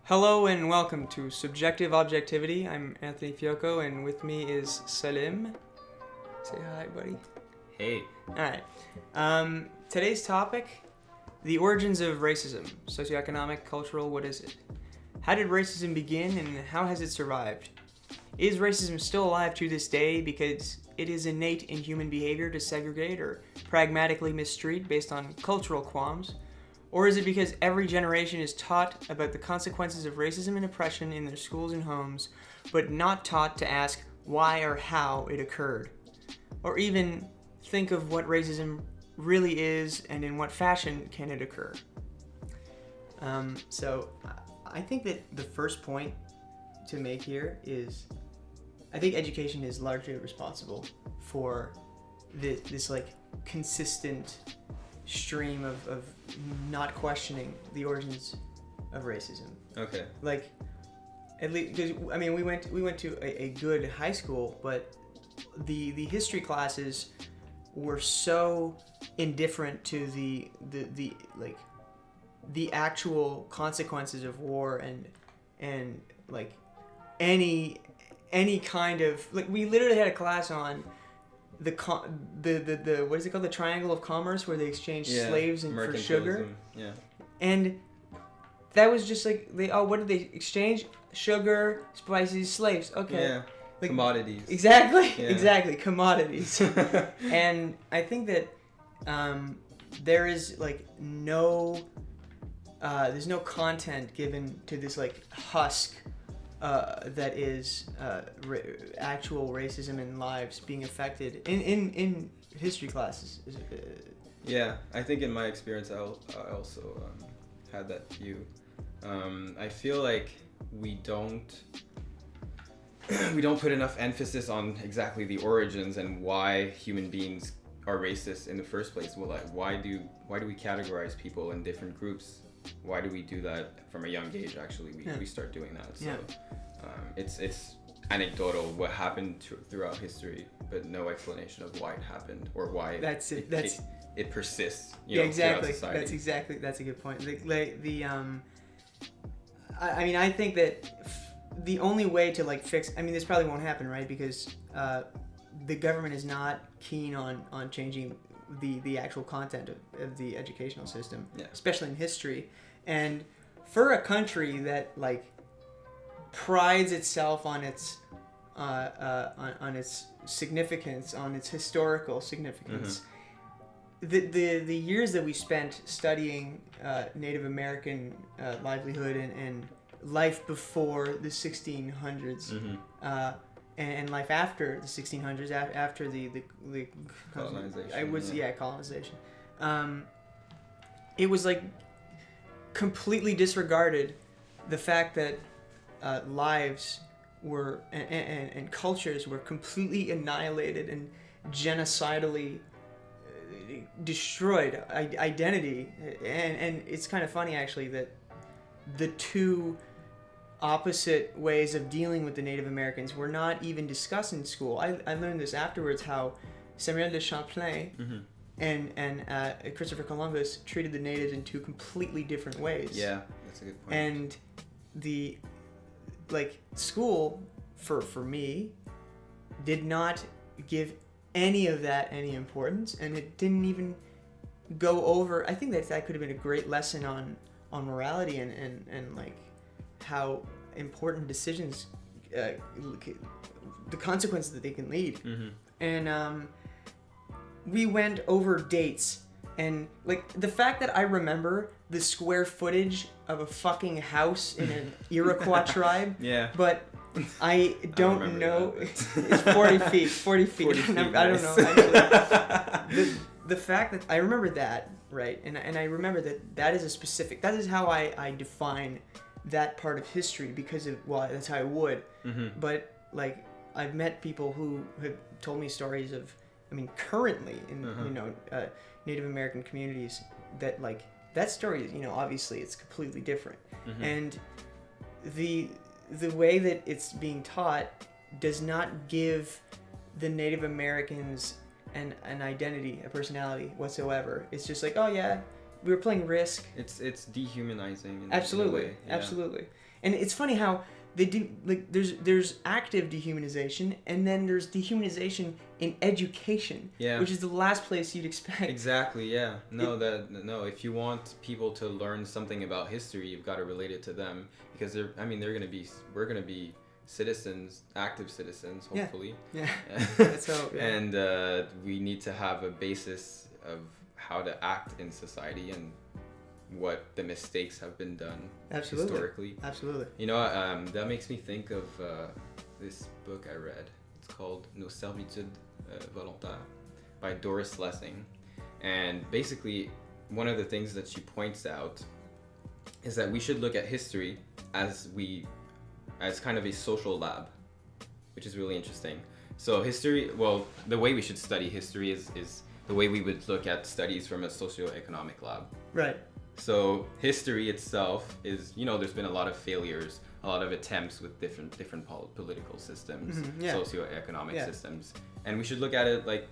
Hello and welcome to Subjective Objectivity. I'm Anthony Fiocco and with me is Solim. Say hi, buddy. Hey. Alright. Today's topic, the origins of racism. Socioeconomic, cultural, what is it? How did racism begin and how has it survived? Is racism still alive to this day because it is innate in human behavior to segregate or pragmatically mistreat based on cultural qualms? Or is it because every generation is taught about the consequences of racism and oppression in their schools and homes, but not taught to ask why or how it occurred? Or even think of what racism really is and in what fashion can it occur? So I think that the first point to make here is I think education is largely responsible for this like consistent stream of not questioning the origins of racism. Okay. Like, at least because I mean we went to a good high school, but the history classes were so indifferent to the actual consequences of war and like any kind of like we literally had a class on the what is it called, the triangle of commerce, where they exchange slaves and for sugar. Yeah. And that was just like what did they exchange? Sugar, spices, slaves. Okay. Yeah. Like, commodities. Exactly. Yeah. Exactly. Commodities. And I think that there is like there's no content given to this like husk that is actual racism and lives being affected in history classes. Yeah, I think in my experience, I also had that view. I feel like we don't put enough emphasis on exactly the origins and why human beings are racist in the first place. Well, like, why do we categorize people in different groups? Why do we do that from a young age? Actually, we start doing that. So it's anecdotal what happened throughout history, but no explanation of why it happened or why it persists. Exactly. Throughout society. That's a good point. I mean, I think that the only way to like fix. I mean, this probably won't happen, right? Because the government is not keen on changing the actual content of the educational system, especially in history. And for a country that like prides itself on its on its significance, on its historical significance, the years that we spent studying Native American livelihood and life before the 1600s, and life after the 1600s, after the colonization. Colonization. It was like completely disregarded the fact that lives were and cultures were completely annihilated and genocidally destroyed. Identity, and it's kind of funny actually that the two opposite ways of dealing with the Native Americans were not even discussed in school. I learned this afterwards, how Samuel de Champlain and Christopher Columbus treated the natives in two completely different ways. Yeah, that's a good point. And the school for me did not give any of that any importance, and it didn't even go over. I think that could have been a great lesson on morality and like how important decisions, the consequences that they can lead. And we went over dates, and like the fact that I remember the square footage of a fucking house in an Iroquois tribe, but I don't know. It's 40 feet. 40 feet. I don't know. Actually. The fact that I remember that, right, and I remember that is a specific. That is how I define that part of history, because that's how I would. But like I've met people who have told me stories of, I mean, currently in Native American communities that like that story is, obviously it's completely different, and the way that it's being taught does not give the Native Americans an identity, a personality whatsoever. It's just like, oh yeah, we were playing Risk. It's dehumanizing. Absolutely, in a way. Yeah. absolutely. And it's funny how they do, like, there's active dehumanization, and then there's dehumanization in education, which is the last place you'd expect. Exactly, yeah. No, if you want people to learn something about history, you've got to relate it to them, because we're gonna be citizens, active citizens, hopefully. Yeah. That's how. Yeah. And we need to have a basis of how to act in society and what the mistakes have been done historically. Absolutely. You know, that makes me think of this book I read. It's called Nos Servitudes Volontaires by Doris Lessing. And basically, one of the things that she points out is that we should look at history as kind of a social lab, which is really interesting. So history, well, the way we should study history is the way we would look at studies from a socioeconomic lab. Right. So history itself is, there's been a lot of failures, a lot of attempts with different political systems, socioeconomic systems, and we should look at it like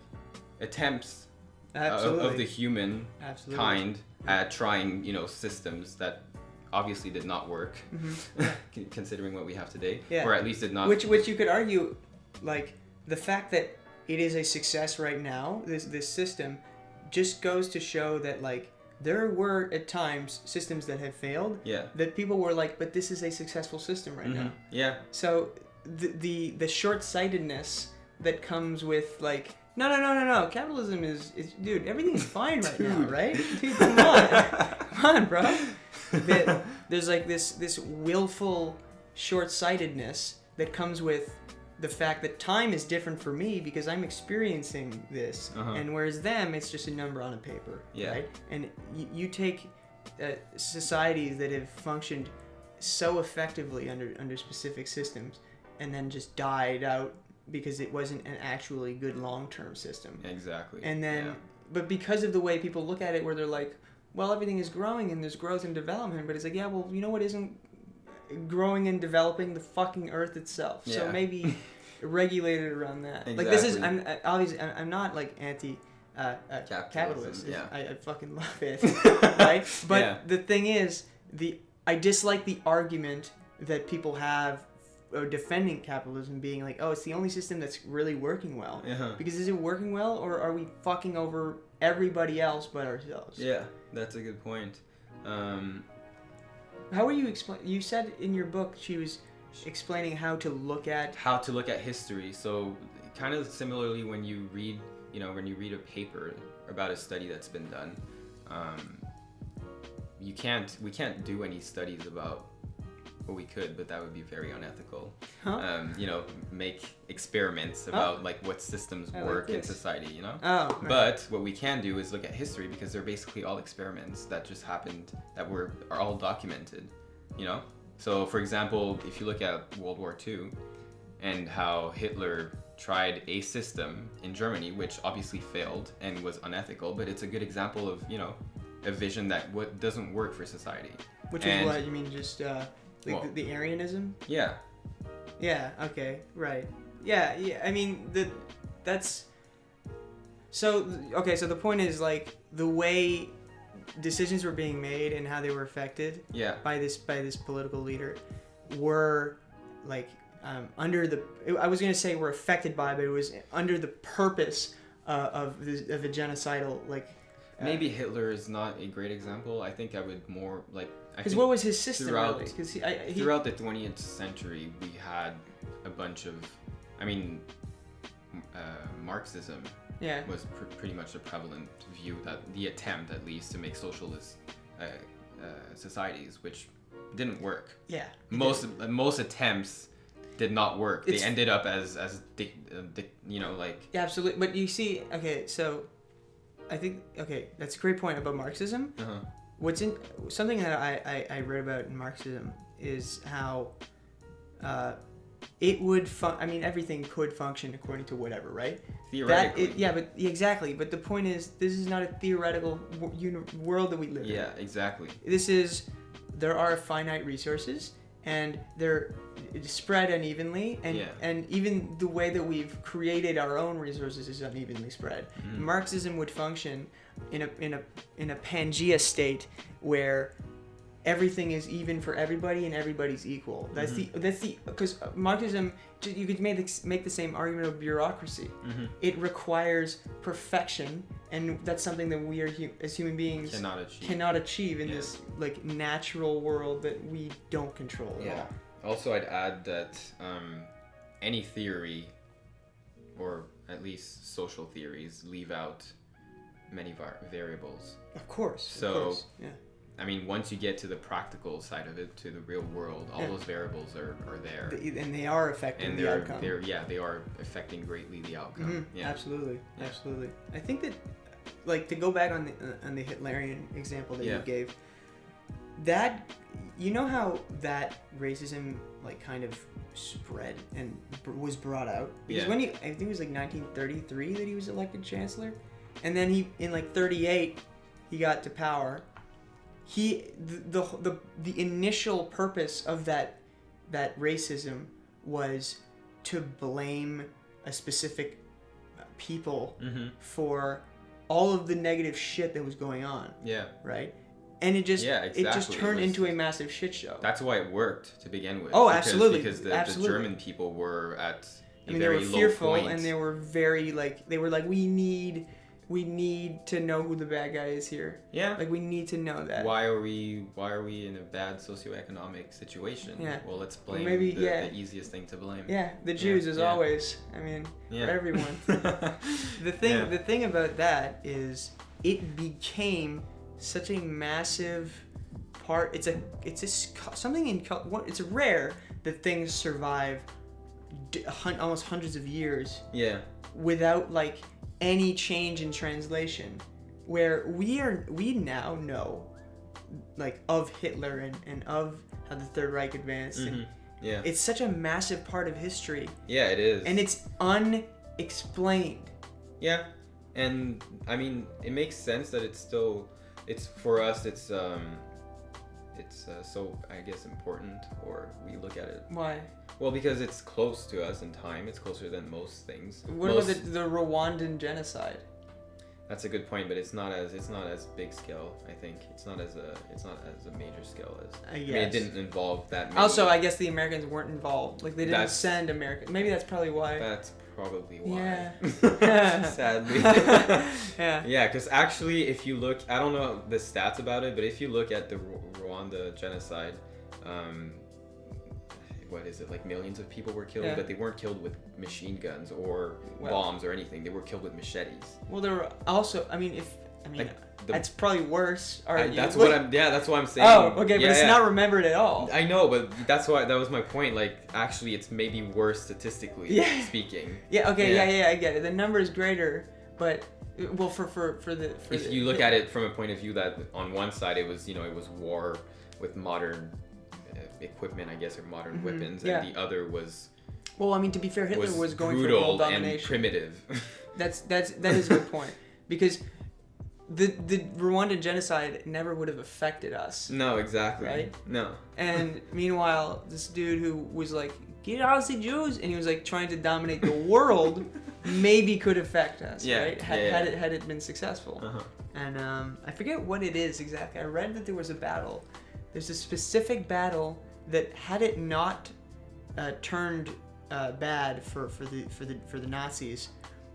attempts of the human kind at trying, systems that obviously did not work, considering what we have today, or at least did not. Which you could argue, like, the fact that it is a success right now, this system, just goes to show that, like, there were at times systems that have failed. Yeah. That people were like, but this is a successful system right now. Yeah. So the short-sightedness that comes with, like, no, capitalism is dude, everything's fine right now, right? Dude, come on, bro. There's like this willful short-sightedness that comes with the fact that time is different for me because I'm experiencing this, and whereas them, it's just a number on a paper, right? And you take societies that have functioned so effectively under specific systems, and then just died out because it wasn't an actually good long-term system. Exactly. And then, but because of the way people look at it, where they're like, well, everything is growing and there's growth and development, but it's like, yeah, well, you know what isn't growing and developing? The fucking earth itself. Yeah. So maybe regulate it around that. Exactly. Like, this is, I'm not like anti capitalist. Yeah. I fucking love it. Right? But the thing is, I dislike the argument that people have defending capitalism, being like, oh, it's the only system that's really working well. Because is it working well, or are we fucking over everybody else but ourselves? Yeah, that's a good point. How are you you said in your book she was explaining how to look at history. So kind of similarly, when you read a paper about a study that's been done, we can't do any studies about, well, we could, but that would be very unethical. Make experiments about like what systems work in society, Oh, right. But what we can do is look at history, because they're basically all experiments that just happened, that are all documented, So, for example, if you look at World War II and how Hitler tried a system in Germany, which obviously failed and was unethical, but it's a good example of, a vision that doesn't work for society. Which is what you mean, just like the Aryanism? Yeah. Yeah. Okay. Right. Yeah. I mean, that's. So okay. So the point is, like, the way decisions were being made and how they were affected by this political leader were like under the. I was gonna say were affected by, but it was under the purpose of a genocidal, like. Maybe Hitler is not a great example. I think I would more like. Because what was his system really? Because throughout the 20th century, we had a bunch of, Marxism was pretty much a prevalent view, that the attempt, at least, to make socialist societies, which didn't work. Yeah. Most attempts did not work. They ended up as like. Yeah, absolutely. But you see, okay, so I think that's a great point about Marxism. Something that I read about in Marxism is how it would everything could function according to whatever, right? Theoretically. Exactly. But the point is, this is not a theoretical world that we live in. Yeah, exactly. There are finite resources, and they're spread unevenly, and even the way that we've created our own resources is unevenly spread. Marxism would function in a Pangea state where everything is even for everybody and everybody's equal. That's the because Marxism, you could make the same argument of bureaucracy. It requires perfection, and that's something that we are as human beings cannot achieve in this like natural world that we don't control at all. Also, I'd add that any theory, or at least social theories, leave out many variables. Of course. So, I mean, once you get to the practical side of it, to the real world, all those variables are there. And they are affecting the outcome. They are affecting greatly the outcome. Absolutely. I think that, like, to go back on the Hitlerian example that you gave, that, you know how that racism, like, kind of spread and was brought out? Because when I think it was like 1933 that he was elected chancellor, and then he, in like 38, he got to power. The initial purpose of that racism was to blame a specific people for all of the negative shit that was going on. Right? And it just turned into a massive shit show. That's why it worked to begin with. Oh, absolutely. Because the German people were at a very they were low fearful, point. and they were very we need to know who the bad guy is here. Like, we need to know that. Why are we in a bad socioeconomic situation? Well, let's blame the easiest thing to blame. The Jews, as always. I mean, for everyone. The thing about that is it became such a massive part. It's rare that things survive almost hundreds of years without like any change in translation, where we now know like of Hitler and of how the Third Reich advanced, and it's such a massive part of history. It is, and it's unexplained. And I mean, it makes sense that it's for us, it's so I guess important, or we look at it. Why? Well, because it's close to us in time. It's closer than most things. What about the Rwandan genocide? That's a good point, but it's not as big scale. I think it's not as a major scale as. I mean, it didn't involve that many. Also, I guess the Americans weren't involved. Like, they didn't send Americans. Maybe that's probably why. That's probably why. Yeah. Sadly. Yeah, because actually, if you look, I don't know the stats about it, but if you look at the Rwanda genocide, what is it, like millions of people were killed, but they weren't killed with machine guns or bombs or anything. They were killed with machetes. Well, there were also, that's probably worse. That's what I'm saying. Oh, okay, but it's not remembered at all. I know, but that was my point. Like, actually, it's maybe worse statistically speaking. I get it. The number is greater, but well, if you look at it from a point of view that on one side it was war with modern equipment, I guess, or modern weapons, and the other was. Well, I mean, to be fair, Hitler was going brutal for world domination. And primitive. that is a good point, because the Rwandan genocide never would have affected us. No, exactly. Right? No. And meanwhile, this dude who was like, "Get out the Jews," and he was like trying to dominate the world, maybe could affect us, right? Had it been successful. And I forget what it is exactly. I read that there was a battle. There's a specific battle that, had it not turned bad for the Nazis,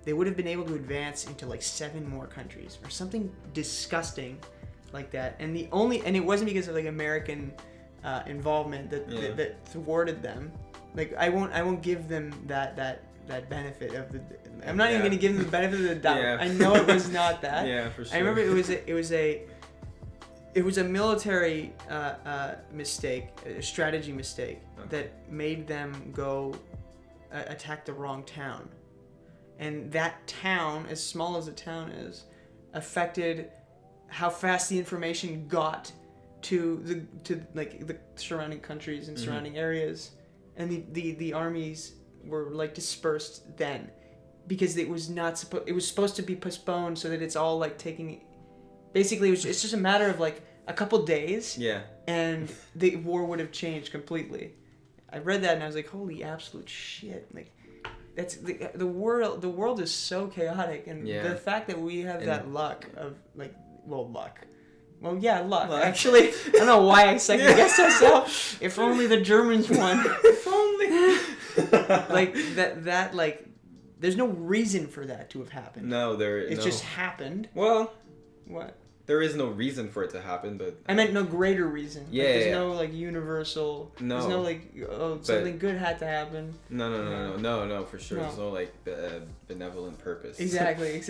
they would have been able to advance into like 7 more countries or something disgusting like that. And it wasn't because of like American involvement that thwarted them. Like, I won't give them that benefit of the. I'm not even gonna give them the benefit of the doubt. I know it was not that. For sure. I remember it was a military mistake, a strategy mistake that made them go attack the wrong town. And that town, as small as the town is, affected how fast the information got to the surrounding countries and surrounding areas. And the armies were like dispersed then, because it was supposed to be postponed so that it's all like taking. Basically, it's just a matter of like a couple days. Yeah. And the war would have changed completely. I read that and I was like, holy absolute shit! Like, that's the world. The world is so chaotic, and the fact that we have that luck of like, luck. Well, yeah, luck. Actually, I don't know why I second guessed myself. If only the Germans won. If only. Like that like, there's no reason for that to have happened. No, It just happened. Well, what? There is no reason for it to happen, but I meant no greater reason. Yeah, like, there's no like universal. No. There's no like something good had to happen. No, for sure. There's no like benevolent purpose. Exactly.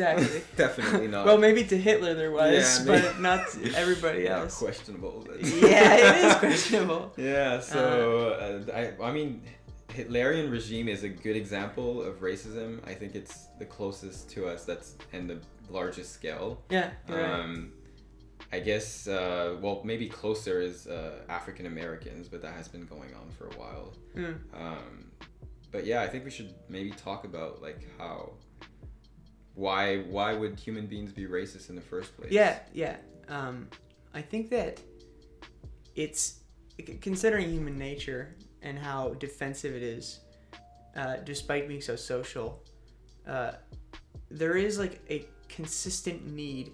Definitely not. Well, maybe to Hitler there was, but not to everybody else. Questionable. Yeah, it is questionable. Yeah. So I mean, Hitlerian regime is a good example of racism. I think it's the closest to us. And the largest scale. Yeah. Right. I guess, maybe closer is African Americans, but that has been going on for a while. But yeah, I think we should maybe talk about like why would human beings be racist in the first place? Yeah. I think that it's, considering human nature and how defensive it is, despite being so social, there is like a consistent need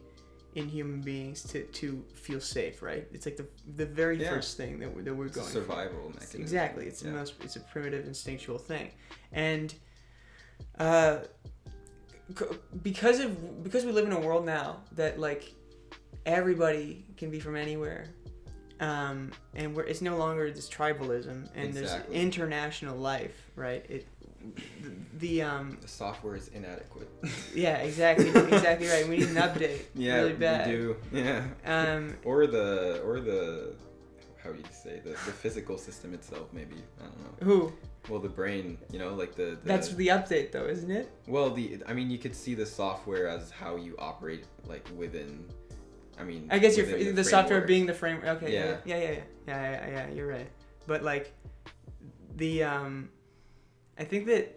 in human beings to feel safe, right? It's like the very first thing that we're going survival mechanism. Exactly. It's it's a primitive instinctual thing, and because we live in a world now that like everybody can be from anywhere, and it's no longer this tribalism, and there's international life, right? The software is inadequate. Yeah, exactly right. We need an update. Yeah, really bad. We do. Yeah. Or the how do you say the physical system itself? Maybe, I don't know. Who? Well, the brain. Like the. That's the update, though, isn't it? Well, I mean, you could see the software as how you operate, like within. I guess the software being the framework. Okay. Yeah. You're right. But like, I think that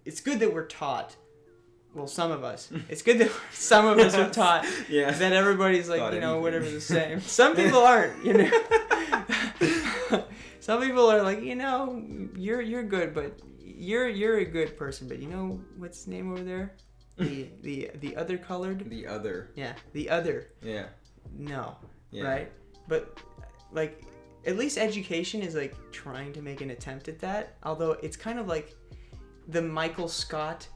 it's good that we're taught. Well, some of us. It's good that some of us are taught that everybody's like, whatever the same. Some people aren't, Some people are like, you're good, but you're a good person, but what's his name over there? The other colored? The other. Yeah, the other. Yeah. No. Yeah. Right? But like, at least education is like trying to make an attempt at that, although it's kind of like the Michael Scott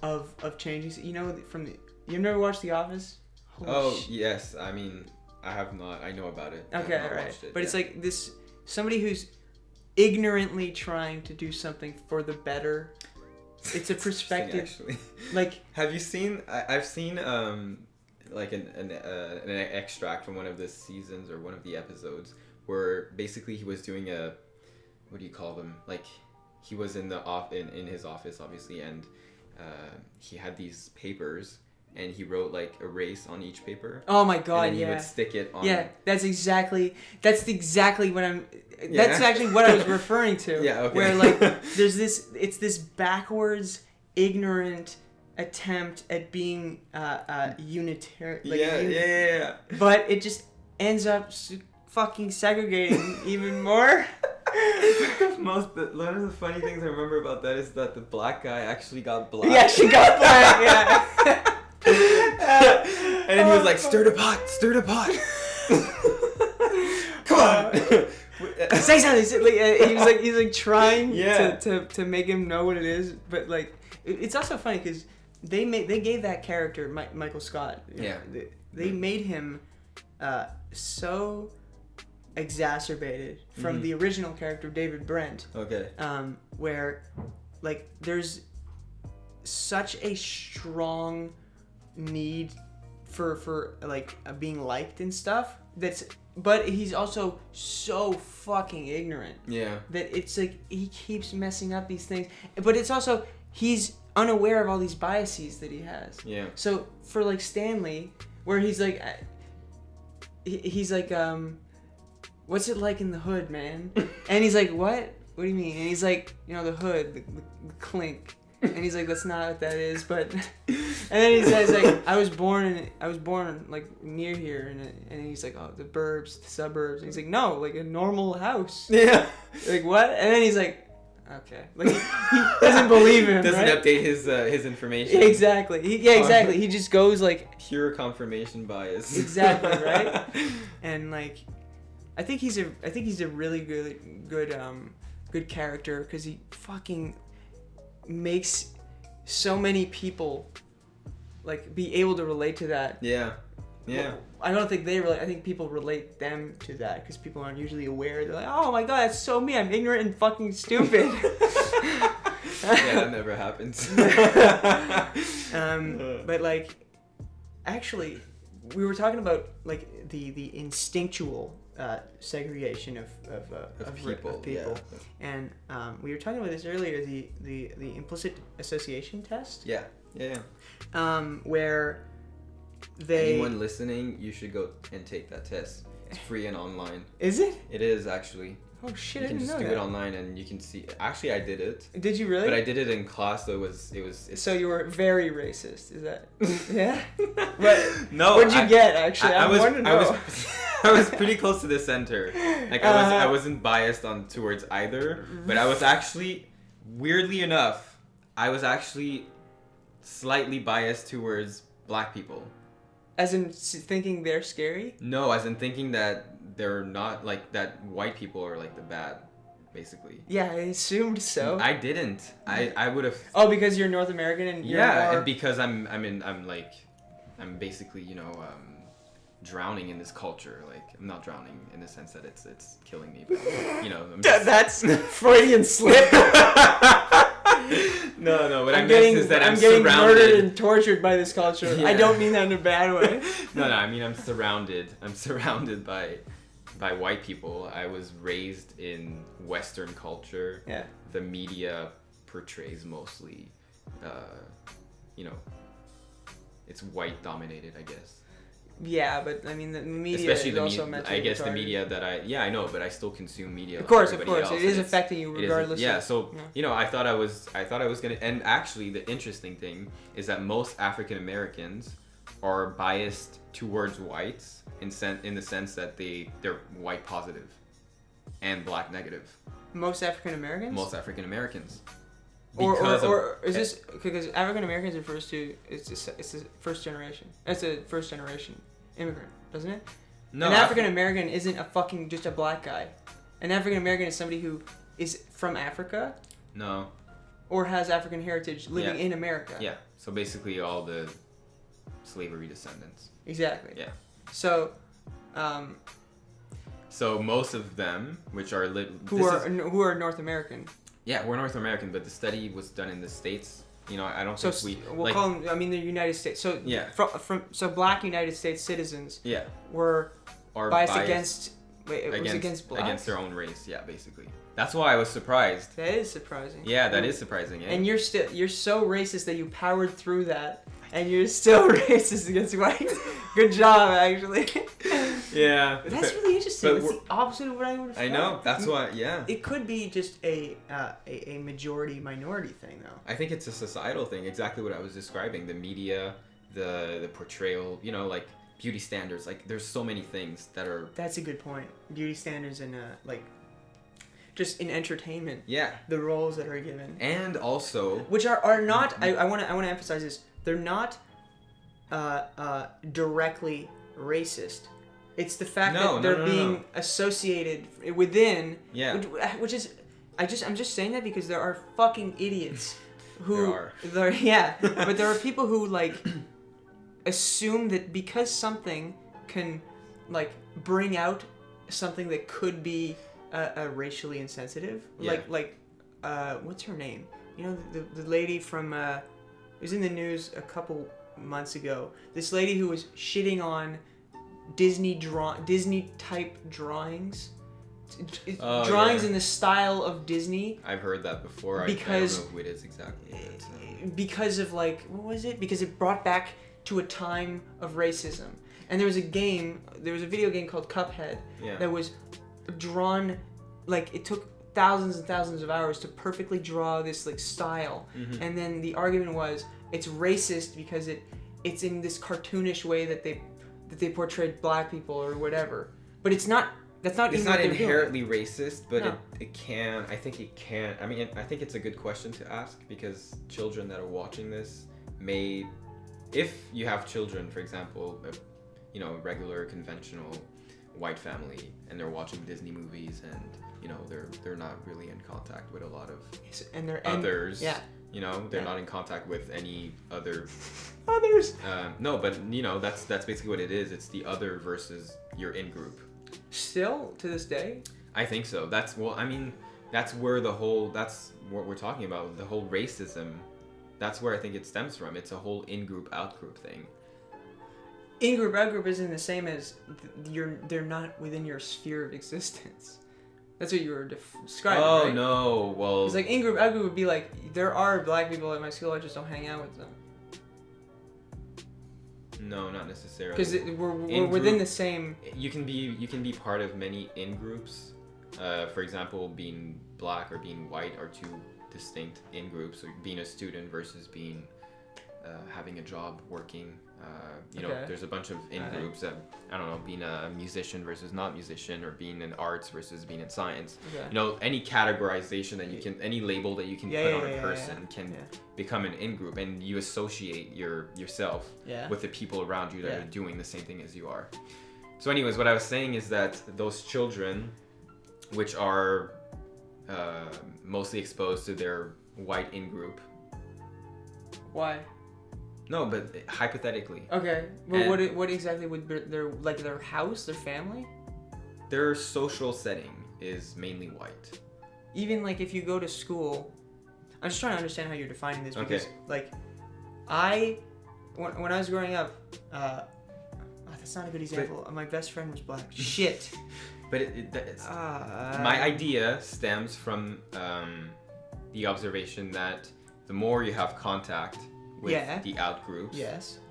of changing. You've never watched The Office? Holy shit. Yes. I mean, I have not. I know about it. Okay, right. But it's like this somebody who's ignorantly trying to do something for the better. It's a perspective. Actually, like, have you seen? I've seen like an extract from one of the seasons or one of the episodes, where basically he was doing what do you call them? Like, he was in his office, obviously, and he had these papers, and he wrote like a race on each paper. Oh my god! And then he would stick it on. Yeah, that's exactly what I'm. Yeah. That's actually what I was referring to. Yeah. Okay. Where like there's this backwards, ignorant attempt at being unitary. Like, yeah. But it just ends up fucking segregating even more. One of the funny things I remember about that is that the black guy actually got black. Yeah, she got black. Yeah. And then he was like, stir the pot. Come on. Say something. He's like trying to make him know what it is, but like it's also funny because they gave that character Michael Scott. Yeah. They made him so exacerbated from the original character David Brent. Okay. Where like there's such a strong need for like being liked and stuff but he's also so fucking ignorant. Yeah. That it's like he keeps messing up these things, but it's also he's unaware of all these biases that he has. Yeah. So for like Stanley, where he's like what's it like in the hood, man? And he's like, what do you mean? And he's like, the hood, the clink. And he's like, that's not what that is, but... And then he says, like, I was born like, near here, and he's like, oh, the suburbs. And he's like, no, like, a normal house. Yeah. Like, what? And then he's like, okay. Like, he doesn't believe him, Doesn't right? update his information. Yeah, exactly. Exactly. He just goes, like... Pure confirmation bias. Exactly, right? And, like, I think he's a really good character, because he fucking makes so many people like be able to relate to that. Yeah. Well, I don't think they relate. I think people relate them to that because people aren't usually aware. They're like, oh my god, that's so me. I'm ignorant and fucking stupid. Yeah, that never happens. But like, actually, we were talking about like the instinctual segregation of people. Yeah. And we were talking about this earlier, the implicit association test. Yeah. Where anyone listening, you should go and take that test. It's free and online. Is it? It is actually. Oh shit! You I can didn't just know do that. it online, and you can see. Actually, I did it. Did you really? But I did it in class, so it was. So you were very racist. Is that? Yeah. What? No. What'd you get? Actually, I was pretty close to the center. Like I wasn't biased towards either, but I was actually, weirdly enough, I was actually slightly biased towards black people. As in thinking they're scary? No, as in thinking that they're not, like, that white people are like the bad, basically. Yeah, I assumed so. I didn't. I would have. Oh, because you're North American and you're more... and because I'm basically, drowning in this culture. Like, I'm not drowning in the sense that it's killing me, but I'm just... That's Freudian slip. No. What I'm getting surrounded. murdered and tortured by this culture. Yeah. I don't mean that in a bad way. No. I mean, I'm surrounded by white people. I was raised in Western culture. Yeah. The media portrays mostly, it's white dominated, I guess. Yeah, but I mean the media Especially is the also media. meant to I guess retard. the media that I know, but I still consume media. Of course, like everybody else, it is affecting you regardless. Yeah, so I thought I was gonna. And actually, the interesting thing is that most African Americans are biased towards whites in the sense that they're white positive and black negative. Most African Americans. Most African Americans. Or is this because African Americans refers to it's the first generation. It's a first generation immigrant, doesn't it? No. An African American isn't a fucking just a black guy. An African American is somebody who is from Africa. No. Or has African heritage living in America. Yeah. So basically, all the slavery descendants. Exactly. Yeah. So. So most of them, which are who are North American. Yeah, we're North American, but the study was done in the States. I don't think we'll call them. I mean, the United States. So yeah. So black United States citizens. Yeah. Were biased against. Wait, it was against blacks? Against their own race. Yeah, basically. That's why I was surprised. That is surprising. Yeah, that is surprising. Eh? And you're so racist that you powered through that, and you're still racist against whites. Good job, actually. Yeah. That's really interesting. It's the opposite of what I would have thought. I know. That's why. Yeah. It could be just a majority minority thing, though. I think it's a societal thing. Exactly what I was describing. The media, the portrayal. Like beauty standards. Like there's so many things that are. That's a good point. Beauty standards and just in entertainment. Yeah. The roles that are given. And also. Which are not. I want to emphasize this. They're not directly racist. It's the fact that they're being associated within. Yeah. Which is, I'm just saying that because there are fucking idiots who. There are. But there are people who assume that because something can bring out something that could be racially insensitive. Yeah. What's her name? The lady from it was in the news a couple months ago. This lady who was shitting on Disney type drawings. Drawings in the style of Disney. I've heard that before. Because, I don't know who it is exactly. Because of what was it? Because it brought back to a time of racism. And there was a video game called Cuphead that was drawn it took thousands and thousands of hours to perfectly draw this like style, and then the argument was it's racist because it's in this cartoonish way that they portrayed black people or whatever. But it's not. That's not. It's even not what they're inherently doing. racist, but No. it can. I think it can. I mean, I think it's a good question to ask because children that are watching this may, if you have children, for example, a regular conventional white family, and they're watching Disney movies, and they're not really in contact with a lot of others. Yeah. They're not in contact with any other others. No, but that's basically what it is. It's the other versus your in group. Still to this day. I think so. That's where that's what we're talking about. The whole racism. That's where I think it stems from. It's a whole in group out group thing. In group out group isn't the same as they're not within your sphere of existence. That's what you were describing, Oh, right? no. Well, It's like in group out group would be like there are black people at my school, I just don't hang out with them. no, not necessarily. Because we're within the same. You can be part of many in groups. For example, being black or being white are two distinct in groups. So being a student versus being having a job, working. Okay. There's a bunch of in groups that, I don't know, being a musician versus not musician, or being in arts versus being in science. Okay. Any categorization that you can, any label that you can put on a person can Yeah. become an in group, and you associate yourself Yeah. with the people around you that Yeah. are doing the same thing as you are. So anyways, what I was saying is that those children, which are mostly exposed to their white in group. Why? No, but hypothetically. Okay. Well, what exactly would their house, their family? Their social setting is mainly white. Even like if you go to school, I'm just trying to understand how you're defining this because Okay. when I was growing up, that's not a good example. My best friend was black. Shit. But my idea stems from the observation that the more you have contact with the out groups,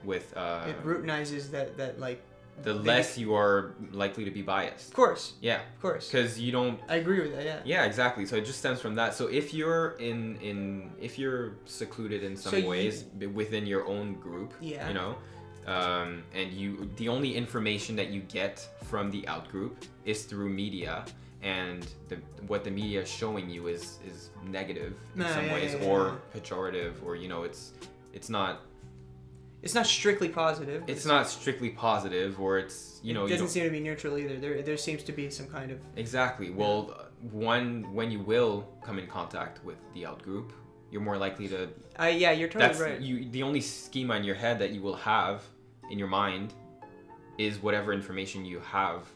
with it routinizes that like the less you are likely to be biased. Of course. Yeah. Of course. Because you don't. I agree with that. Yeah. Yeah, exactly. So it just stems from that. So if you're if you're secluded in some ways within your own group, and the only information that you get from the out group is through media, and what the media is showing you is negative in some ways, or pejorative, or it's not strictly positive. It's not strictly positive, or it's it doesn't seem to be neutral either. There seems to be some kind of exactly. Well, when you will come in contact with the out group, you're more likely to. You're totally right. The only schema in your head that you will have in your mind is whatever information you have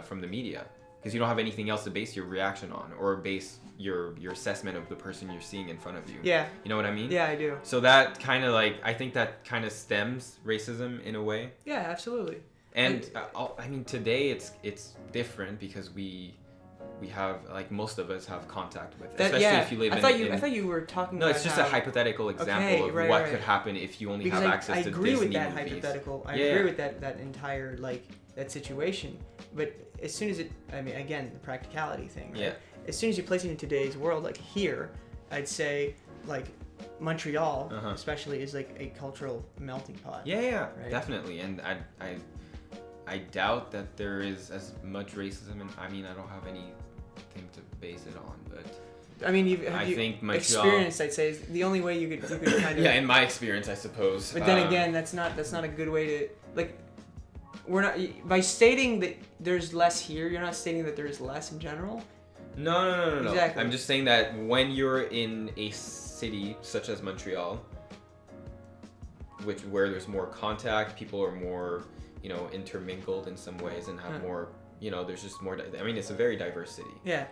from the media, because you don't have anything else to base your reaction on, or base your assessment of the person you're seeing in front of you. Yeah. You know what I mean? Yeah, I do. So that kind of I think that kind of stems racism in a way. Yeah, absolutely. And I mean, today it's different because we have, like, most of us have contact with it, especially if you live in. I thought you were talking. No, about it's just a hypothetical example of what could happen if you only have access to Disney movies. I agree with that hypothetical. I agree with that entire that situation. But as soon as again, the practicality thing. Right? Yeah. As soon as you place it in today's world, like here, I'd say like Montreal, especially, is like a cultural melting pot. Yeah, right? Definitely. And I doubt that there is as much racism, and I mean, I don't have anything to base it on, but I mean, I think Montreal, experience, I'd say, is the only way you could kind of. Yeah, in my experience, I suppose. But then again, that's not a good way to like. We're not by stating that there's less here. You're not stating that there is less in general. No. Exactly. I'm just saying that when you're in a city such as Montreal, where there's more contact, people are more, intermingled in some ways, and have more, there's just more. I mean, it's a very diverse city. Yeah.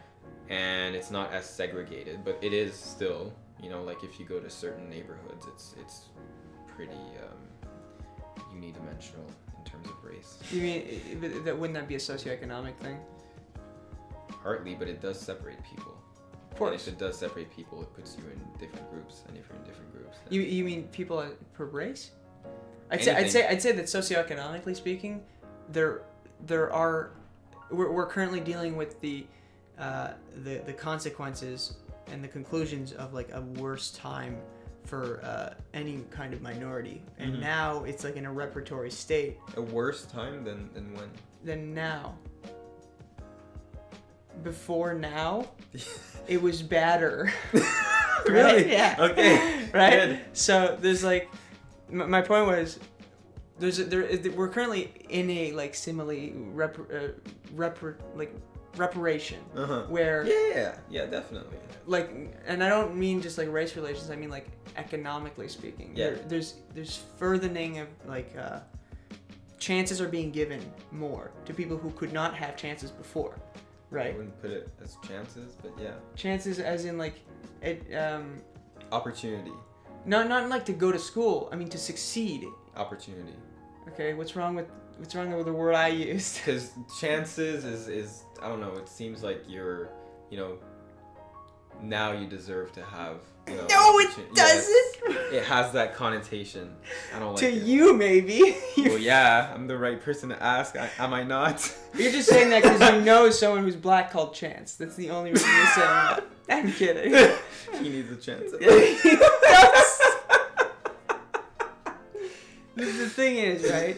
And it's not as segregated, but it is still, like if you go to certain neighborhoods, it's pretty unidimensional in terms of race. You mean wouldn't that be a socioeconomic thing? Partly, but it does separate people. Of course. And if it does separate people, it puts you in different groups, and if you're in different groups. You mean people per race? I'd say that socioeconomically speaking, we're currently dealing with the the consequences and the conclusions of like a worse time for any kind of minority. And now it's like in a repertory state. A worse time than when? Than now. Before now, it was badder. Really? Right? Yeah. Okay. Right? Good. So there's like, my point was, we're currently in a like reparation where yeah, definitely. like, and I don't mean just like race relations, I mean like economically speaking. Yeah. There's furthening of like chances are being given more to people who could not have chances before, I right? wouldn't put it as chances, but yeah. Chances as in like it Opportunity. not like to go to school, I mean to succeed. Opportunity. Okay, what's wrong with the word I used? Because chances is I don't know, it seems like you're, now you deserve to have, No, it doesn't! Yes, it has that connotation. I don't like To it. you, maybe. Well, yeah, I'm the right person to ask. Am I not? You're just saying that because you know someone who's black called Chance. That's the only reason you're saying that. I'm kidding. He needs a chance. The thing is, right?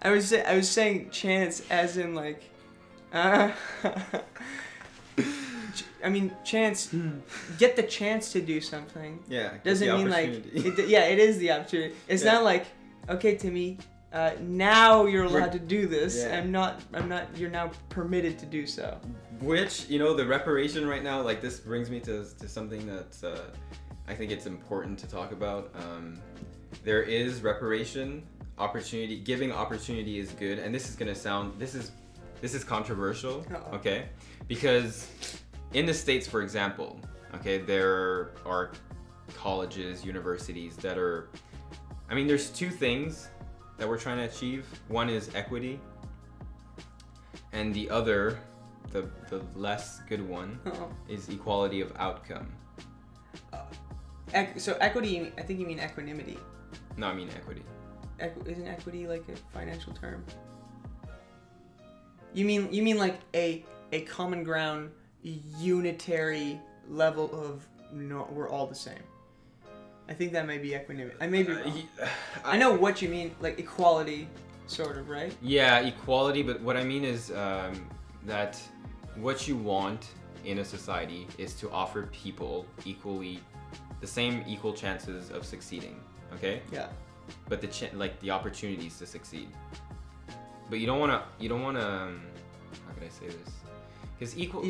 I was saying chance as in like, I mean chance. Get the chance to do something. Yeah. Doesn't mean like. It is the opportunity. It's not like, okay, Timmy. Now you're allowed to do this. Yeah. I'm not. You're now permitted to do so. Which, the reparation right now, like this brings me to something that I think it's important to talk about. There is reparation, opportunity. Giving opportunity is good, and this is gonna sound. This is controversial. Uh-oh. Okay, because in the States, for example, okay, there are colleges, universities that are. I mean, there's two things that we're trying to achieve. One is equity, and the other, the less good one, is equality of outcome. So equity, I think you mean equanimity. No, I mean equity. Isn't equity like a financial term? You mean like a common ground, unitary level of no, we're all the same. I think that may be equanimity. I may be wrong. I know what you mean, like equality, sort of, right? Yeah, equality, but what I mean is that what you want in a society is to offer people the same equal chances of succeeding, okay? Yeah. But the opportunities to succeed. But you don't want to how can I say this? Because equality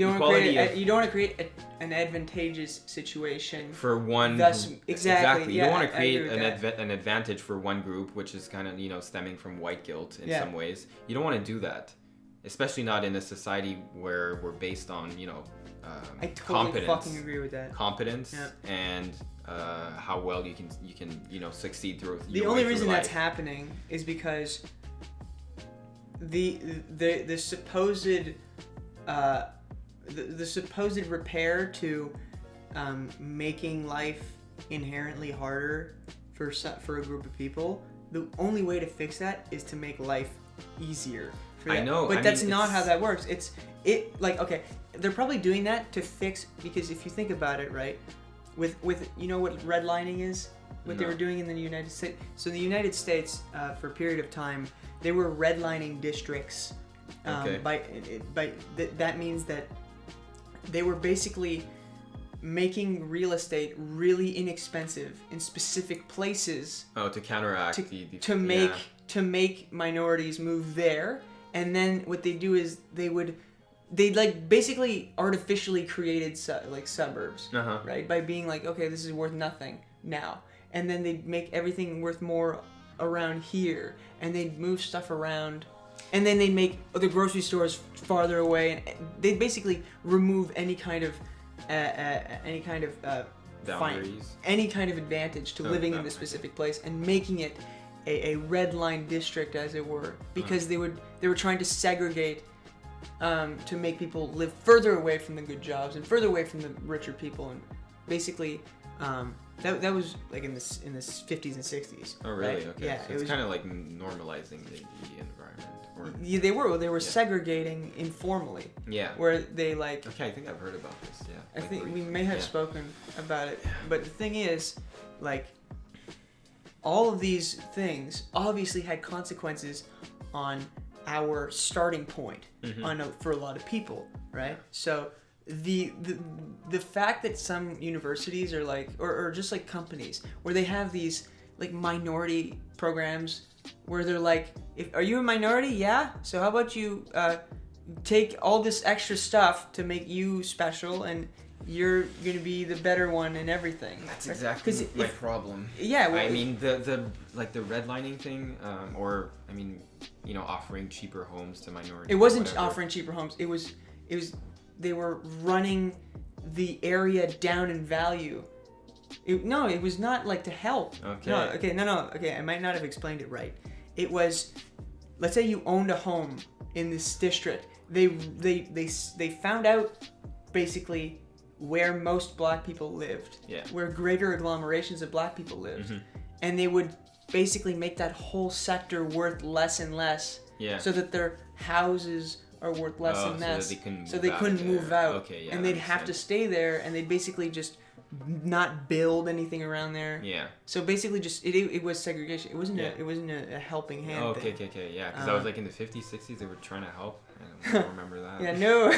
you don't want to create an advantageous situation for one. Thus, exactly. You Yeah, don't want to create an an advantage for one group, which is kind of stemming from white guilt in some ways. You don't want to do that, especially not in a society where we're based on I totally competence. fucking agree with that. Competence and how well you can succeed through. The only reason that's happening is because the supposed the supposed repair to making life inherently harder for a group of people. The only way to fix that is to make life easier. I know, but that's not how that works. Okay, they're probably doing that to fix, because if you think about it, right, with what redlining is, they were doing in the United States. So in the United States, for a period of time, they were redlining districts. That means that they were basically making real estate really inexpensive in specific places. Oh, to counteract to make minorities move there. And then what they do is they basically artificially created suburbs, right? By being like, okay, this is worth nothing now. And then they'd make everything worth more around here. And they'd move stuff around. And then they'd make the grocery stores farther away. And they'd basically remove any kind of boundaries. Any kind of advantage to living in this specific place and making it a red line district, as it were, because they were trying to segregate to make people live further away from the good jobs and further away from the richer people, and basically That was like in the 50s and 60s. Oh, really? Right? Okay. Yeah, So it's kind of like normalizing the environment. Or... Yeah, they were segregating informally. Yeah. Where they like. Okay, I think I've heard about this. Yeah. I like think briefly. we may have spoken about it, but the thing is, like, all of these things obviously had consequences on our starting point for a lot of people, right? So the fact that some universities are like, or just like companies where they have these like minority programs where they're like, are you a minority? Yeah. So how about you take all this extra stuff to make you special, and you're gonna be the better one in everything. That's exactly my problem. Yeah, well, I mean the redlining thing, or I mean, you know, offering cheaper homes to minorities. It wasn't offering cheaper homes. It was they were running the area down in value. It was not like to help. Okay. Okay, I might not have explained it right. It was, let's say you owned a home in this district. They found out basically where most black people lived, where greater agglomerations of black people lived, and they would basically make that whole sector worth less and less, so that their houses are worth less and less, so they couldn't move out. Okay, yeah, and they'd have to stay there, and they'd basically just not build anything around there. Yeah. So basically, just it was segregation. It wasn't a helping hand. Oh, okay, yeah. Because I was like in the 50s, 60s, they were trying to help. I don't remember that. Yeah, no.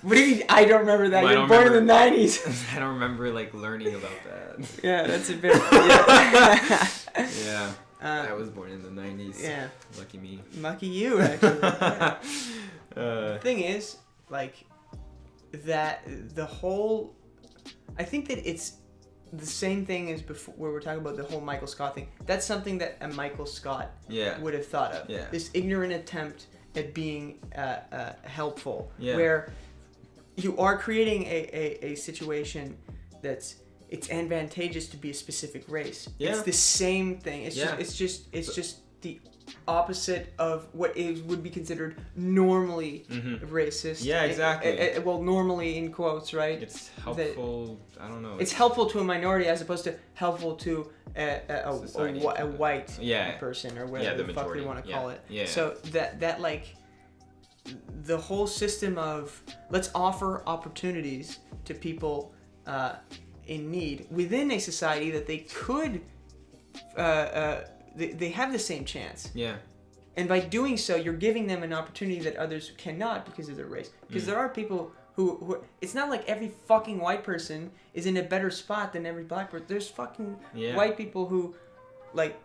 What do you mean? I don't remember that. You're born in the 90s. I don't remember like learning about that. Yeah, that's a bit. Yeah. Yeah. I was born in the 90s. Yeah. Lucky me. Lucky you, actually. Yeah. The thing is, like, that the whole. I think that it's the same thing as before, where we're talking about the whole Michael Scott thing. That's something that a Michael Scott would have thought of. Yeah. This ignorant attempt at being helpful, yeah. where you are creating a situation that's it's advantageous to be a specific race. Yeah. It's the same thing. It's just the opposite of what would be considered normally racist. Yeah, exactly. Well, normally in quotes, right? It's helpful. I don't know. It's helpful to a minority as opposed to helpful to a white person or whatever the fuck they want to call it. Yeah. So that like the whole system of let's offer opportunities to people in need within a society that they could they have the same chance. Yeah. And by doing so, you're giving them an opportunity that others cannot because of their race. Because there are people who it's not like every fucking white person is in a better spot than every black person. There's fucking white people who like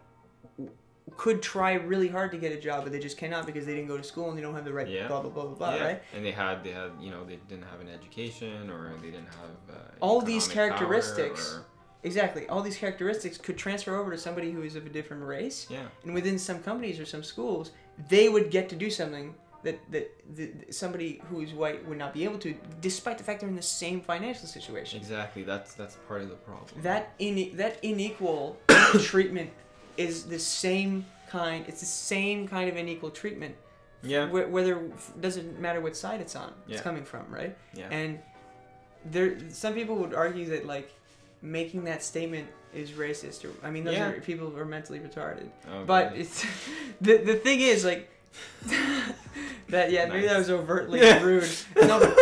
could try really hard to get a job, but they just cannot because they didn't go to school and they don't have the right blah blah blah blah blah, right? And they had you know, they didn't have an education or they didn't have all these characteristics. Exactly. All these characteristics could transfer over to somebody who is of a different race. Yeah. And within some companies or some schools, they would get to do something that somebody who is white would not be able to, despite the fact they're in the same financial situation. Exactly. That's part of the problem. That unequal treatment is the same kind. It's the same kind of unequal treatment. Yeah. Whether doesn't matter what side it's on. It's coming from, right? Yeah. And some people would argue that like making that statement is racist, or I mean those are people who are mentally retarded. Oh, but really? it's the thing is like that maybe that was overtly rude. No, but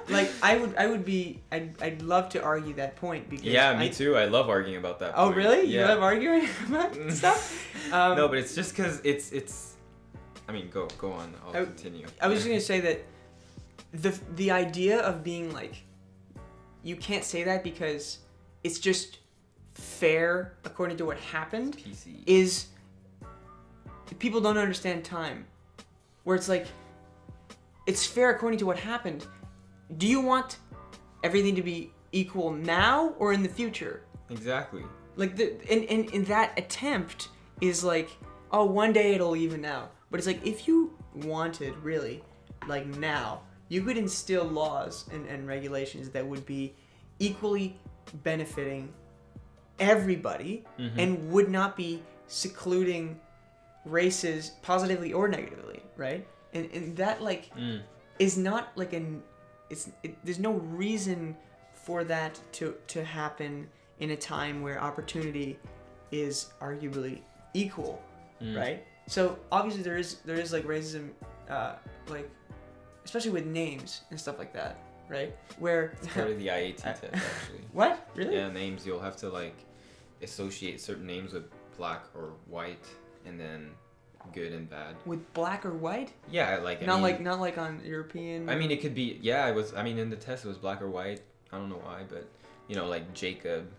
like I'd love to argue that point because me too. I love arguing about that point. Oh really? Yeah. You love arguing about stuff? No, but it's just because it's. I mean, go on. I'll continue. I was just gonna say that the idea of being like, you can't say that because it's just fair according to what happened. PC. Is people don't understand time, where it's like it's fair according to what happened. Do you want everything to be equal now or in the future? Exactly. Like in that attempt is like, oh, one day it'll even out. But it's like if you wanted really like now, you could instill laws and regulations that would be equally benefiting everybody and would not be secluding races positively or negatively, right? And that like is not like there's no reason for that to happen in a time where opportunity is arguably equal, right? So obviously there is like racism, like especially with names and stuff like that, right? Where it's part of the IAT test actually. What? Really? Yeah, names. You'll have to like associate certain names with black or white, and then good and bad. With black or white? Yeah, like not like on European. I mean, it could be. Yeah, it was. I mean, in the test it was black or white. I don't know why, but you know, like Jacob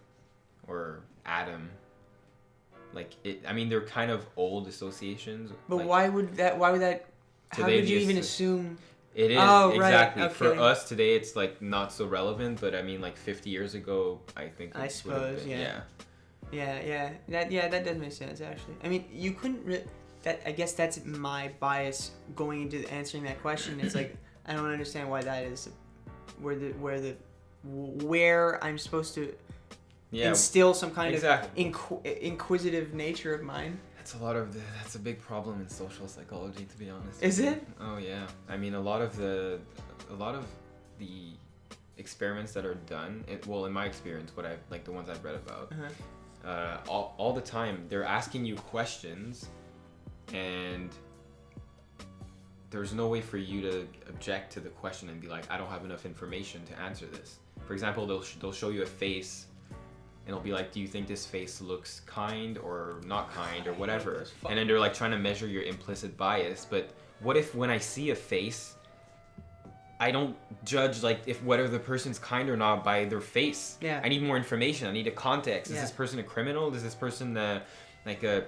or Adam. Like it. I mean, they're kind of old associations. But like, why would that? So how could you even assume? It is exactly. Right, okay. For us today, it's like not so relevant. But I mean, like 50 years ago, I think. I suppose. Yeah. That does make sense actually. I mean, you couldn't. I guess that's my bias going into answering that question. It's like I don't understand why that is, where I'm supposed to instill some kind of inquisitive nature of mine. That's a big problem in social psychology, to be honest. Is it? Oh yeah. I mean, a lot of the experiments that are done. In my experience, the ones I've read about, all the time they're asking you questions. And there's no way for you to object to the question and be like, I don't have enough information to answer this. For example, they'll show you a face, and it'll be like, do you think this face looks kind or not kind or whatever? And then they're like trying to measure your implicit bias. But what if when I see a face, I don't judge whether the person's kind or not by their face? Yeah. I need more information. I need a context. Is this person a criminal? Is this person like a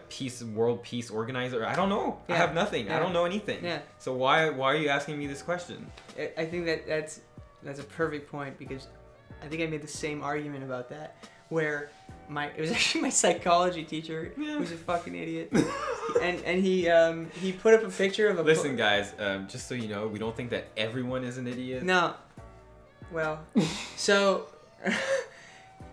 world peace organizer? I don't know. Yeah. I have nothing. Yeah. I don't know anything. Yeah. So why are you asking me this question? I think that's a perfect point, because I think I made the same argument about that, where it was actually my psychology teacher who's a fucking idiot, and he put up a picture of a. Listen, guys, just so you know, we don't think that everyone is an idiot. No. Well, so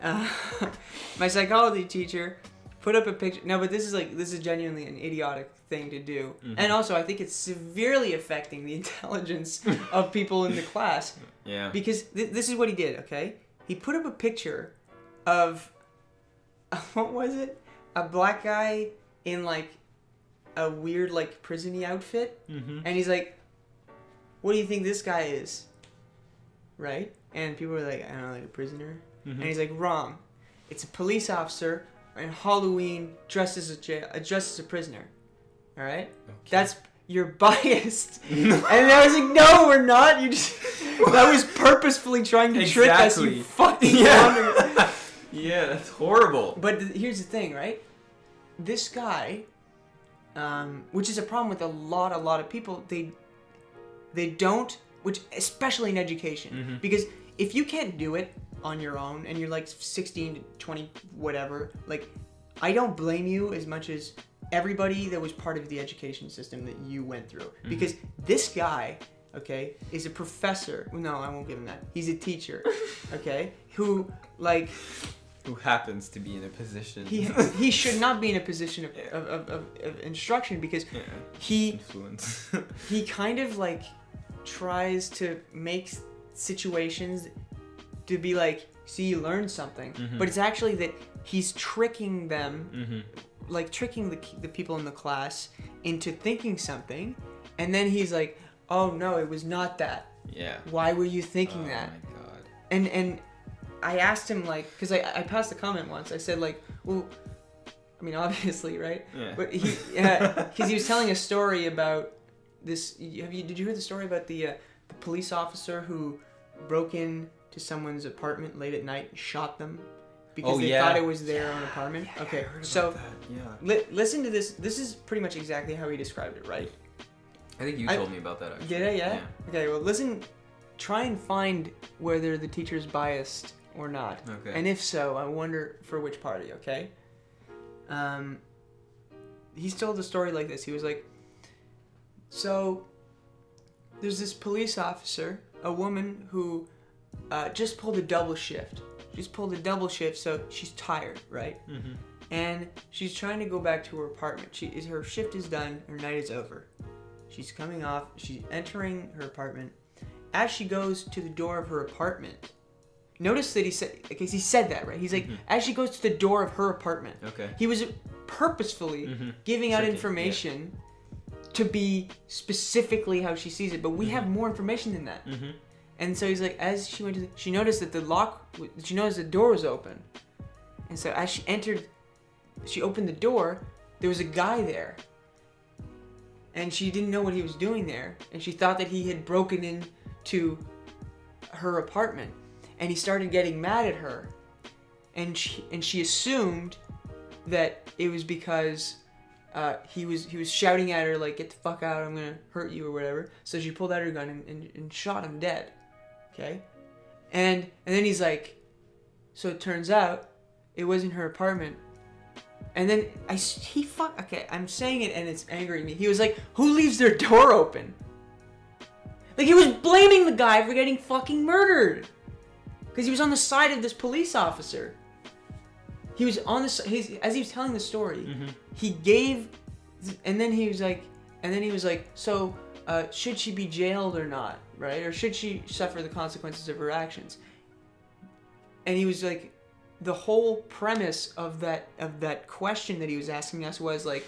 my psychology teacher put up a picture. No, but this is genuinely an idiotic thing to do. Mm-hmm. And also, I think it's severely affecting the intelligence of people in the class. Yeah. Because this is what he did, okay? He put up a picture of, what was it? A black guy in, like, a weird, like, prison-y outfit. Mm-hmm. And he's like, what do you think this guy is? Right? And people were like, I don't know, like a prisoner? Mm-hmm. And he's like, wrong. It's a police officer on Halloween dressed as a prisoner. All right? Okay. You're biased. And I was like, no, we're not. That was purposefully trying to trick us, you fucking Yeah, that's horrible. But here's the thing, right? This guy, which is a problem with a lot of people, they don't, which especially in education, mm-hmm. because if you can't do it on your own and you're like 16 to 20 whatever, like, I don't blame you as much as everybody that was part of the education system that you went through, mm-hmm. because this guy, okay, is a professor. No, I won't give him that. He's a teacher, okay, who happens to be in a position. He should not be in a position of instruction, because he kind of like tries to make situations to be like, see, you learned something, mm-hmm. but it's actually that he's tricking them, mm-hmm. like tricking the people in the class into thinking something, and then he's like, oh no, it was not that. Yeah. Why were you thinking that? Oh my god. And I asked him, like, because I passed a comment once. I said, like, well, I mean, obviously, right? Yeah. But because he was telling a story about this. Did you hear the story about the police officer who broke in to someone's apartment late at night and shot them because they thought it was their own apartment? Yeah, okay, I heard so about that. Yeah. Listen to this. This is pretty much exactly how he described it, right? I think you told me about that, actually. Did I? Yeah. Okay. Well, listen. Try and find whether the teacher's biased or not. Okay. And if so, I wonder for which party, okay? He's told a story like this. He was like, so there's this police officer, a woman who just pulled a double shift. She's pulled a double shift, so she's tired, right? Mm-hmm. And she's trying to go back to her apartment. Her shift is done, her night is over. She's coming off, she's entering her apartment. As she goes to the door of her apartment, notice that he said that, right? He's like, as she goes to the door of her apartment. Okay. He was purposefully giving out information to be specifically how she sees it, but we have more information than that. And so he's like, as she went to, she noticed that she noticed the door was open, and so as she opened the door, there was a guy there, and she didn't know what he was doing there, and she thought that he had broken into her apartment, and he started getting mad at her, and she assumed that it was because he was shouting at her like, get the fuck out, I'm gonna hurt you or whatever. So she pulled out her gun and shot him dead. Okay? And then he's like, so it turns out it wasn't her apartment. And then I'm saying it and it's angering me. He was like, who leaves their door open? Like, he was blaming the guy for getting fucking murdered. Because he was on the side of this police officer. He was on as he was telling the story, he gave, and then he was like, so should she be jailed or not, right? Or should she suffer the consequences of her actions? And he was like, the whole premise of that question that he was asking us was like,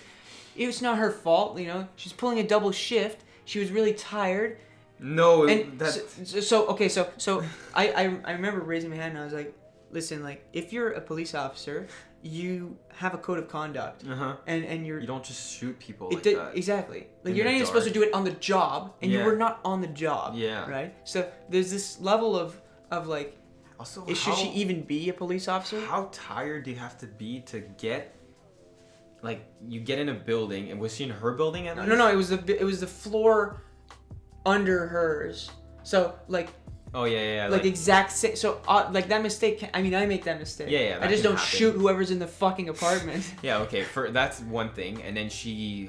it was not her fault, you know. She's pulling a double shift. She was really tired. No, and so I remember raising my hand and I was like, listen, like, if you're a police officer, you have a code of conduct, and you don't just shoot people like that. Exactly. Like, you're not even supposed to do it on the job, and you were not on the job. Yeah. Right. So there's this level of like, also, should she even be a police officer? How tired do you have to be to get? Like, you get in a building, and was she in her building at least? No. It was the floor under hers. So like. Oh yeah. Like exact same. So like that mistake. I make that mistake. Yeah. I just don't shoot whoever's in the fucking apartment. Yeah. Okay. That's one thing, and then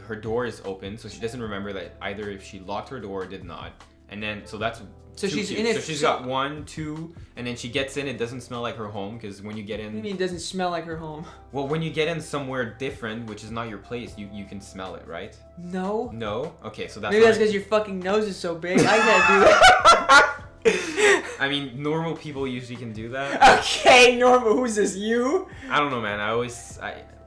her door is open, so she doesn't remember that either if she locked her door or did not, and then that's. So she's in it. So she's got 1, 2, and then she gets in. It doesn't smell like her home because when you get in. What do you mean it doesn't smell like her home? Well, when you get in somewhere different, which is not your place, you can smell it, right? No. No. Okay, so that's. Maybe that's because your fucking nose is so big. I can't do that. I mean, normal people usually can do that. Okay, normal. Who's this? You? I don't know, man.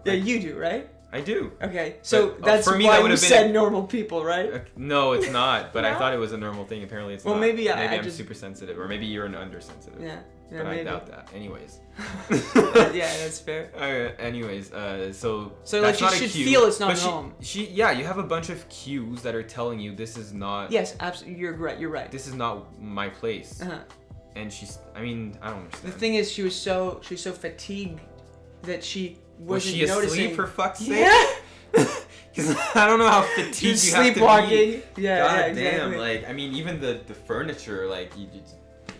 Yeah, you do, right? I do. Okay, so but, that's for me, why that you said normal people, right? No, it's not. But I thought it was a normal thing. Apparently, it's not. Well, maybe I'm super sensitive, or maybe you're an undersensitive. Yeah, but maybe. I doubt that. Anyways. Yeah, that's fair. Anyways, so like she should feel it's not home. You have a bunch of cues that are telling you this is not. Yes, absolutely. You're right. This is not my place. And I don't understand. The thing is, she was so fatigued that she wasn't noticing. Was she asleep, for fuck's sake? Yeah. Because I don't know how fatigued you have to be. Sleepwalking. Yeah. God exactly. damn. Like, I mean, even the furniture, like, it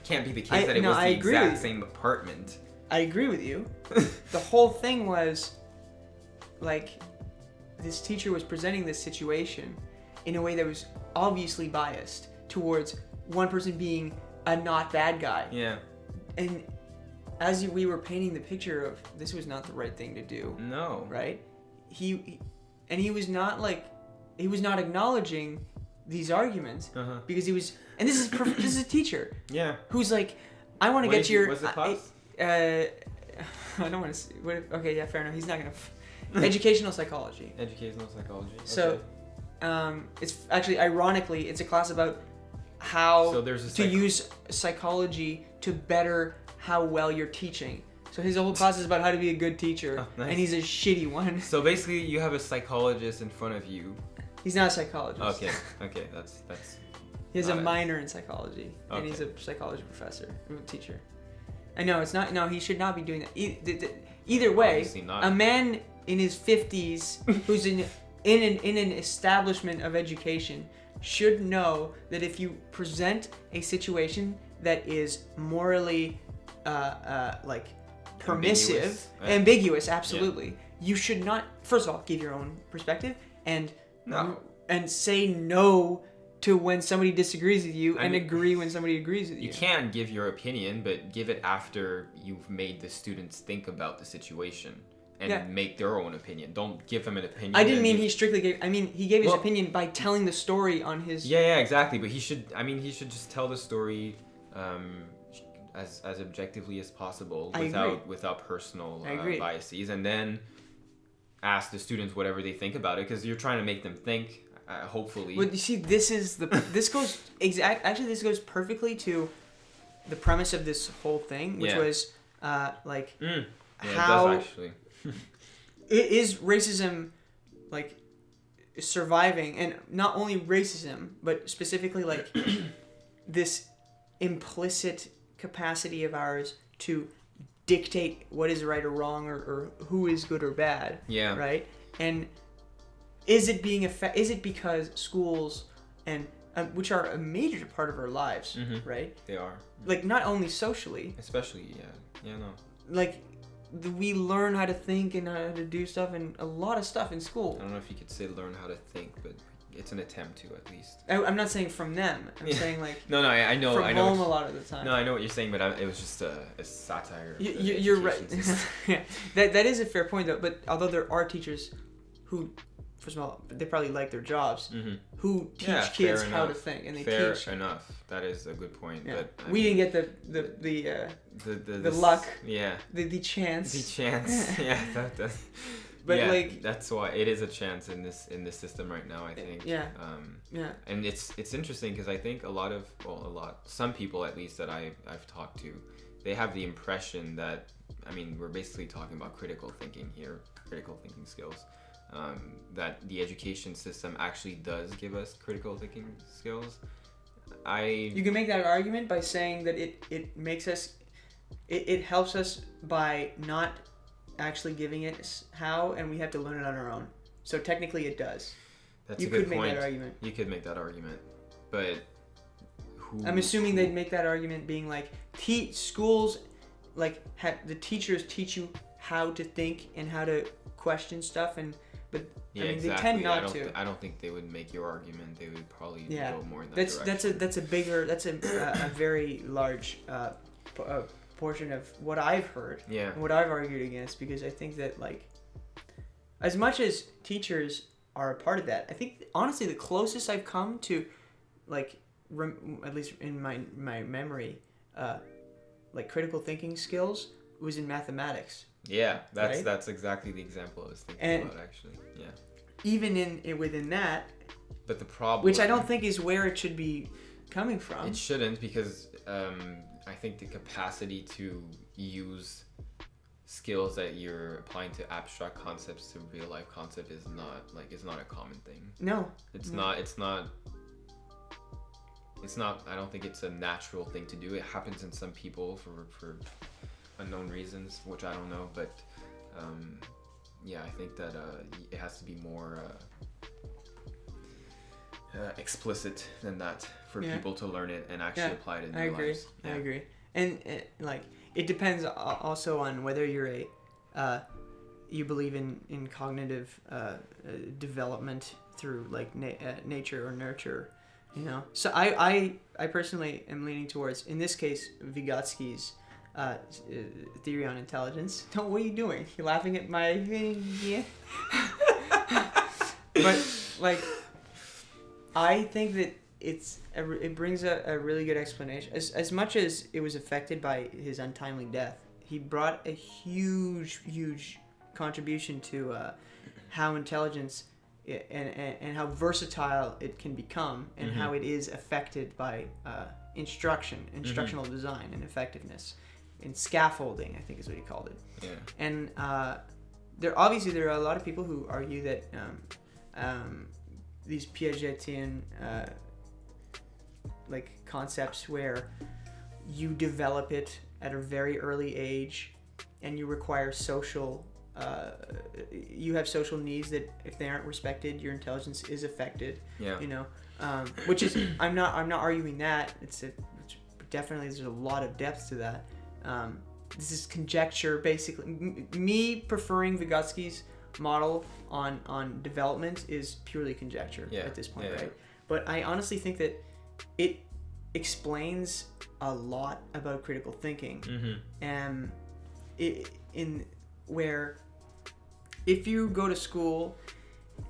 can't be the case that it was the agree exact same apartment. I agree with you. The whole thing was, like, this teacher was presenting this situation in a way that was obviously biased towards one person being a not bad guy. Yeah. And as we were painting the picture of this was not the right thing to do. No. Right? He was not acknowledging these arguments because he was, and this is a teacher. Yeah. Who's like, I want to get your. What's the class? I don't want to. Okay, yeah, fair enough. He's not gonna. Educational psychology. Educational psychology. Okay. So, it's actually ironically it's a class about how to use psychology to better how well you're teaching. So his whole class is about how to be a good teacher, nice. And he's a shitty one. So basically, you have a psychologist in front of you. He's not a psychologist. Okay, that's. He has a minor in psychology, and he's a psychology professor, teacher. I know it's not. No, he should not be doing that. Either way, a man in his 50s who's in an establishment of education should know that if you present a situation that is morally, like. Permissive, ambiguous, absolutely. Yeah. You should not, first of all, give your own perspective and say no to when somebody disagrees with you and agree when somebody agrees with you. You can give your opinion, but give it after you've made the students think about the situation and make their own opinion. Don't give them an opinion. I didn't mean he strictly gave. I mean he gave his opinion by telling the story on his. Yeah, exactly. But he should just tell the story. as objectively as possible I agree. without personal agree. biases, and then ask the students whatever they think about it, because you're trying to make them think. Hopefully. Well, you see, this goes perfectly to the premise of this whole thing, which was like Yeah, how it does actually. is racism like surviving, and not only racism, but specifically like this implicit capacity of ours to dictate what is right or wrong, or who is good or bad. Yeah. Right. And is it because schools and which are a major part of our lives, right? They are. Like not only socially, Especially, no. like we learn how to think and how to do stuff, and a lot of stuff in school. I don't know if you could say learn how to think, but it's an attempt to, at least. I'm not saying from them. I'm saying like no, I know. from I know home a lot of the time. No, I know what you're saying, but it was just a satire. You're right. Yeah, that is a fair point though. But although there are teachers who, first of all, they probably like their jobs, who teach kids how to think, and they fair teach. enough. That is a good point. Yeah. But we didn't get the luck. Yeah. The chance. The chance. Yeah. That. But yeah, like that's why it is a chance in this system right now, I think. Yeah. And it's interesting because I think some people at least that I've talked to, they have the impression that, I mean, we're basically talking about critical thinking here, critical thinking skills. That the education system actually does give us critical thinking skills. You can make that argument by saying that it makes us, it helps us by not actually giving it how, and we have to learn it on our own. So technically it does. That's you a good could make point. that argument. You could make that argument, but I'm assuming they'd make that argument being like schools, like the teachers teach you how to think and how to question stuff, but yeah, I mean, exactly. they tend not to. I don't think they would make your argument. They would probably go more in that direction. That's a very large portion of what I've heard. Yeah. And what I've argued against, because I think that like, as much as teachers are a part of that, I think honestly the closest I've come to, like, at least in my memory, like critical thinking skills was in mathematics. Yeah, right? That's exactly the example I was thinking about, actually. Yeah. Even within that. But the problem, which I don't think is where it should be coming from. It shouldn't, because I think the capacity to use skills that you're applying to abstract concepts to real life concept is not a common thing. No. It's not. I don't think it's a natural thing to do. It happens in some people for unknown reasons, which I don't know, but I think that it has to be more explicit than that for people to learn it and actually apply it in their lives. I agree. And it depends also on whether you're you believe in cognitive development through like nature or nurture, you know. So I personally am leaning towards, in this case, Vygotsky's theory on intelligence. What are you doing? You're laughing at my yeah. But like, I think that it brings a really good explanation. As much as it was affected by his untimely death, he brought a huge contribution to how intelligence and how versatile it can become, and how it is affected by instructional design and effectiveness, and scaffolding, I think is what he called it. Yeah. And there are a lot of people who argue that these Piagetian like concepts where you develop it at a very early age, and you require you have social needs that if they aren't respected, your intelligence is affected. Yeah. You know, which is I'm not arguing that. Definitely there's a lot of depth to that. This is conjecture, basically. Me preferring Vygotsky's model on development is purely conjecture at this point, right? But I honestly think that it explains a lot about critical thinking, and where if you go to school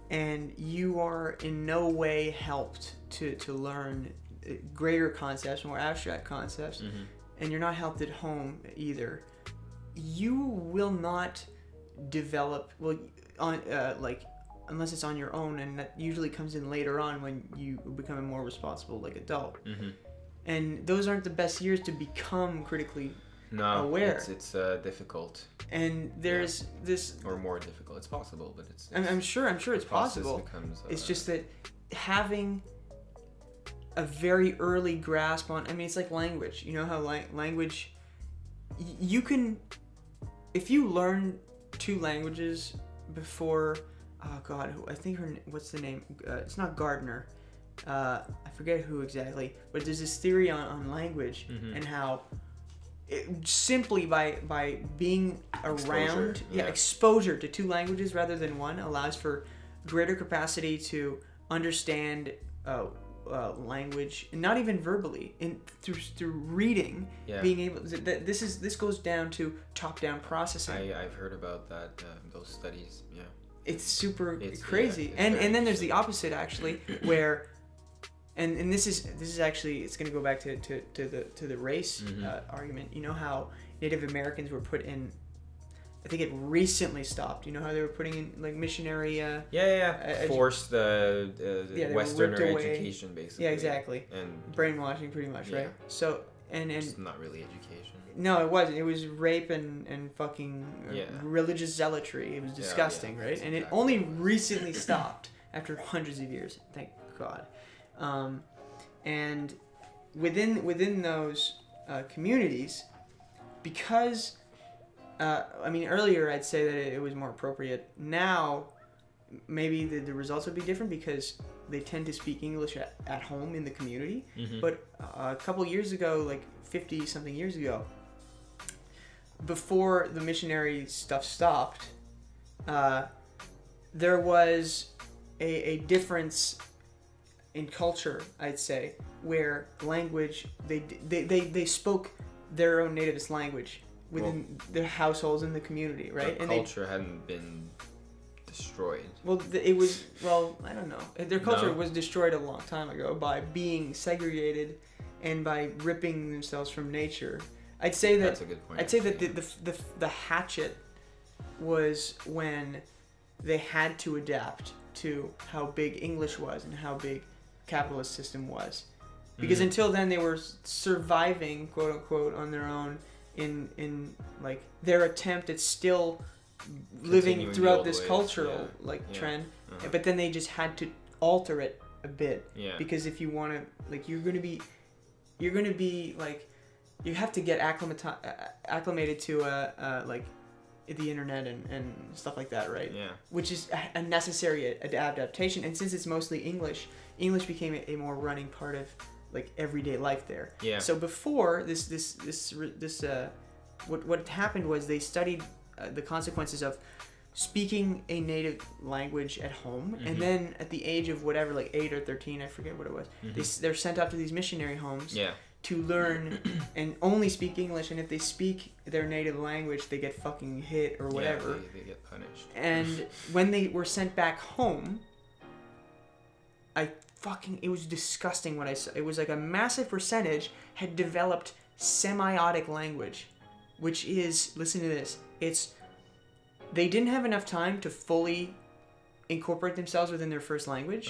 and you are in no way helped to learn greater concepts, more abstract concepts, and you're not helped at home either, you will not develop unless it's on your own, and that usually comes in later on when you become a more responsible like adult. And those aren't the best years to become critically aware. It's difficult. And there's this, or more difficult. It's possible, but it's I'm sure it's possible. Becomes, it's just that having a very early grasp on, I mean, it's like language. You know how language, you can, if you learn 2 languages before, oh god, I think what's the name? It's not Gardner. I forget who exactly, but there's this theory on language and how simply by being around exposure to 2 languages rather than 1 allows for greater capacity to understand language, and not even verbally, through reading, being able to, this goes down to top-down processing. I've heard about that, those studies. It's super crazy. And then there's the opposite actually, where and this is actually, it's going to go back to the race argument. You know how Native Americans were put in, I think it recently stopped. You know how they were putting in like missionary forced Westerner education, basically. Yeah, exactly. And brainwashing, pretty much, right? So and it's not really education. No, it wasn't. It was rape and fucking religious zealotry. It was disgusting, right? And it only recently stopped after hundreds of years. Thank God. And within those communities, because I mean, earlier I'd say that it was more appropriate. Now, maybe the results would be different because they tend to speak English at home in the community. But a couple years ago, like 50-something years ago, before the missionary stuff stopped, there was a difference in culture, I'd say, where language, they spoke their own nativist language within their households in the community, right? And culture hadn't been destroyed. Well, it was, I don't know. Their culture was destroyed a long time ago by being segregated and by ripping themselves from nature. I'd say that. That's a good point. I'd say that the hatchet was when they had to adapt to how big English was and how big capitalist system was, because until then they were surviving, quote unquote, on their own in like their attempt at still living throughout this cultural trend, but then they just had to alter it a bit, because if you want to, like, you're gonna be like, you have to get acclimated to like the internet and stuff like that, right? Which is a necessary adaptation, and since it's mostly English became a more running part of like everyday life there. So before this what happened was they studied the consequences of speaking a native language at home, and then at the age of whatever, like 8 or 13, I forget what it was, they're sent out to these missionary homes to learn and only speak English, and if they speak their native language, they get fucking hit or whatever. They get punished. And when they were sent back home, it was disgusting what I saw. It was like a massive percentage had developed semiotic language, which is, listen to this, they didn't have enough time to fully incorporate themselves within their first language,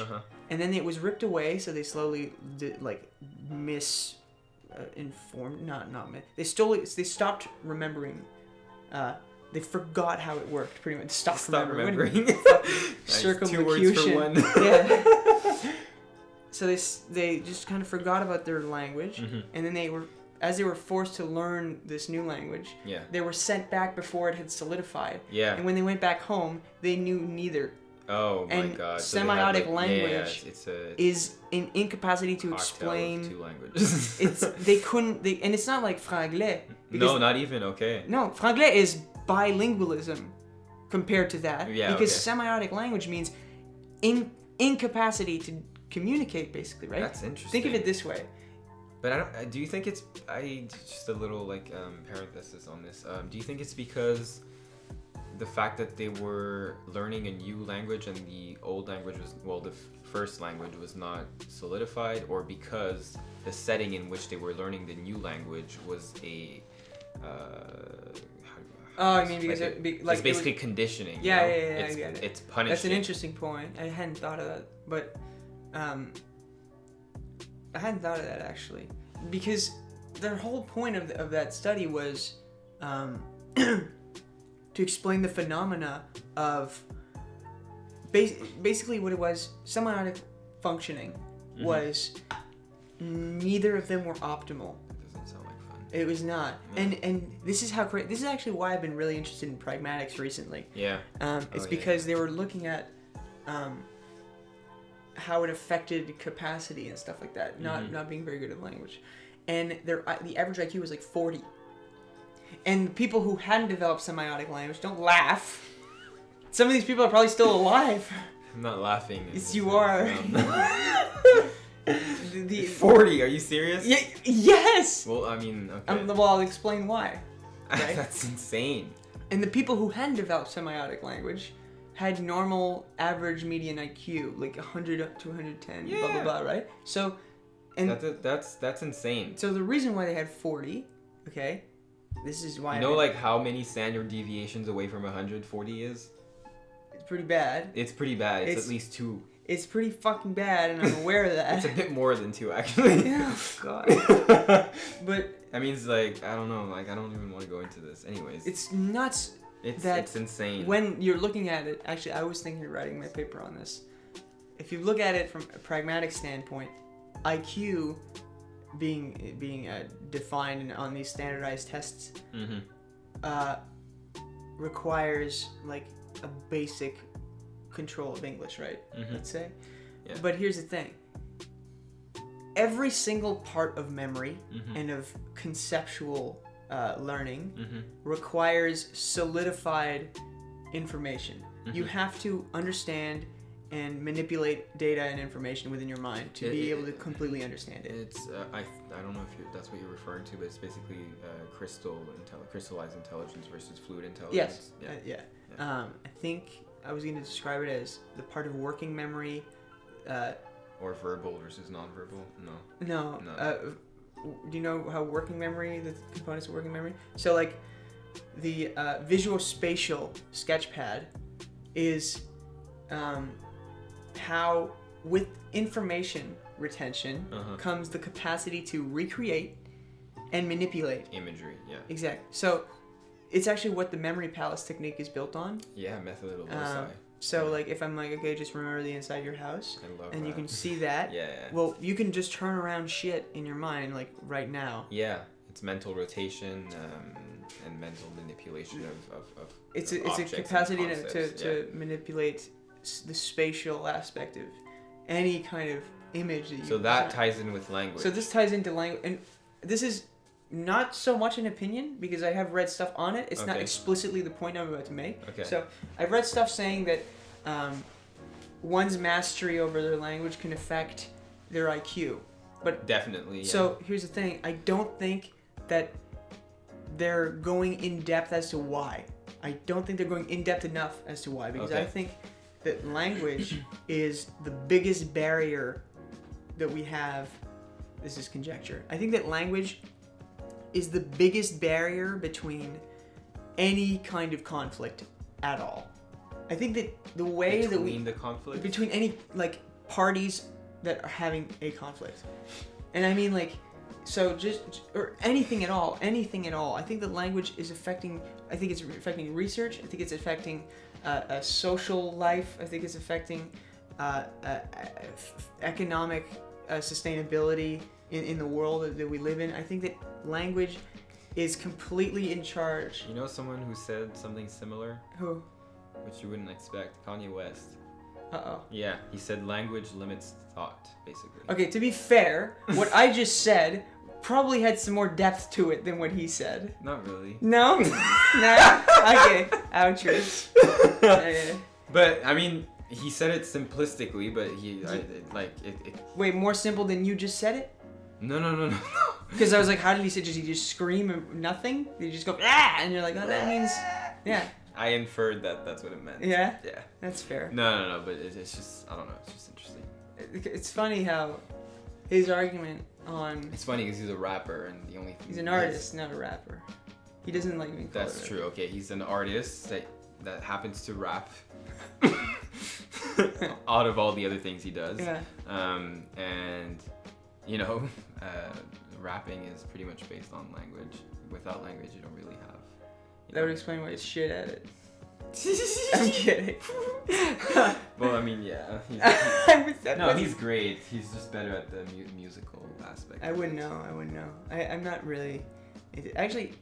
and then it was ripped away, so they slowly they stopped remembering, they forgot how it worked, pretty much. Stop remembering. Circumlocution. 2 words for one. So they just kind of forgot about their language, and then as they were forced to learn this new language, they were sent back before it had solidified. And when they went back home, they knew neither. Oh my god. So semiotic language is an incapacity to explain. 2 languages. And it's not like franglais. No, not even, okay. No, franglais is bilingualism compared to that. Because semiotic language means incapacity to communicate, basically, right? That's interesting. Think of it this way. But do you think it's, just a little parenthesis on this, do you think it's because the fact that they were learning a new language and the old language was, the first language was not solidified, or because the setting in which they were learning the new language was a I mean, because it's like basically conditioning. Yeah, you know? yeah, I get it. It's punishing. That's an interesting point. I hadn't thought of that, but I hadn't thought of that actually, because their whole point of that study was to explain the phenomena of basically what it was. Semiotic functioning was neither of them were optimal. Doesn't sound like fun. It was not, No. and this is how this is actually why I've been really interested in pragmatics recently. Yeah. It's because they were looking at how it affected capacity and stuff like that. Not being very good at language, and the average IQ was like 40. And people who hadn't developed semiotic language, don't laugh. Some of these people are probably still alive. I'm not laughing. Yes, you are. 40? Are you serious? Yeah. Yes. Well, I mean, okay. Well, I'll explain why. Okay? That's insane. And the people who hadn't developed semiotic language had normal average median IQ, like 100 to 110, blah blah blah, right? So, and that's insane. so the reason why they had 40, okay, this is why. You know, like how many standard deviations away from 140 is? It's pretty bad. It's pretty bad. It's at least 2. It's pretty fucking bad, and I'm aware of that. It's a bit more than 2, actually. Oh God. But that means, like, I don't know. Like, I don't even want to go into this. Anyways, it's nuts. It's insane. When you're looking at it, actually, I was thinking of writing my paper on this. If you look at it from a pragmatic standpoint, IQ being defined on these standardized tests requires like a basic control of English, right? Let's say. Yeah. But here's the thing. Every single part of memory and of conceptual learning requires solidified information. You have to understand and manipulate data and information within your mind to be able to completely understand it. It's I don't know if that's what you're referring to, but it's basically crystallized intelligence versus fluid intelligence. Yes. I think I was going to describe it as the part of working memory. Or verbal versus nonverbal? No. Do you know how working memory, the components of working memory? So like the visual spatial sketchpad is how with information retention comes the capacity to recreate and manipulate imagery. Yeah. Exactly. So it's actually what the memory palace technique is built on. Yeah, method of loci. So like if I'm like, okay, just remember the inside of your house, and you can see that. Yeah. Well, you can just turn around shit in your mind like right now. Yeah, it's mental rotation and mental manipulation of it's of a capacity to yeah. manipulate the spatial aspect of any kind of image that you. So that ties in with language. So this ties into language, and this is not so much an opinion because I have read stuff on it. It's not explicitly the point I'm about to make. Okay. So I've read stuff saying that one's mastery over their language can affect their IQ. But definitely. Yeah. So here's the thing. I don't think that they're going in depth as to why. I don't think they're going in depth enough as to why, because I think that language is the biggest barrier that we have. This is conjecture. I think that language is the biggest barrier between any kind of conflict at all. I think that the way between the conflict, between any like parties that are having a conflict, and I mean like, so just or anything at all. I think that language is affecting. I think it's affecting research. I think it's affecting social life. I think it's affecting economic sustainability in the world that we live in. I think that language is completely in charge. You know someone who said something similar? Who? Which you wouldn't expect. Kanye West. Uh-oh. Yeah, he said language limits thought, basically. Okay, to be fair, what I just said probably had some more depth to it than what he said. Not really. No? Nah? Okay. Ouchers. Okay. But, I mean, he said it simplistically, but Wait, more simple than you just said it? No. Because I was like, how did he say? Does he just scream and nothing? Did he just go, ah? And you're like, oh, that means, yeah. I inferred that that's what it meant. Yeah? Yeah. That's fair. No, but it's just, I don't know, it's just interesting. it's funny how his argument on... It's funny because he's a rapper and the only thing... He's an artist, not a rapper. He doesn't like being called That's true. Okay, he's an artist that happens to rap. Out of all the other things he does. Yeah. And, rapping is pretty much based on language. Without language, you don't really have... That would explain why he's shit at it. I'm kidding. Well, I mean, yeah. He's great. He's just better at the musical aspect. I wouldn't know. I'm not really... Actually,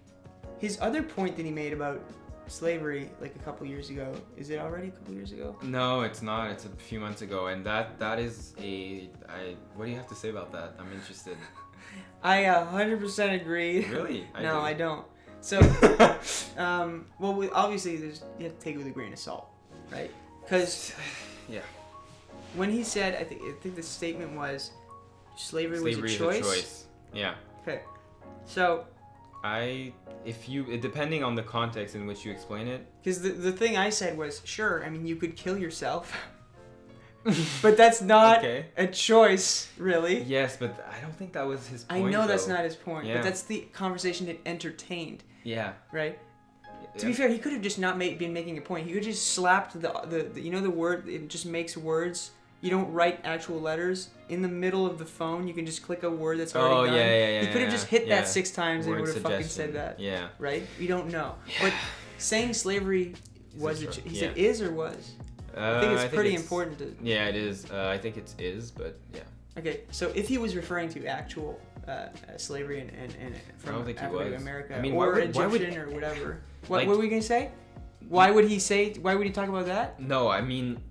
his other point that he made about slavery like a couple years ago, is it already a couple years ago? No, it's not. It's a few months ago, and that is what do you have to say about that? I'm interested. I 100% agree. Really? I don't. So, obviously, you have to take it with a grain of salt, right? Because, yeah, when he said, I think the statement was, slavery was a choice. Slavery is a choice. Yeah. Okay. So. Depending on the context in which you explain it. Because the thing I said was, sure, I mean, you could kill yourself. But that's not a choice, really. Yes, but I don't think that was his point. I know that's not his point, yeah. But that's the conversation it entertained. Yeah. Right? Yeah. To be fair, he could have just not been making a point. He could just slapped the word, it just makes words. You don't write actual letters. In the middle of the phone, you can just click a word that's already done. Yeah. He could have just hit that 6 times and it would have fucking said that. Yeah. Right? We don't know. Yeah. But saying slavery was he said is or was? I think it's pretty important to... Yeah, it is. I think it is, but yeah. Okay, so if he was referring to actual slavery and from Africa to America, or Egyptian or whatever, what were we gonna say? Why would he talk about that? No, I mean,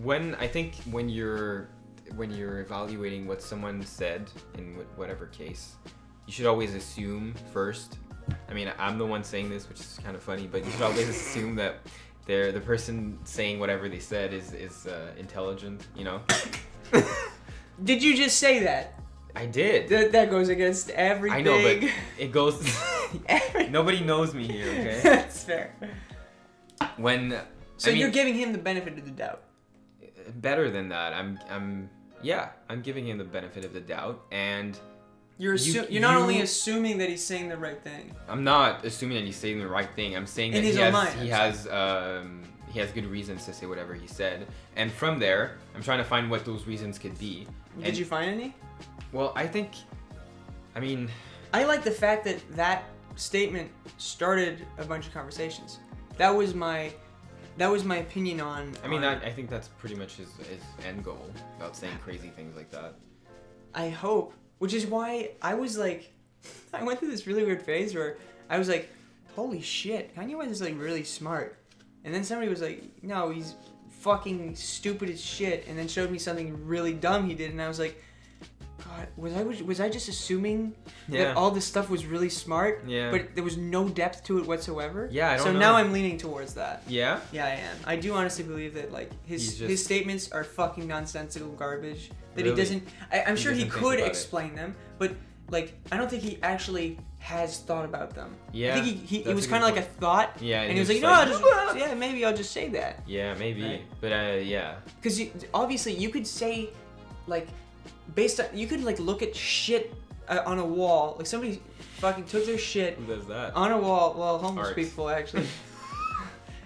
when you're evaluating what someone said in whatever case, you should always assume first. I mean, I'm the one saying this, which is kind of funny, but you should always assume that the person saying whatever they said is intelligent, Did you just say that? I did. That goes against everything. I know, but it goes... Nobody knows me here, okay? That's fair. So you're giving him the benefit of the doubt. Better than that. I'm giving him the benefit of the doubt, and you're not only assuming that he's saying the right thing. I'm not assuming that he's saying the right thing. I'm saying that he has good reasons to say whatever he said, and from there, I'm trying to find what those reasons could be. Did you find any? Well, I like the fact that statement started a bunch of conversations. That was my opinion on... I think that's pretty much his end goal, about saying crazy things like that. I hope. Which is why I was like... I went through this really weird phase where I was like, holy shit, Kanye West is like really smart. And then somebody was like, no, he's fucking stupid as shit. And then showed me something really dumb he did. And I was like, God, was I just assuming that all this stuff was really smart? Yeah. But there was no depth to it whatsoever? Yeah, I don't know. So now I'm leaning towards that. Yeah? Yeah, I am. I do honestly believe that like his statements are fucking nonsensical garbage. That really? He doesn't... I'm sure he could explain them, but like I don't think he actually has thought about them. Yeah. I think it was kind of like a thought. Yeah. And he was like, maybe I'll just say that. Yeah, maybe. Right? But yeah. Because obviously you could say like... you could like look at shit on a wall, like somebody fucking took their shit. Who does that? On a wall. Well, homeless people actually.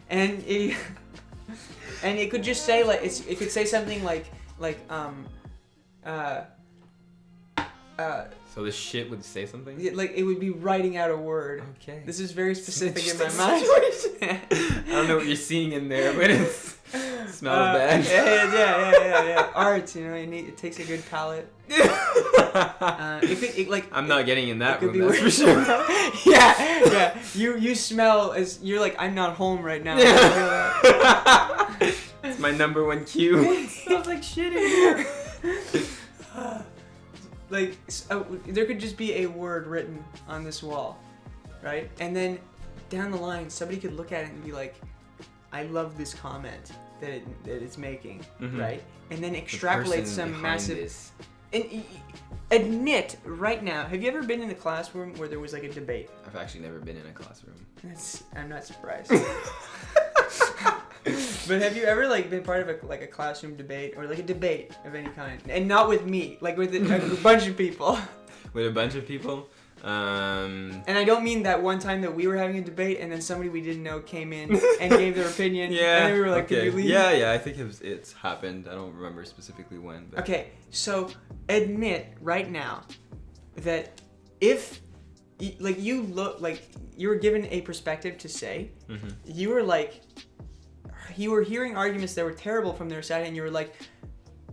and it could just say like it could say something like so the shit would say something? Like it would be writing out a word. Okay. This is very specific in my mind. I don't know what you're seeing in there, but it smells bad. Yeah. Art, it takes a good palette. I'm not getting in that room, that's for sure. yeah. You smell as you're like, I'm not home right now. It's my number one cue. It smells like shit in here. There could just be a word written on this wall, right? And then down the line, somebody could look at it and be like, I love this comment that it's making, right? And then extrapolate some massive... And admit right now, have you ever been in a classroom where there was like a debate? I've actually never been in a classroom. I'm not surprised. But have you ever like been part of a classroom debate or like a debate of any kind, and not with me, like with a bunch of people? With a bunch of people. And I don't mean that one time that we were having a debate and then somebody we didn't know came in and gave their opinion. Yeah. And then we were like, okay. "Could you leave?" Yeah. I think it's happened. I don't remember specifically when. But... Okay, so admit right now that if like you look like you were given a perspective to say, you were hearing arguments that were terrible from their side, and you were like,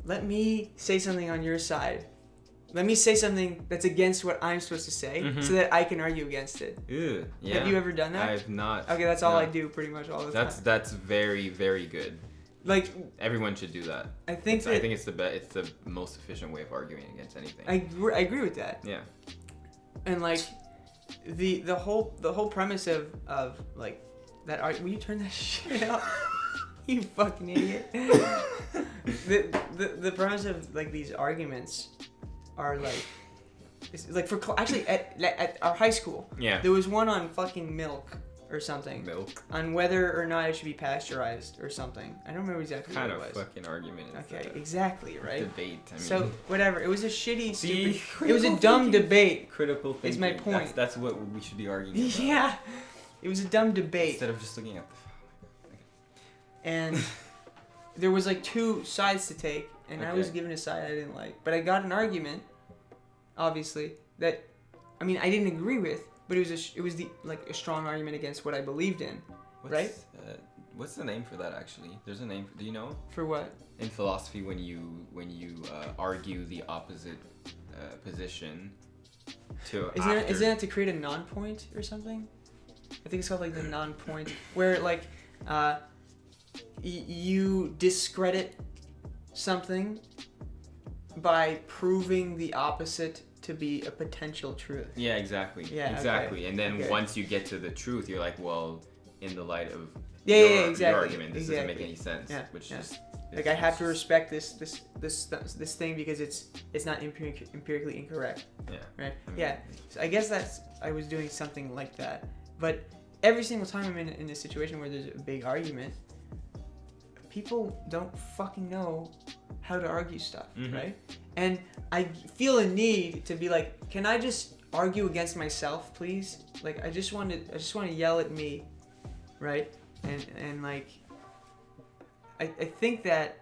let me say something on your side. Let me say something that's against what I'm supposed to say so that I can argue against it. Ew, yeah. Have you ever done that? I've not. Okay, that's all I do pretty much all the time. That's very, very good. Like, everyone should do that. I think it's the most efficient way of arguing against anything. I agree with that. Yeah. And like the whole premise of like that will you turn that shit off? You fucking idiot. the premise of like these arguments are like, it's like for actually at our high school. Yeah. There was one on fucking milk or something. Milk. On whether or not it should be pasteurized or something. I don't remember exactly what it was. Kind of fucking argument. Okay, exactly, right? Debate. I mean. So whatever. It was a shitty, stupid. See, It was a dumb debate. Critical thinking. Is my point. That's what we should be arguing about. Yeah. It was a dumb debate. Instead of just looking at the. And there was like two sides to take, and I was given a side I didn't like. But I got an argument, obviously, that I mean I didn't agree with, but it was a strong argument against what I believed in, right? What's the name for that actually? There's a name. Do you know? For what? In philosophy, when you argue the opposite position to. Isn't it to create a non-point or something? I think it's called like the non-point, where like you discredit something by proving the opposite to be a potential truth. Yeah, exactly. Yeah, exactly. Okay. And then once you get to the truth, you're like, well, in the light of exactly. your argument, this doesn't make any sense. Yeah, which yeah. is like I have to respect this thing because it's not empirically incorrect. Yeah. Right. I mean, Yeah. So I guess I was doing something like that, but every single time I'm in a situation where there's a big argument, people don't fucking know how to argue stuff, right? And I feel a need to be like, can I just argue against myself, please? Like I just want to yell at me, right? And like I think that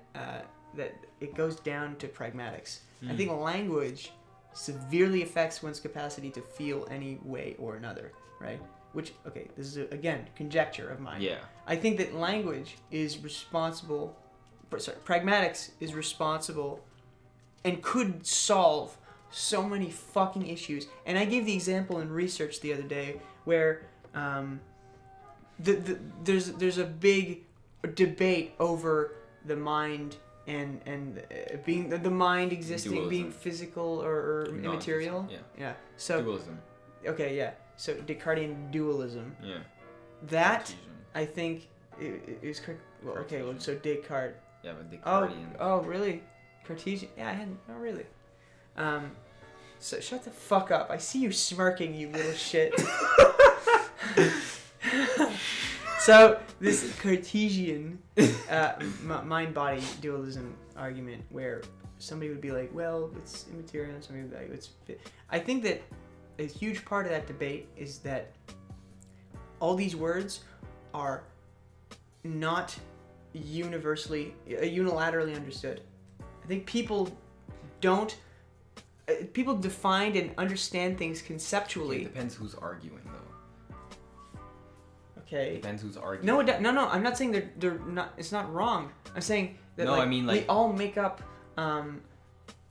that it goes down to pragmatics. I think language severely affects one's capacity to feel any way or another, right? Which, okay, this is, again, conjecture of mine. Yeah. I think that language is pragmatics is responsible and could solve so many fucking issues. And I gave the example in research the other day where there's a big debate over the mind and being the mind existing, Dualism. being physical or immaterial. Yeah. So dualism. Okay, yeah. So Descartesian dualism. Yeah. That Cartesian. I think is correct. Well, okay. Well, so Descartes. Yeah, but Descartesian. Oh, really? Cartesian? Yeah, I hadn't. Oh, really? So shut the fuck up. I see you smirking, you little shit. So this Cartesian mind-body dualism argument, where somebody would be like, well, it's immaterial, and somebody would be like, it's. I think that a huge part of that debate is that all these words are not unilaterally understood. I think people define and understand things conceptually. It depends who's arguing, though. Okay. Depends who's arguing. No. I'm not saying they're not. It's not wrong. I'm saying that we all make up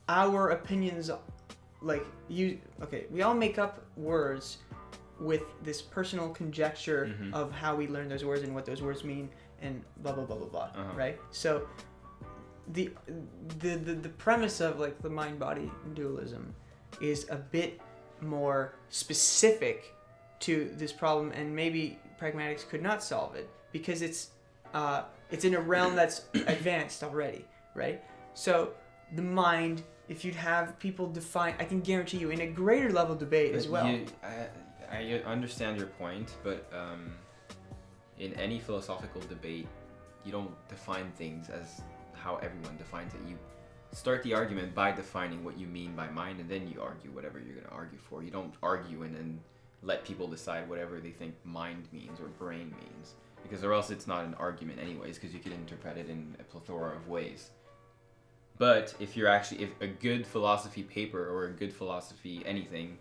our opinions. We all make up words with this personal conjecture of how we learn those words and what those words mean and blah blah blah blah blah. Right. So the premise of like the mind-body dualism is a bit more specific to this problem, and maybe pragmatics could not solve it because it's in a realm that's advanced already, right? So the mind, if you'd have people define, I can guarantee you in a greater level debate as well. I understand your point, but in any philosophical debate, define things as how everyone defines it. You start the argument by defining what you mean by mind, and then you argue whatever you're going to argue for. You don't argue and then let people decide whatever they think mind means or brain means, because or else it's not an argument anyways, because you could interpret it in a plethora of ways. But if a good philosophy paper or a good philosophy anything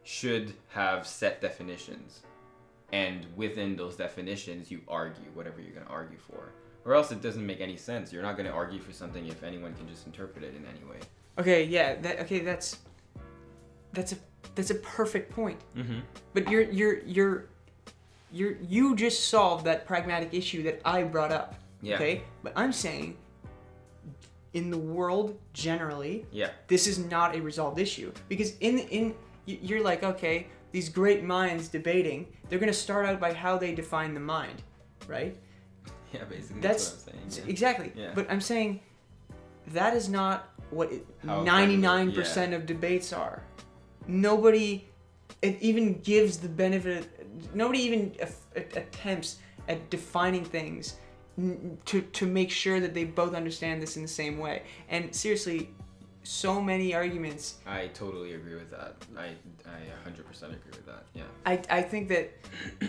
should have set definitions, and within those definitions you argue whatever you're going to argue for, or else it doesn't make any sense. You're not going to argue for something if anyone can just interpret it in any way. Okay, yeah, that's a perfect point. Mm-hmm. But you just solved that pragmatic issue that I brought up. Yeah. Okay, but I'm saying, in the world generally, yeah, this is not a resolved issue, because you're like, okay, these great minds debating, they're gonna start out by how they define the mind, right? Yeah, basically that's what I'm saying. Yeah. Exactly. Yeah. But I'm saying that is not what 99% of debates are. Nobody even gives the benefit. Nobody even attempts at defining things to make sure that they both understand this in the same way. And seriously, so many arguments. I totally agree with that. I 100% agree with that. Yeah. I think that,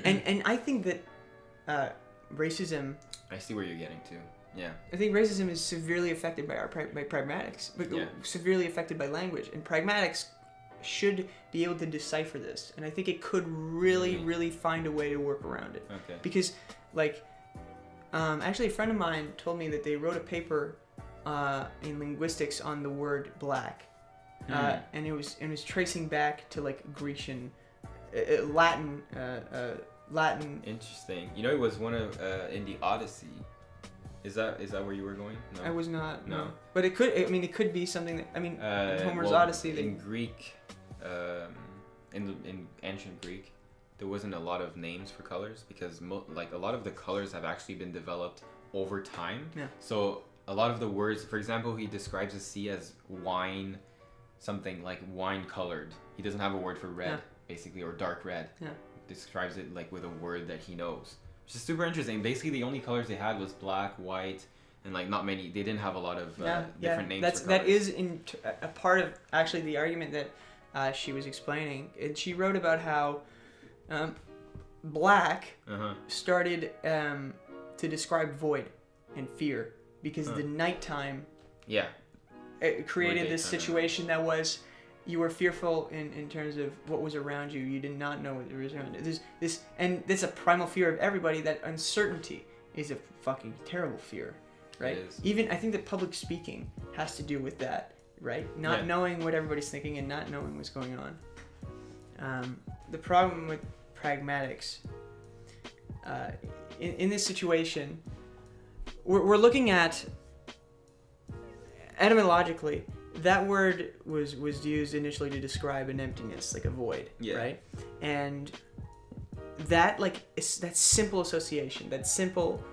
and I think that racism. I see where you're getting to. Yeah. I think racism is severely affected by by pragmatics, but severely affected by language, and pragmatics should be able to decipher this, and I think it could really find a way to work around it. Okay. Because, like, actually, a friend of mine told me that they wrote a paper in linguistics on the word black, and it was tracing back to like Grecian, Latin. Interesting. You know, it was one of in the Odyssey. Is that where you were going? No. I was not. No. But it could. I mean, it could be something that. I mean, Homer's Odyssey. In Greek, in ancient Greek, there wasn't a lot of names for colors, because a lot of the colors have actually been developed over time. Yeah. So a lot of the words, for example, he describes the sea as wine, something like wine colored. He doesn't have a word for red, basically, or dark red. Yeah. Describes it like with a word that he knows, which is super interesting. Basically, the only colors they had was black, white, and like not many. They didn't have a lot of different names. For colors. That is a part of actually the argument that she was explaining. And she wrote about how black started to describe void and fear, because the nighttime it created this situation that was, you were fearful in terms of what was around you. You did not know what was around you. This a primal fear of everybody. That uncertainty is a fucking terrible fear, right? It is. Even I think that public speaking has to do with that, right? Not knowing what everybody's thinking and not knowing what's going on. The problem with pragmatics in this situation, we're looking at etymologically. That word was used initially to describe an emptiness, like a void, right? And that that simple association, that simple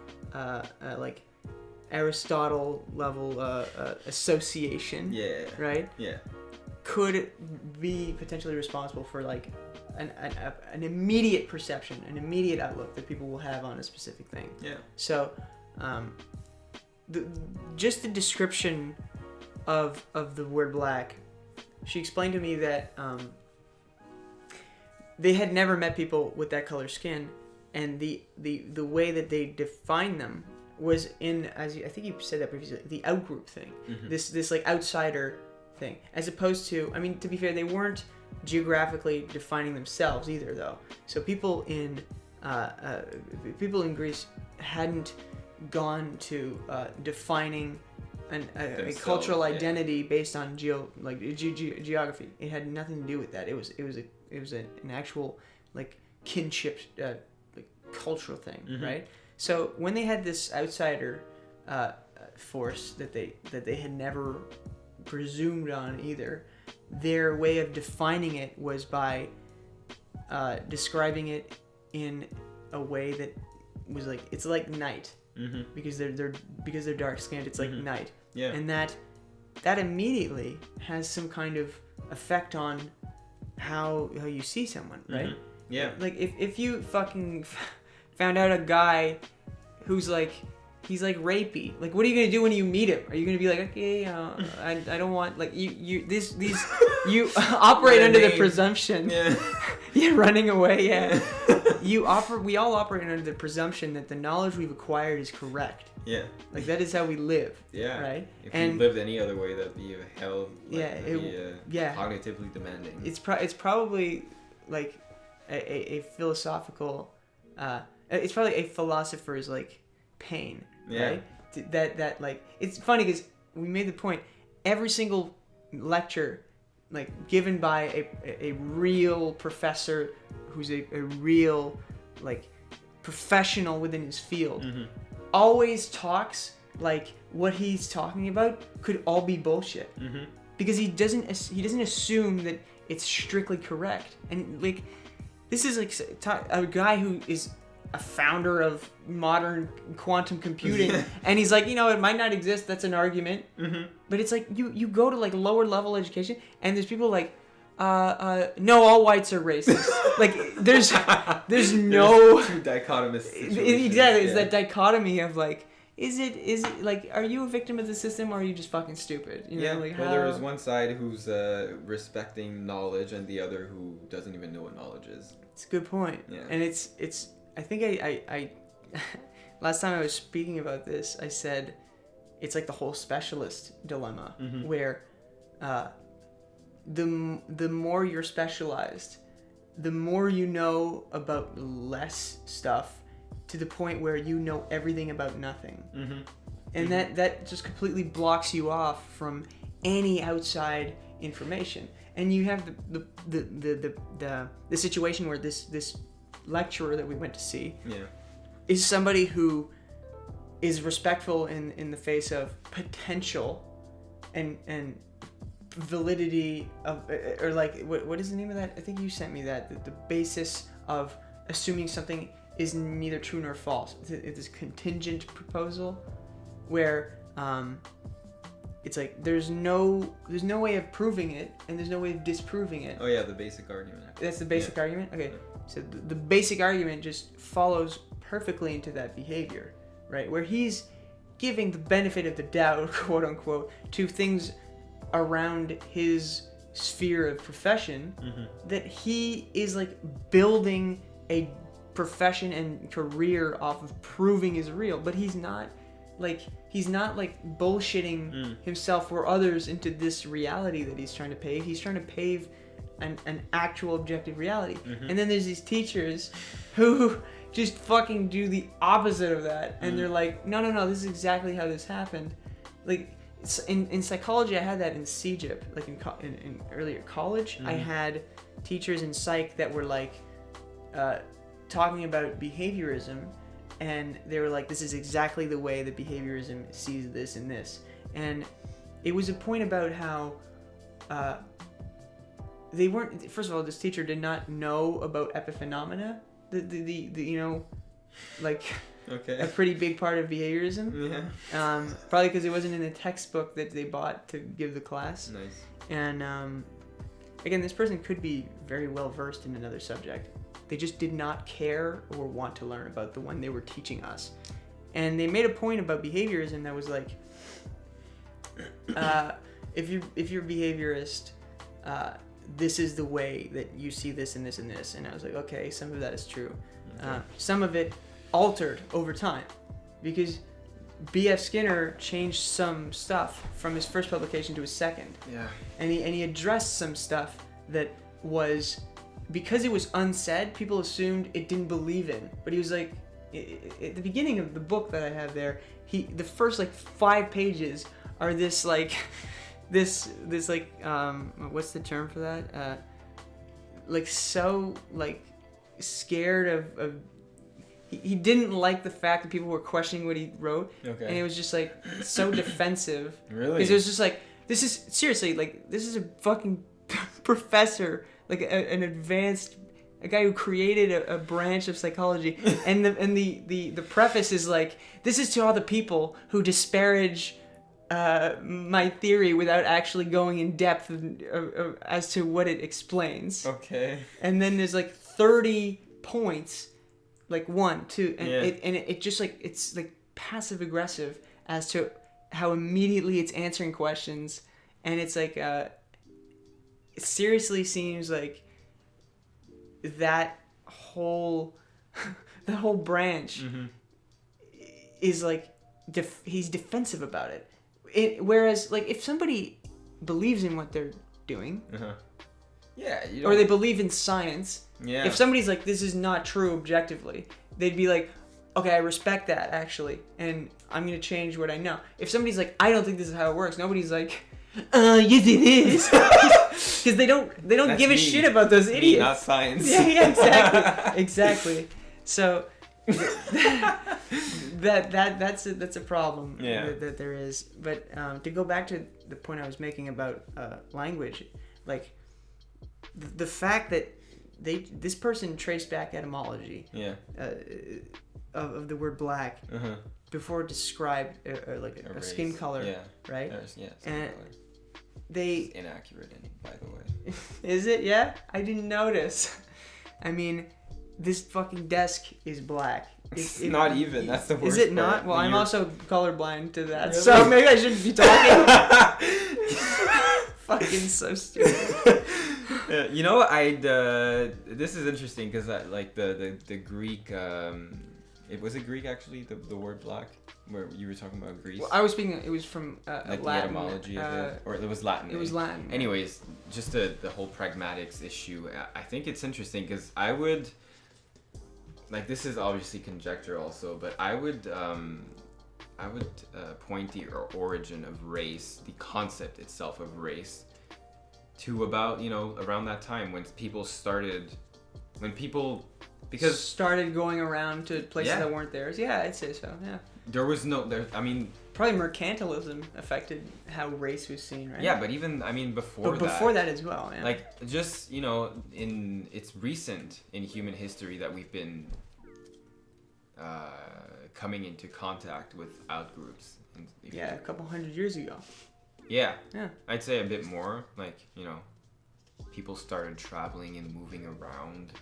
like Aristotle level association, right? Yeah. Could be potentially responsible for like an immediate perception, an immediate outlook that people will have on a specific thing. Yeah. So, just the description of the word black, she explained to me that they had never met people with that color skin, and the way that they defined them was in, as I think you said that previously, the outgroup thing. Mm-hmm. This like outsider thing, as opposed to, I mean, to be fair, they weren't geographically defining themselves either, though. So people in Greece hadn't gone to defining a cultural identity based on geography. It had nothing to do with that. It was an actual like kinship like cultural thing, right? So when they had this outsider force that they had never presumed on either, their way of defining it was by describing it in a way that was like, it's like night, because they're dark skinned. It's like night. Yeah. And that immediately has some kind of effect on how you see someone, right? Yeah. Like if you fucking found out a guy who's like, he's like rapey. Like, what are you gonna do when you meet him? Are you gonna be like, okay, I don't want, like, you operate under the presumption. Yeah. Yeah, running away. Yeah. We all operate under the presumption that the knowledge we've acquired is correct. Yeah. Like, that is how we live. Yeah. Right. If you lived any other way, that'd be a hell. Like, cognitively demanding. It's probably like a philosophical. It's probably a philosopher's like pain. Yeah. Right? That like, it's funny because we made the point. Every single lecture, like, given by a real professor who's a real, like, professional within his field, always talks like what he's talking about could all be bullshit. Because he doesn't assume that it's strictly correct. And, like, this is like a guy who is a founder of modern quantum computing, and he's like, it might not exist, that's an argument. But it's like, you go to, like, lower level education, and there's people like, no, all whites are racist. Like, there's no two dichotomous situations. Exactly. It's that dichotomy of, like, is it like, are you a victim of the system, or are you just fucking stupid? Like, well, there is one side who's respecting knowledge, and the other who doesn't even know what knowledge is. It's a good point. Yeah. And it's I think I last time I was speaking about this, I said it's like the whole specialist dilemma, where the more you're specialized, the more you know about less stuff, to the point where you know everything about nothing. And that just completely blocks you off from any outside information. And you have the situation where this lecturer that we went to see is somebody who is respectful in the face of potential and validity of, or like, what is the name of that? I think you sent me that, the basis of assuming something is neither true nor false. It's this contingent proposal where it's like there's no way of proving it, and there's no way of disproving it. Oh yeah, the basic argument. That's the basic argument? Okay. So the basic argument just follows perfectly into that behavior, right? Where he's giving the benefit of the doubt, quote unquote, to things around his sphere of profession, that he is like building a profession and career off of proving is real, but he's not like bullshitting himself or others into this reality that he's trying to pave. He's trying to pave an actual objective reality. And then there's these teachers who just fucking do the opposite of that, and they're like, no, this is exactly how this happened. Like, in psychology, I had that in CGIP, like in earlier college. I had teachers in psych that were like talking about behaviorism, and they were like, this is exactly the way that behaviorism sees this and this. And it was a point about how they weren't, first of all, this teacher did not know about epiphenomena, the like a pretty big part of behaviorism. Probably because it wasn't in the textbook that they bought to give the class. Nice. And again, this person could be very well versed in another subject. They just did not care or want to learn about the one they were teaching us. And they made a point about behaviorism that was like, if you're a behaviorist, this is the way that you see this and this and this. And I was like, okay, some of that is true. Okay. Some of it altered over time, because B.F. Skinner changed some stuff from his first publication to his second. Yeah. And he addressed some stuff that was, because it was unsaid, people assumed it didn't believe in. But he was like, at the beginning of the book that I have there, the first like 5 pages are this like, this like, what's the term for that? Like, so like scared of he didn't like the fact that people were questioning what he wrote. Okay. And it was just like so defensive. Really? Because it was just like, this is seriously like, this is a fucking professor, like an advanced, a guy who created a branch of psychology, and the preface is like, this is to all the people who disparage my theory without actually going in depth as to what it explains. Okay. And then there's like 30 points like 1, 2, and Yeah. it just like it's like passive aggressive as to how immediately it's answering questions, and it's like it seriously seems like that whole the whole branch is like he's defensive about it. Whereas like if somebody believes in what they're doing, yeah, you or they believe in science, yeah, if somebody's like, this is not true objectively, they'd be like, okay, I respect that actually, and I'm gonna change what I know. If somebody's like, I don't think this is how it works, nobody's like, yes it is, because they don't That's give a me. shit about those idiots. Not science. Yeah, exactly. So that's a problem that there is. But to go back to the point I was making about language, like the fact that this person traced back etymology of the word black before it described like a skin color, right? And it's inaccurate, by the way. Is it? Yeah, I didn't notice. I mean, this fucking desk is black. It's not even. That's the worst. Is it not? part. Well, I'm also colorblind to that, Really? so maybe I shouldn't be talking. Fucking so stupid. You know, this is interesting because like the Greek. It was Greek actually. The word black, where you were talking about Greece. Well, I was speaking. It was from like Latin. the etymology of it, or it was Latin. It was Latin. Anyways, just the whole pragmatics issue. I think it's interesting because I would. Like, this is obviously conjecture also, but I would point the origin of race, the concept itself of race, to about, around that time when people started going around to places that weren't theirs. Yeah, I'd say so. Yeah. There was probably mercantilism affected how race was seen, right? Yeah, but even before that as well, yeah. Like just it's recent in human history that we've been coming into contact with outgroups. Yeah, a couple 100 years ago. Yeah. Yeah. I'd say a bit more. Like, people started traveling and moving around.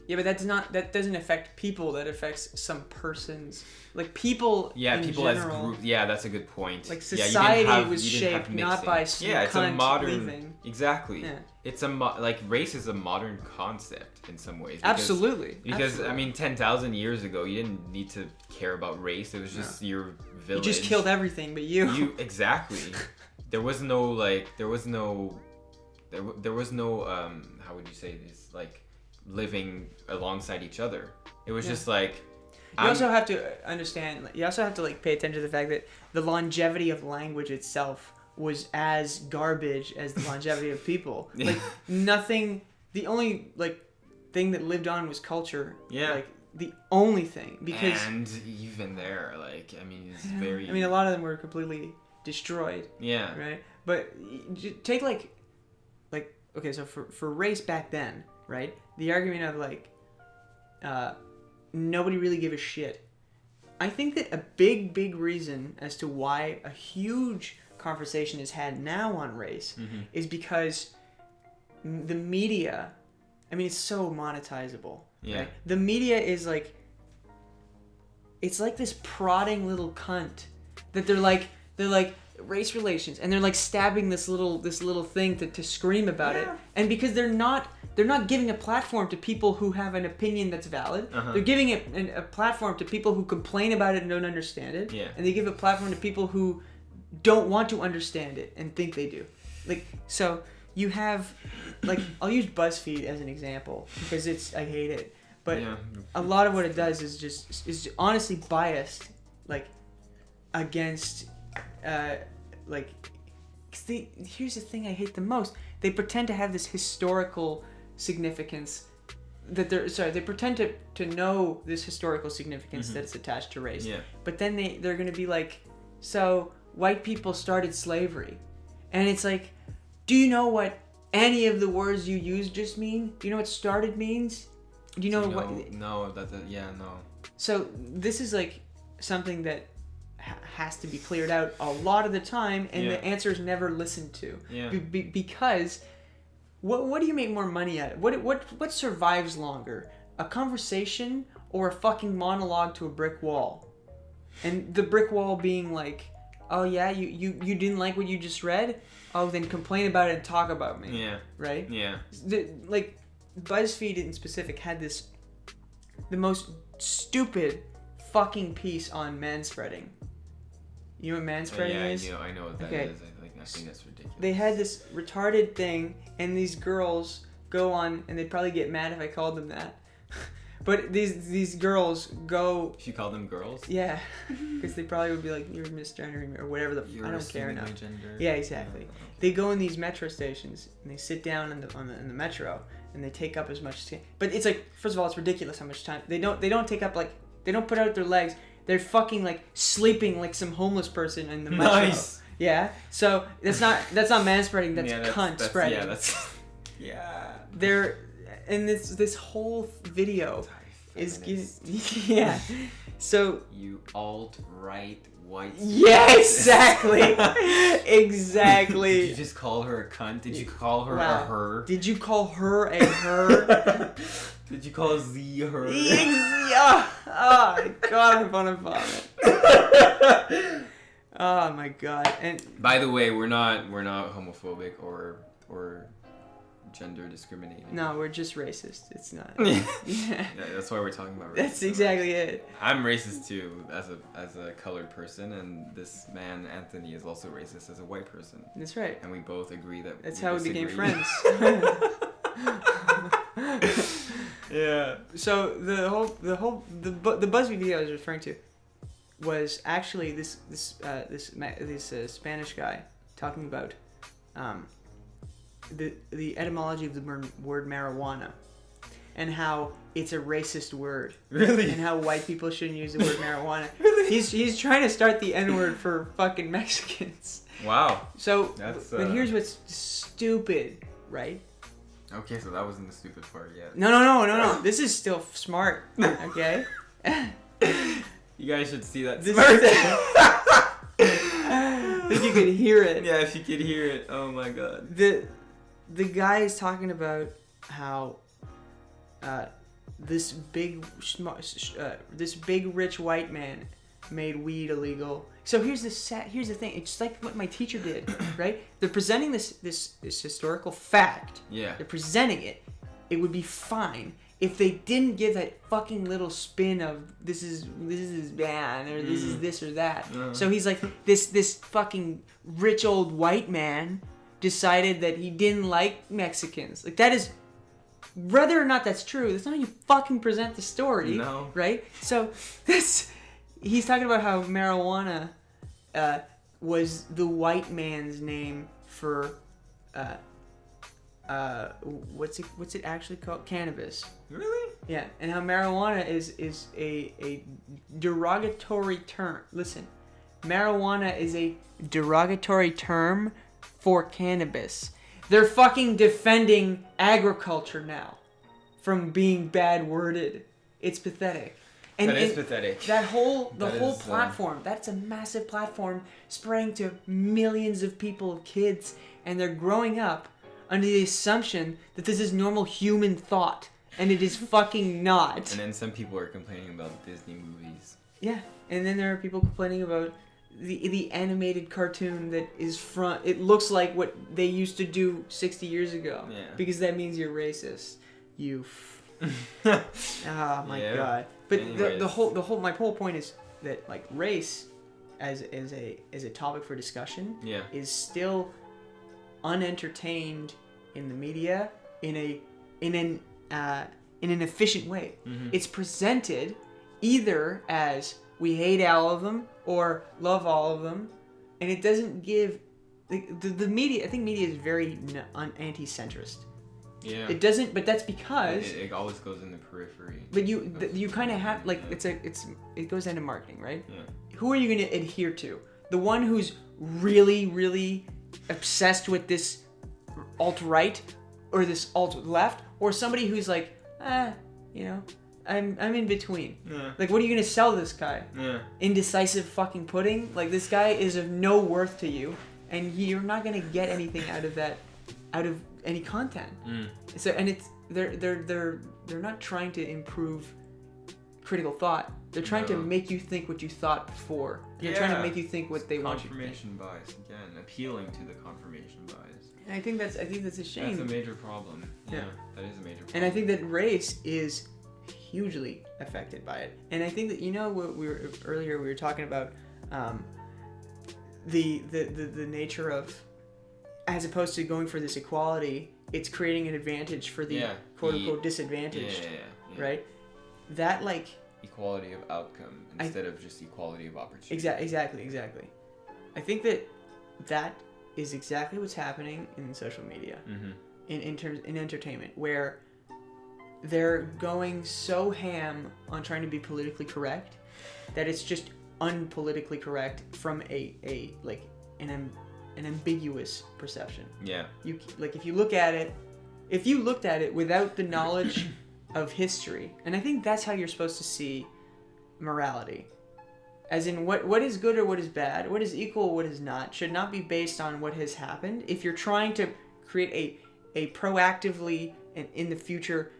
Yeah, but that doesn't affect people. That affects some persons. Like people. Yeah, in people general, as group. Yeah, that's a good point. Like society was you didn't have shaped not by some it's a modern. leaving. Exactly. Yeah. It's like race is a modern concept in some ways. Absolutely. Because 10,000 years ago, you didn't need to care about race. It was just your village. You just killed everything, but you. You exactly. There was no how would you say this, like, living alongside each other. It was just like. You also have to understand. You also have to pay attention to the fact that the longevity of language itself was as garbage as the longevity of people. Like nothing. The only thing that lived on was culture. Yeah. Like the only thing, because. And even there, it's very. I mean, a lot of them were completely destroyed. Yeah. Right. But take okay, so for race back then, right? The argument of nobody really gave a shit. I think that a big reason as to why a huge conversation is had now on race is because the media, it's so monetizable. Yeah. Right? The media is it's like this prodding little cunt that they're like race relations, and they're stabbing this little thing to scream about it, and because they're not giving a platform to people who have an opinion that's valid. They're giving it a platform to people who complain about it and don't understand it, and they give a platform to people who don't want to understand it and think they do. So you have I'll use BuzzFeed as an example because I hate it, but a lot of what it does is honestly biased against here's the thing I hate the most. They pretend to have this historical significance that they pretend to know this historical significance that's attached to race. Yeah. But then they're going to be so white people started slavery. And it's do you know what any of the words you use just mean? Do you know what started means? Do you know what? No. So this is something that has to be cleared out a lot of the time, and the answer is never listened to. Yeah. Because what do you make more money at? What survives longer? A conversation or a fucking monologue to a brick wall. And the brick wall being like, oh yeah, you didn't like what you just read? Oh, then complain about it and talk about me. Yeah. Right? Yeah. Like, BuzzFeed in specific had the most stupid fucking piece on manspreading. You know what manspreading is? I know what that is. I think that's ridiculous. They had this retarded thing, and these girls go on, and they'd probably get mad if I called them that. But these girls go... If you call them girls? Yeah. Because they probably would be like, you're misgendering me, or whatever I don't care now. My gender. Yeah, exactly. Okay. They go in these metro stations, and they sit down in the metro, and they take up as much... But it's like, first of all, it's ridiculous how much time... They don't take up, like... They don't put out their legs. They're fucking, like, sleeping like some homeless person in the metro. Nice. Yeah? So, that's not manspreading, that's cunt spreading. Yeah, that's... Yeah. They're... And this whole video is... Yeah. So... You alt-right white... Yeah, exactly. Exactly. Did you just call her a cunt? Did you call her a her? Did you call her a her? Did you call Z her? Oh, God, I'm gonna vomit. Oh my God. And by the way, we're not homophobic or gender discriminating. No, we're just racist. It's not. Yeah, that's why we're talking about racism. That's exactly it. I'm racist too, as a colored person, and this man Anthony is also racist as a white person. That's right. And we both agree that. That's how we became friends. Yeah. So the BuzzFeed video I was referring to was actually this Spanish guy talking about the etymology of the word marijuana and how it's a racist word. Really? And how white people shouldn't use the word marijuana. Really? He's trying to start the N-word for fucking Mexicans. Wow. So, but here's what's stupid, right? Okay, so that wasn't the stupid part yet. No. This is still smart, okay? You guys should see that. I think you could hear it. Yeah, if you could hear it. Oh my God. The guy is talking about how this big rich white man made weed illegal. So here's the thing. It's like what my teacher did, right? They're presenting this historical fact. Yeah. They're presenting it. It would be fine if they didn't give that fucking little spin of this is bad or this is this or that. So he's like this fucking rich old white man decided that he didn't like Mexicans. Like that is, whether or not that's true, that's not how you fucking present the story. No. Right? So he's talking about how marijuana was the white man's name for what's it actually called? Cannabis. Really? Yeah, and how marijuana is a derogatory term. Listen, marijuana is a derogatory term for cannabis. They're fucking defending agriculture now from being bad worded. It's pathetic. And that is pathetic. The whole platform, that's a massive platform spreading to millions of people, of kids, and they're growing up under the assumption that this is normal human thought, and it is fucking not. And then some people are complaining about Disney movies. Yeah, and then there are people complaining about the animated cartoon that is it looks like what they used to do 60 years ago. Yeah. Because that means you're racist. Oh my God. But my whole point is that like race as a topic for discussion is still unentertained in the media in an efficient way. Mm-hmm. It's presented either as we hate all of them or love all of them, and it doesn't give the media. I think media is very anti-centrist. Yeah. It doesn't, but that's because it always goes in the periphery. But you kind of have like it goes into marketing, right? Yeah. Who are you going to adhere to? The one who's really, really obsessed with this alt-right or this alt-left, or somebody who's like, I'm in between. Yeah. Like, what are you going to sell this guy? Yeah. Indecisive fucking pudding? Like, this guy is of no worth to you, and you're not going to get anything out of any content. So, and it's they're not trying to improve critical thought. They're trying to make you think what you thought before. They're trying to make you think what they want you to think. Confirmation bias again, appealing to the confirmation bias. And I think that's a shame. That's a major problem. Yeah, that is a major problem. And I think that race is hugely affected by it. And I think that what we were talking about the nature of, as opposed to going for this equality, it's creating an advantage for the quote unquote disadvantaged. Right? That like equality of outcome instead of just equality of opportunity. Exactly. I think that is exactly what's happening in social media, in entertainment, where they're going so ham on trying to be politically correct that it's just unpolitically correct from an ambiguous perception. Yeah. If you looked at it without the knowledge of history, and I think that's how you're supposed to see morality. As in, what is good or what is bad, what is equal, what is not, should not be based on what has happened. If you're trying to create a proactively and in the future,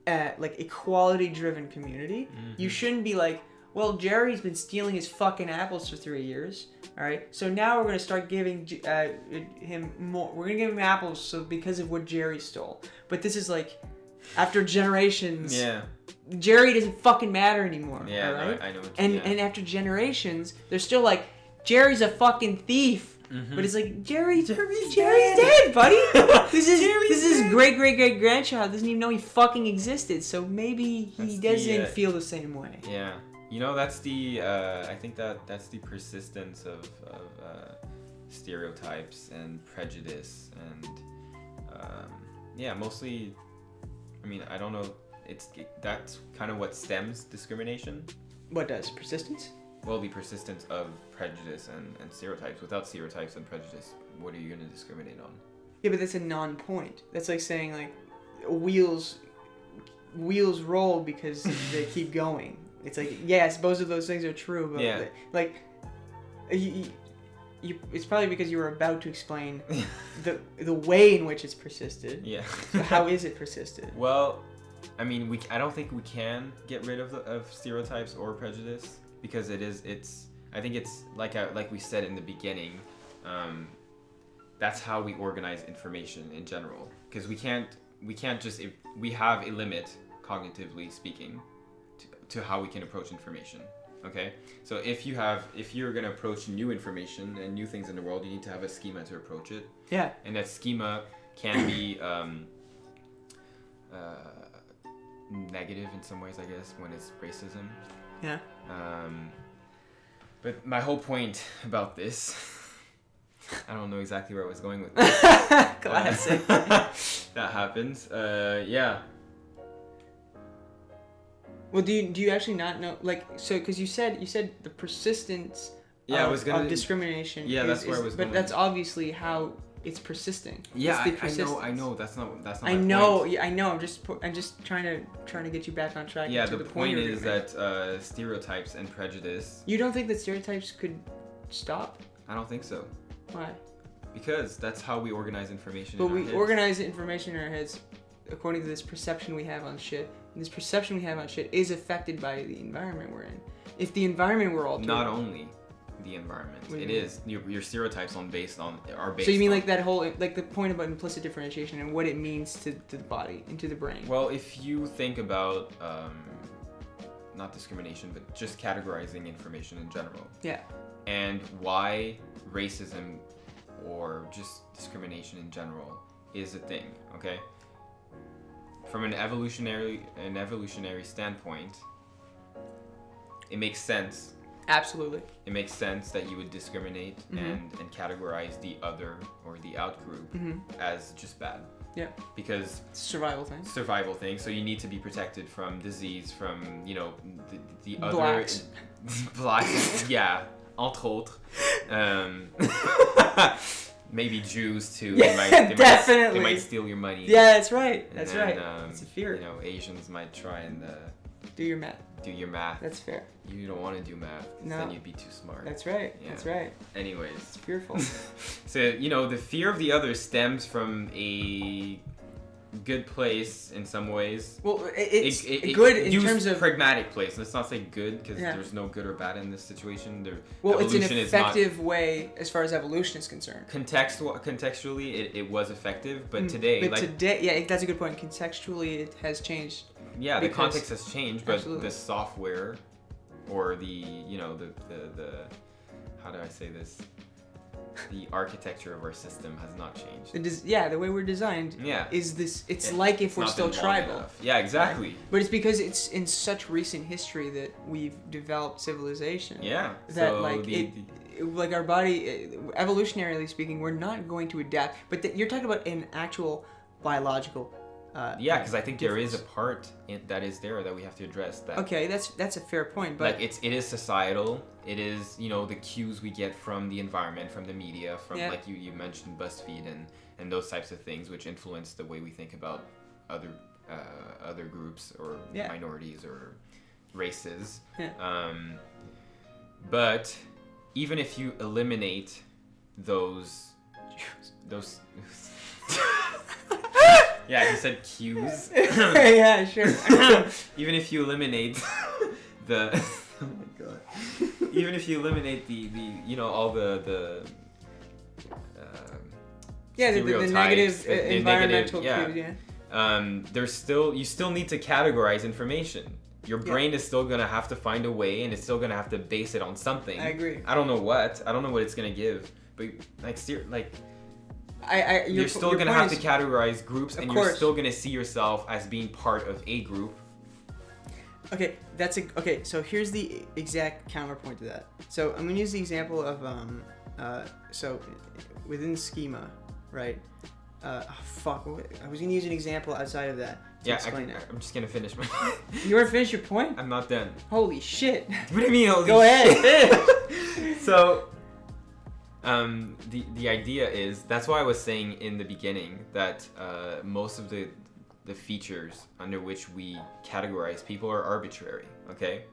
equality-driven community, you shouldn't be like, well, Jerry's been stealing his fucking apples for 3 years. All right, so now we're gonna start giving him more. We're gonna give him apples because of what Jerry stole. But this is like, after generations. Yeah. Jerry doesn't fucking matter anymore. Yeah, all right? I know. And after generations, they're still like, Jerry's a fucking thief. But it's like, Jerry's dead, buddy. This is great grandchild doesn't even know he fucking existed. So maybe he doesn't feel the same way. Yeah. That's the I think that's the persistence of stereotypes and prejudice and mostly. I mean, I don't know. That's kind of what stems discrimination. What does? Persistence? Well, the persistence of prejudice and stereotypes. Without stereotypes and prejudice, what are you going to discriminate on? Yeah, but that's a non-point. That's like saying like wheels roll because they keep going. It's like, yes, both of those things are true, but it's probably because you were about to explain the way in which it's persisted. Yeah. So how is it persisted? Well, I mean, I don't think we can get rid of stereotypes or prejudice because I think it's like we said in the beginning. That's how we organize information in general. Because we can't just we have a limit, cognitively speaking, to how we can approach information. Okay, so if you're gonna approach new information and new things in the world, you need to have a schema to approach it. Yeah. And that schema can be negative in some ways, I guess, when it's racism. Yeah. But my whole point about this, I don't know exactly where I was going with this. Classic. That happens. Yeah. Well, do you actually not know, because you said the persistence of discrimination. Yeah, that's where I was going. But that's obviously how it's persisting. Yeah, I know. That's not. I know. Point. Yeah, I know. I'm just trying to get you back on track. Yeah, the point is that stereotypes and prejudice. You don't think that stereotypes could stop? I don't think so. Why? Because that's how we organize information. But we organize information in our heads according to this perception we have on shit. And this perception we have on shit is affected by the environment we're in. If the environment were altered... Not only the environment. It is. Your stereotypes are based on... So you mean like that whole... Like the point about implicit differentiation and what it means to the body and to the brain. Well, if you think about... not discrimination, but just categorizing information in general. Yeah. And why racism or just discrimination in general is a thing, okay? From an evolutionary standpoint, it makes sense. Absolutely. It makes sense that you would discriminate and categorize the other or the out group as just bad. Yeah. Because survival thing. So you need to be protected from disease, from the other blacks. Blacks. Yeah. Entre autres. Maybe Jews too. Yeah, they might steal your money. Yeah, that's right. That's right. It's a fear. Asians might try and do your math. That's fair. You don't want to do math. No. Then you'd be too smart. That's right. Yeah. That's right. Anyways, it's fearful. So the fear of the other stems from a good place in some ways. Well, it's good in terms of pragmatic place. Let's not say good because there's no good or bad in this situation. It's an effective way as far as evolution is concerned. Contextually, it was effective, but today, that's a good point. Contextually, it has changed. Yeah, the context has changed, but absolutely. the software, or the how do I say this? The architecture of our system has not changed. The way we're designed is this. It's like if we're still tribal. Enough. Yeah, exactly. Right? But it's because it's in such recent history that we've developed civilization. Yeah. That so like our body, evolutionarily speaking, we're not going to adapt. But you're talking about an actual biological. Because I think there is a part that is there that we have to address. That okay, that's a fair point, but like it is societal. It is the cues we get from the environment, from the media, from like you mentioned BuzzFeed and those types of things, which influence the way we think about other groups or minorities or races. Yeah. But even if you eliminate those. Yeah, he said cues. Yeah, sure. Even if you eliminate the oh my god. Even if you eliminate the all the the negative environmental cues, you still need to categorize information. Your brain is still gonna have to find a way, and it's still gonna have to base it on something. I agree. I don't know what it's gonna give, but you're still going to have to categorize groups, and you're still going to see yourself as being part of a group. Okay, so here's the exact counterpoint to that. So I'm going to use the example of, so within schema, right? I was going to use an example outside of that to explain it. I'm just going to finish my... You want to finish your point? I'm not done. Holy shit. What do you mean, holy shit? Go ahead. So... the idea is, that's why I was saying in the beginning that most of the features under which we categorize people are arbitrary, okay?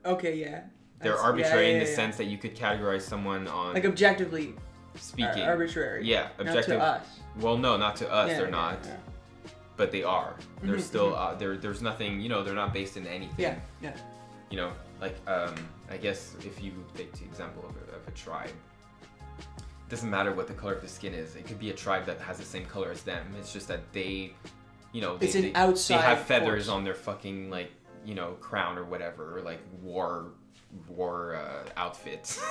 Okay, yeah. They're arbitrary in the sense that you could categorize someone on... Like objectively speaking. Arbitrary. Yeah, objective. Not to us. Well, no, not to us, they're not. Yeah. But they are. They're still, there's nothing, they're not based in anything. Yeah. Like, I guess if you take the example of a tribe, it doesn't matter what the color of the skin is. It could be a tribe that has the same color as them. It's just that they have feathers on their fucking, like, crown or whatever, or like war outfits.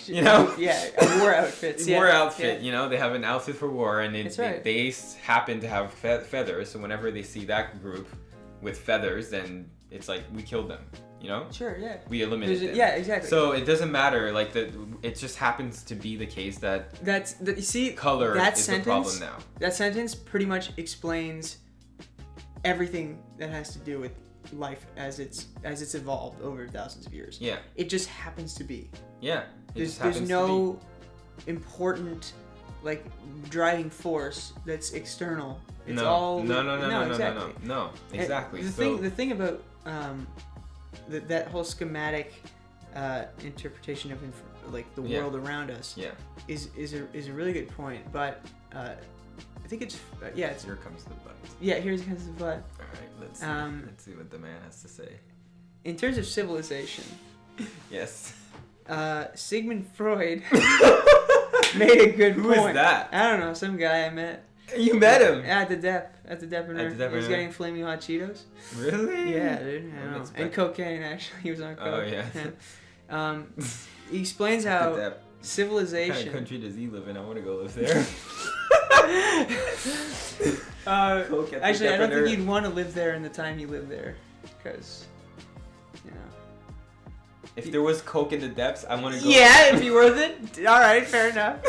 Yeah. Yeah, war outfits. War outfit. They have an outfit for war, and they happen to have feathers. So whenever they see that group with feathers, then it's like we killed them. Sure, yeah. We eliminated them. Yeah, exactly. So it doesn't matter. Like it just happens to be the case that you see, color is the problem now. That sentence pretty much explains everything that has to do with life as it's evolved over thousands of years. Yeah. It just happens to be. Yeah. There's no important like driving force that's external. It's all No. Exactly. The thing about that whole schematic interpretation of like the world around us is a really good point, but I think it's here comes the butt. Yeah, here comes the butt. All right, let's see what the man has to say. In terms of civilization, yes, Sigmund Freud made a good point. Who is that? I don't know, some guy I met. You met him? At the Depiner. He was getting flaming hot Cheetos. Really? Yeah, dude. I know. And cocaine, actually. He was on coke. Oh, yeah. He explains how civilization... What kind of country does he live in? I want to go live there. Actually, I don't think you'd want to live there in the time he lived there. Because, if there was coke in the depths, I want to go. Yeah, it'd be worth it. All right, fair enough.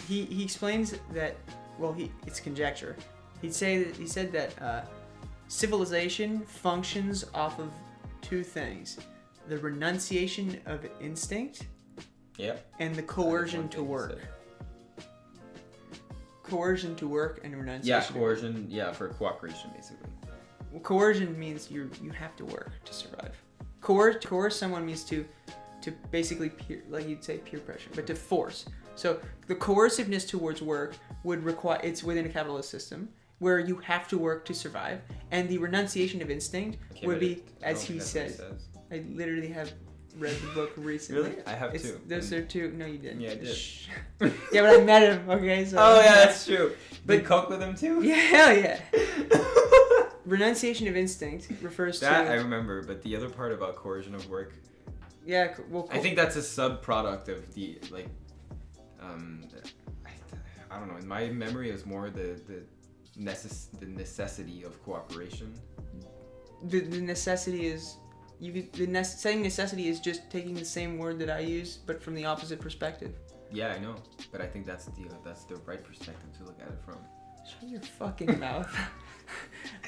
He explains that. Well, it's conjecture. He said that civilization functions off of two things: the renunciation of instinct. Yep. And the coercion to work. Coercion to work and renunciation. Yeah, coercion. Yeah, for cooperation, basically. Well, coercion means you have to work to survive. Coerce someone means to basically like you'd say peer pressure, but to force. So the coerciveness towards work would require, it's within a capitalist system where you have to work to survive, and the renunciation of instinct would be, as he says. I literally have read the book recently. Really? I have too. Those are two. No, you didn't. Yeah, I did. Yeah, but I met him. Okay, so. Oh yeah, that's true. But Did coke with him too? Yeah, hell yeah. Renunciation of instinct refers that to. I remember, but the other part about coercion of work. Yeah, well. I think that's a sub-product of the like. I don't know. In my memory, it was more the necessity of cooperation. The necessity is. Saying necessity is just taking the same word that I use, but from the opposite perspective. Yeah, I know, but I think that's the right perspective to look at it from. Shut your fucking mouth.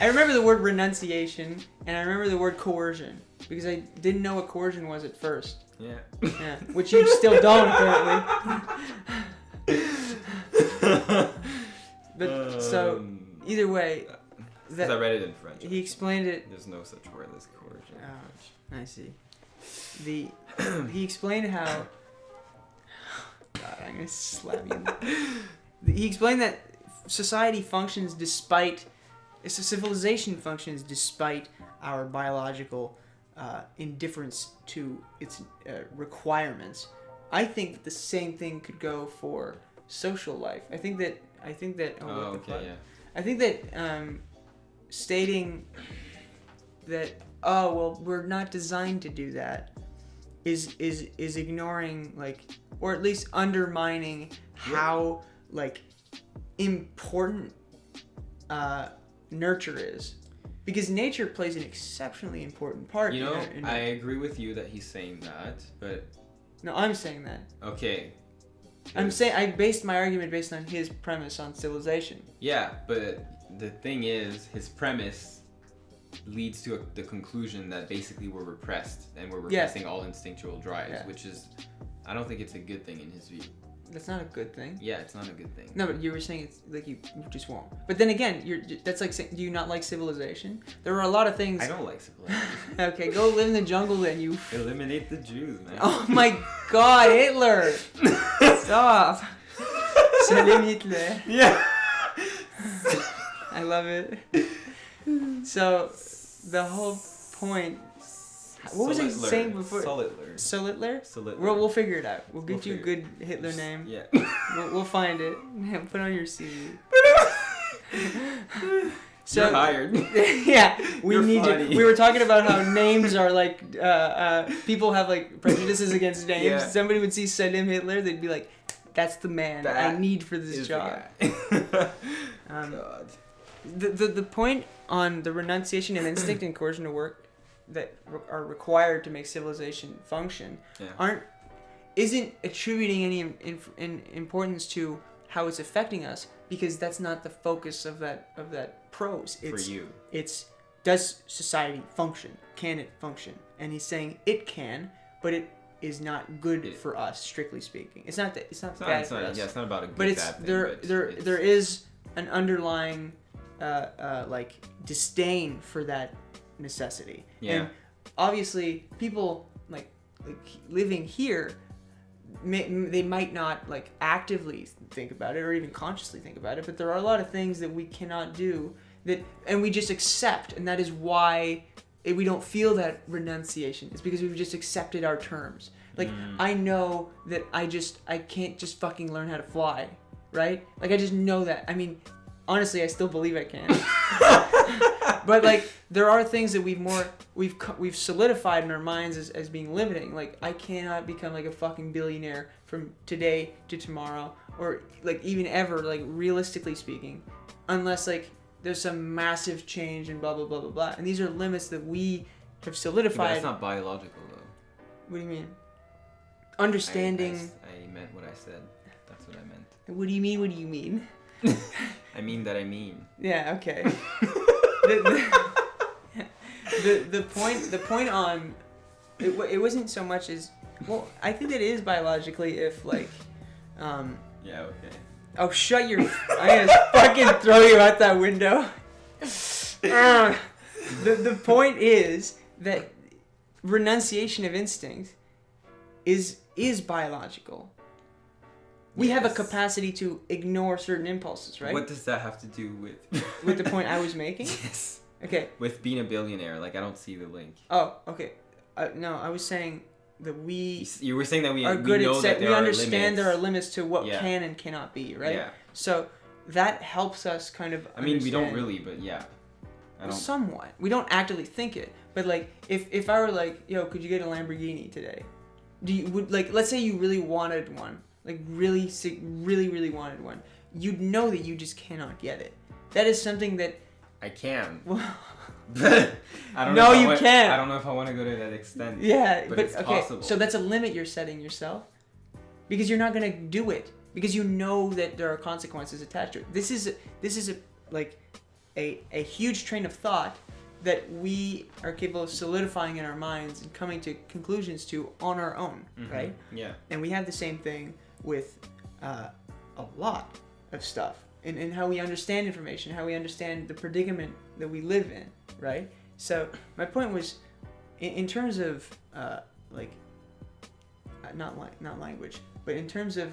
I remember the word renunciation, and I remember the word coercion, because I didn't know what coercion was at first. Yeah. Yeah, which you still don't, apparently. But so either way, because I read it in French. He explained it. There's no such word as coercion. Oh, I see. He explained how. God, I'm gonna slap you. He explained that society functions despite, civilization functions despite our biological indifference to its requirements. I think that the same thing could go for social life. I think that. Oh, what the fuck? Yeah. I think that stating that we're not designed to do that is ignoring, like, or at least undermining how like important nurture is, because nature plays an exceptionally important part. You know, I agree with you that he's saying that, but no, I'm saying that. Okay. I'm saying I based my argument based on his premise on civilization. Yeah, but the thing is, his premise leads to the conclusion that basically we're repressed and we're repressing all instinctual drives, which is, I don't think it's a good thing in his view. That's not a good thing. Yeah, it's not a good thing. No, but you were saying it's like you just won't. But then again, that's like saying, do you not like civilization? There are a lot of things. I don't like civilization. Okay, go live in the jungle then, you. Eliminate the Jews, man. Oh my God, Hitler! Stop. Solim Hitler. Yeah. I love it. So, the whole point. What was I saying before? Solitler? We'll figure it out. We'll get you a good Hitler name. Yeah. We'll find it. Put on your CV. So, you're hired. Yeah, You're need funny. to. We were talking about how names are like people have like prejudices against names. Yeah. Somebody would see Solim Hitler, they'd be like, "That's the man I need for this job." God. The point on the renunciation of instinct and coercion to work that are required to make civilization function isn't attributing any importance to how it's affecting us, because that's not the focus of that prose. For you, it's does society function? Can it function? And he's saying it can, but it is not good for us, strictly speaking. It's not bad for us. Yeah, it's not about a good but bad thing. There is an underlying like disdain for that necessity. Yeah. And obviously people like living here, they might not like actively think about it or even consciously think about it, but there are a lot of things that we cannot do and we just accept, and that is why we don't feel that renunciation. It's because we've just accepted our terms. Like I know that I can't just fucking learn how to fly, right? Like I just know that. I mean, honestly, I still believe I can. But like there are things that we've solidified in our minds as being limiting. Like I cannot become like a fucking billionaire from today to tomorrow, or like even ever, like realistically speaking, unless like there's some massive change and blah blah blah blah blah. And these are limits that we have solidified. But that's not biological though. What do you mean? Understanding. I meant what I said. That's what I meant. What do you mean? What do you mean? I mean that I mean. Yeah. Okay. The point on it wasn't so much as, well, I think that it is biologically if like Yeah, okay. Oh, shut your I'm gonna fucking throw you out that window. The point is that renunciation of instinct is biological. We have a Yes. capacity to ignore certain impulses, right? What does that have to do with With the point I was making? Yes. Okay. With being a billionaire, like I don't see the link. Oh, okay. No, I was saying that we You were saying that we are good know at that there we are understand limits. there are limits to what Yeah. can and cannot be, right? Yeah. So that helps us kind of I mean, we don't understand. really, but yeah. I don't. Somewhat. We don't actively think it, but like if I were like, yo, could you get a Lamborghini today? Let's say you really wanted one, like really wanted one. You'd know that you just cannot get it. That is something that. I can. Well, I don't No, know if you can't. I don't know if I want to go to that extent. yeah, But but it's okay. possible. So that's a limit you're setting yourself, because you're not gonna do it because you know that there are consequences attached to it. This is a huge train of thought that we are capable of solidifying in our minds and coming to conclusions to on our own, right? Yeah. And we have the same thing with a lot of stuff in how we understand information, how we understand the predicament that we live in, right? So my point was, in terms of not language, but in terms of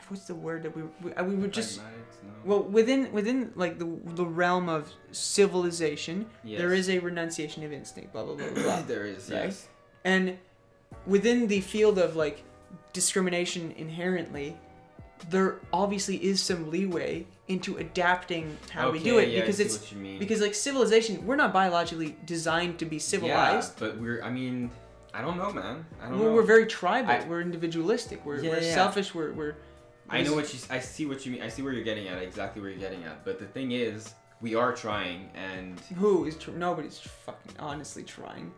what's the word that we were just. Pragmatics, no. Well, within like the realm of civilization, Yes. there is a renunciation of instinct, blah blah blah blah. blah. There is, right? yes. And within the field of like discrimination inherently, there obviously is some leeway into adapting how we do it, yeah, because I see it's what you mean. because like civilization, we're not biologically designed to be civilized. Yeah, but I mean, I don't know, man. I don't We're, know. we're very tribal. I- We're individualistic. We're Yeah. selfish. We're I know I see what you mean. I see where you're getting at. Exactly where you're getting at. But the thing is, we are trying, and Who is nobody's fucking honestly trying.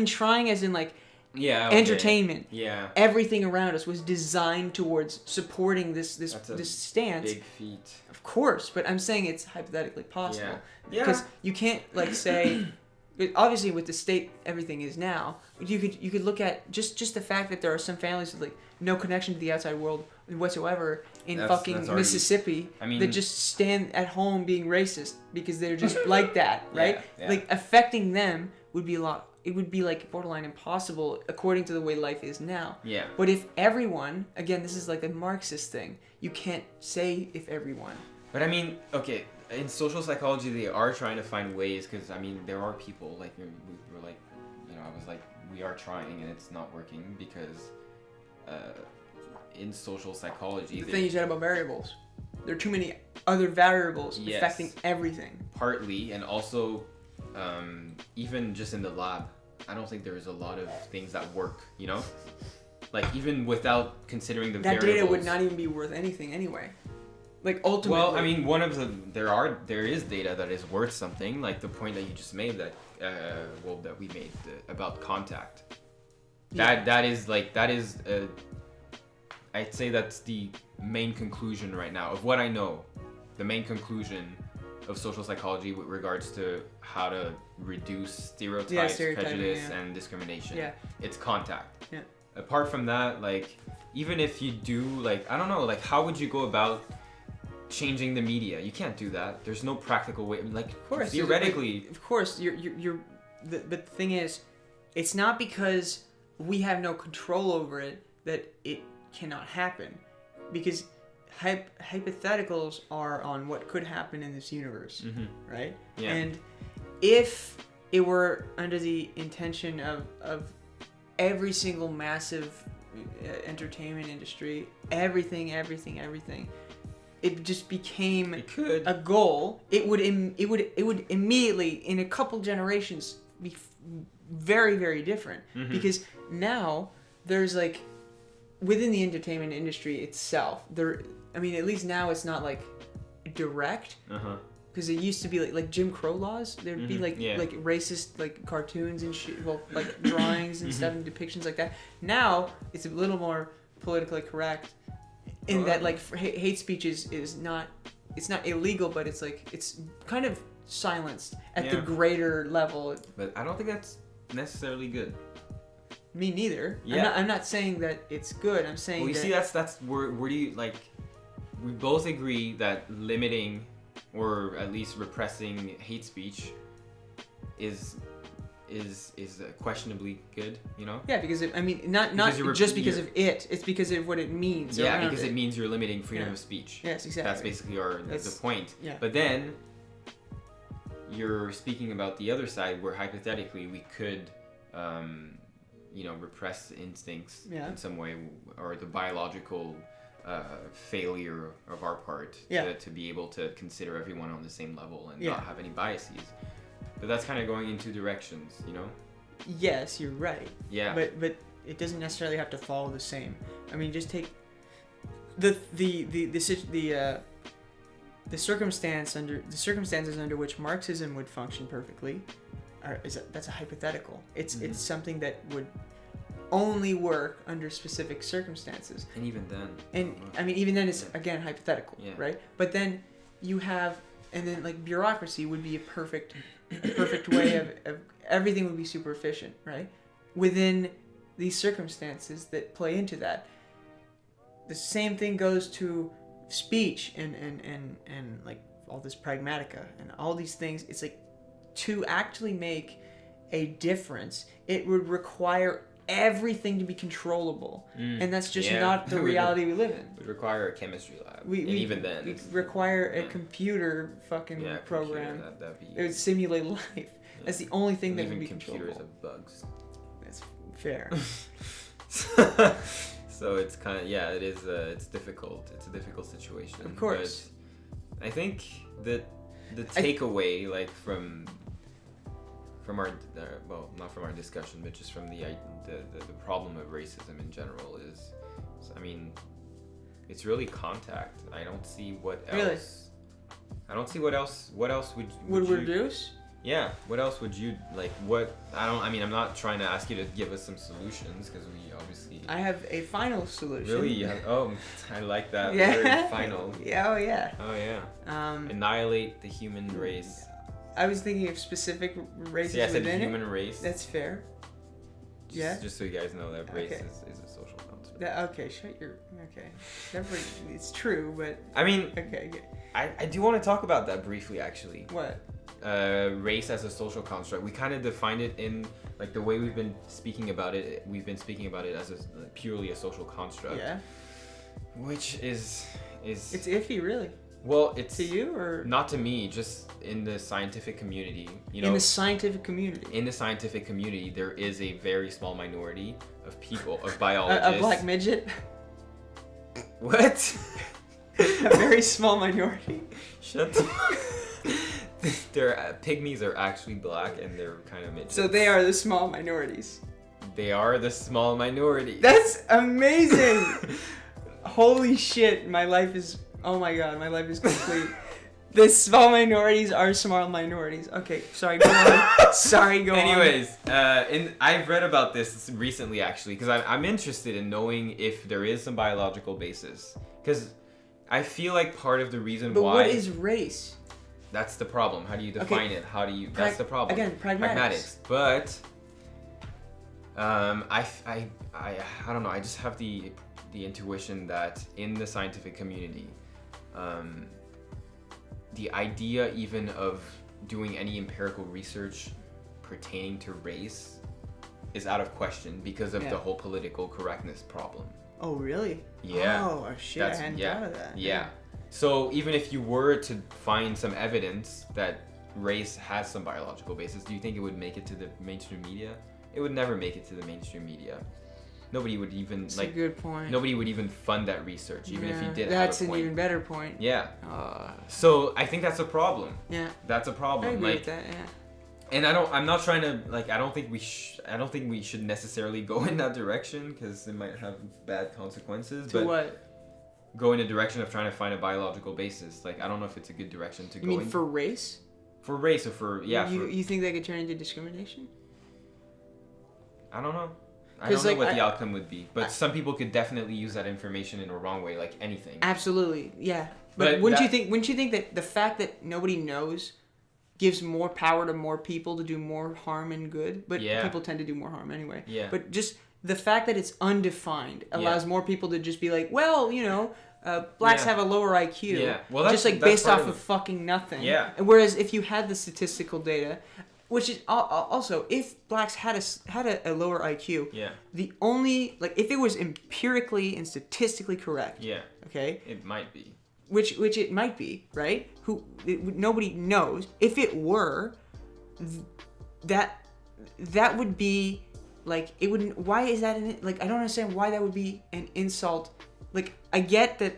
Trying as in like yeah, okay. entertainment. Yeah, Everything around us was designed towards supporting this That's a stance. big feat. Of course, but I'm saying it's hypothetically possible. Yeah. Because you can't like say obviously with the state everything is now, you could look at just the fact that there are some families with like no connection to the outside world whatsoever in That's fucking already- Mississippi I mean- that just stand at home being racist because they're just like that, right? Yeah. Like affecting them would be it would be like borderline impossible according to the way life is now. Yeah. But if everyone, again, this is like a Marxist thing. You can't say if everyone. But I mean, okay, in social psychology, they are trying to find ways, because I mean, there are people like we're like, I was like, we are trying and it's not working because in social psychology, The thing you said about variables. There are too many other variables Yes. affecting everything. partly, and also even just in the lab, I don't think there's a lot of things that work, like even without considering the That variables. data would not even be worth anything anyway. Like ultimately. Well, I mean, there is data that is worth something, like the point that you just made that we made about contact. Yeah. That is I'd say that's the main conclusion right now of what I know. The main conclusion of social psychology with regards to how to reduce stereotypes, prejudice, and discrimination. Yeah. It's contact. Yeah. Apart from that, like, even if you do, like, I don't know, like, how would you go about changing the media? You can't do that. There's no practical way. Like, Of course, theoretically. of course, but the thing is, it's not because we have no control over it that it cannot happen, because hypotheticals are on what could happen in this universe, right? Yeah. And if it were under the intention of every single massive entertainment industry, everything, it just became It could. a goal. It would immediately, in a couple generations, be very, very different. Because now there's like, within the entertainment industry itself, at least now it's not like direct. Because it used to be like Jim Crow laws. There'd be like racist like cartoons and shit, well, like drawings and stuff and depictions like that. Now it's a little more politically correct in that like hate speech is not, it's not illegal, but it's like it's kind of silenced at the greater level. But I don't think that's necessarily good. Me neither. Yeah. I'm not saying that it's good. I'm saying Well, you see, that's where do you, like, we both agree that limiting or at least repressing hate speech is is questionably good, you know? Yeah, because not just because of it. It's because of what it means. Yeah, because it means you're limiting freedom of speech. Yes, exactly. That's basically the point. Yeah. But then you're speaking about the other side, where hypothetically we could, repress instincts in some way, or the biological failure of our part to be able to consider everyone on the same level and not have any biases. But that's kind of going in two directions, you know? Yes, you're right. Yeah. But it doesn't necessarily have to follow the same. I mean, just take the circumstances under which Marxism would function perfectly. That's a hypothetical. It's something that would only work under specific circumstances. And even then. Even then it's again hypothetical, right? But then you have, and then like bureaucracy would be a perfect way of everything would be super efficient, right? Within these circumstances that play into that. The same thing goes to speech and like all this pragmatica and all these things. It's like, to actually make a difference, it would require everything to be controllable, and that's just not the reality we live in. It would require a chemistry lab, even then we require a computer fucking program. It would simulate life. Yeah. That's the only thing that would be controllable. Computers have bugs. That's fair. So it's kind of it's difficult. It's a difficult situation. Of course. But I think that the takeaway, like from our not from our discussion, but just from the problem of racism in general is, I mean, it's really contact. I don't see what else. Really? I don't see what else. What else would you reduce? Yeah. What else would you like? What I'm not trying to ask you to give us some solutions, because we obviously. I have a final solution. Really? I like that word, final. Yeah. Oh yeah. Oh yeah. Annihilate the human race. I was thinking of specific races I said within human it. race. That's fair. Just so you guys know that race is a social construct. It's true, but. I mean. Okay. I do want to talk about that briefly, actually. What? Race as a social construct. We kind of defined it in like the way we've been speaking about it. We've been speaking about it as purely a social construct. Yeah. Which is. It's iffy, really. Well, it's to you or not to me. Just in the scientific community, you know. In the scientific community, there is a very small minority of people, of biologists. A black midget. What? A very small minority. Shut the. Pygmies are actually black, and they're kind of midgets. So they are the small minorities. They are the small minority. That's amazing. Holy shit! Oh my god, my life is complete. The small minorities are small minorities. Okay, sorry, go on. Anyways, I've read about this recently, actually, because I'm interested in knowing if there is some biological basis. Because I feel like part of the reason why... But what is race? That's the problem. How do you define it? How do you... That's the problem. Again, pragmatics. But, I don't know. I just have the intuition that in the scientific community... the idea even of doing any empirical research pertaining to race is out of question because of the whole political correctness problem. Oh, really? Yeah. Oh, shit, I hadn't thought of that. Yeah. So even if you were to find some evidence that race has some biological basis, do you think it would make it to the mainstream media? It would never make it to the mainstream media. Nobody would even That's a good point. Nobody would even fund that research, even if you did. That's have a point. An even better point. Yeah. So I think that's a problem. Yeah. That's a problem. I agree with that. Yeah. And I'm not trying to I don't think we should necessarily go in that direction because it might have bad consequences. To what? Go in a direction of trying to find a biological basis. Like I don't know if it's a good direction to go in. You mean for race? For race or for You think that could turn into discrimination? I don't know. I don't know what the outcome would be, but some people could definitely use that information in a wrong way, like anything. Absolutely, yeah. But wouldn't you think that the fact that nobody knows gives more power to more people to do more harm and good? But people tend to do more harm anyway. Yeah. But just the fact that it's undefined allows more people to just be like, well, blacks have a lower IQ. Yeah. Well, that's just like based off of fucking nothing. Yeah. Whereas if you had the statistical data, which is also, if blacks had a lower IQ, the only, like, if it was empirically and statistically correct, okay, it might be, which it might be, right? Nobody knows. If it were, that would be, like, it wouldn't. Why is that like? I don't understand why that would be an insult. Like, I get that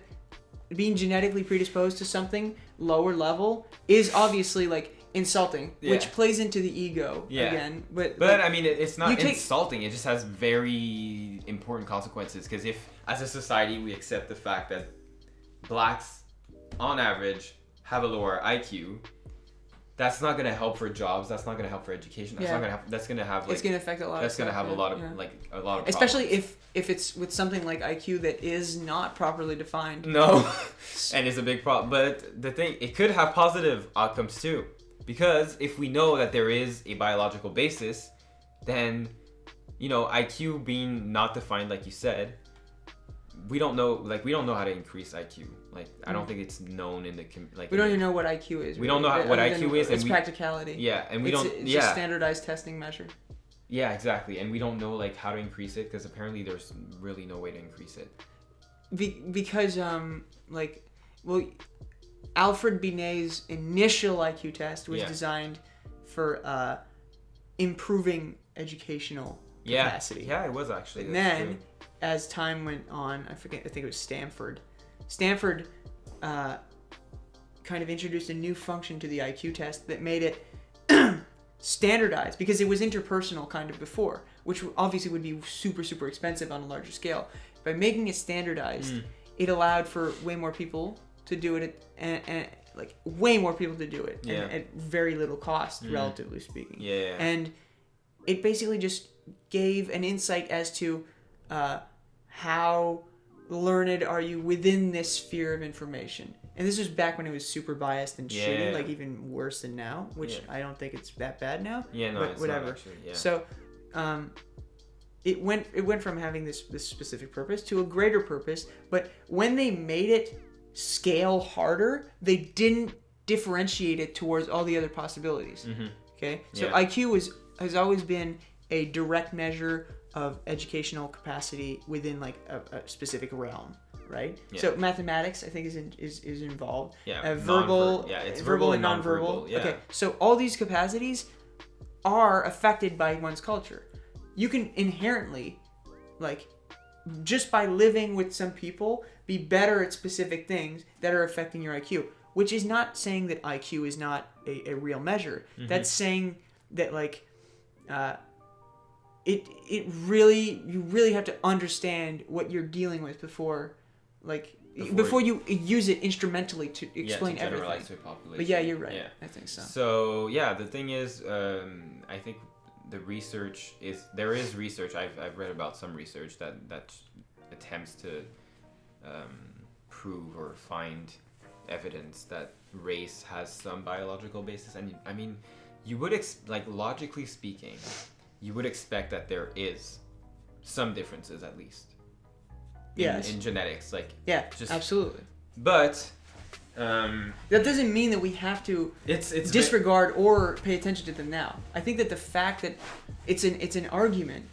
being genetically predisposed to something lower level is obviously, like, insulting, which plays into the ego again. But like, I mean, it's not insulting. It just has very important consequences, because if, as a society, we accept the fact that blacks, on average, have a lower IQ, that's not gonna help for jobs. That's not gonna help for education. That's not gonna help. That's gonna have, like, it's gonna affect a lot. That's gonna have a lot of like a lot of. Especially if it's with something like IQ that is not properly defined. No, and it's a big problem. But the thing, it could have positive outcomes too, because if we know that there is a biological basis, then, you know, IQ being not defined, like you said, we don't know how to increase IQ. Like, I don't think it's known in the like. We don't even know what IQ is. We don't know what IQ is. It's practicality. Yeah, and we It's a standardized testing measure. Yeah, exactly, and we don't know, like, how to increase it, because apparently there's really no way to increase it. Because Alfred Binet's initial IQ test was designed for improving educational capacity. Yeah, it was actually. And then, as time went on, I think it was Stanford. Stanford kind of introduced a new function to the IQ test that made it standardized, because it was interpersonal kind of before, which obviously would be super, super expensive on a larger scale. By making it standardized, it allowed for way more people to do it, and like way more people to do it at very little cost, relatively speaking. Yeah. And it basically just gave an insight as to how learned are you within this sphere of information. And this was back when it was super biased and shitty, like even worse than now, which I don't think it's that bad now. Yeah, no, but it's whatever. not actually, yeah. So it went from having this specific purpose to a greater purpose, but when they made it scale harder, they didn't differentiate it towards all the other possibilities. Okay? So IQ has always been a direct measure of educational capacity within, like, a specific realm, right? Yeah. So mathematics, I think, is involved. Yeah. Verbal. It's verbal and nonverbal. Yeah. Okay. So all these capacities are affected by one's culture. You can inherently, like, just by living with some people, be better at specific things that are affecting your IQ. Which is not saying that IQ is not a real measure. That's saying that, like, you really have to understand what you're dealing with before you use it instrumentally to explain everything. To a population. But yeah, you're right. Yeah. I think so. So yeah, the thing is, I think the research there is research. I've read about some research that attempts to prove or find evidence that race has some biological basis. And I mean, you would logically speaking, you would expect that there is some differences, at least in genetics, like absolutely. But that doesn't mean that we have to disregard or pay attention to them now. I think that the fact that it's an argument,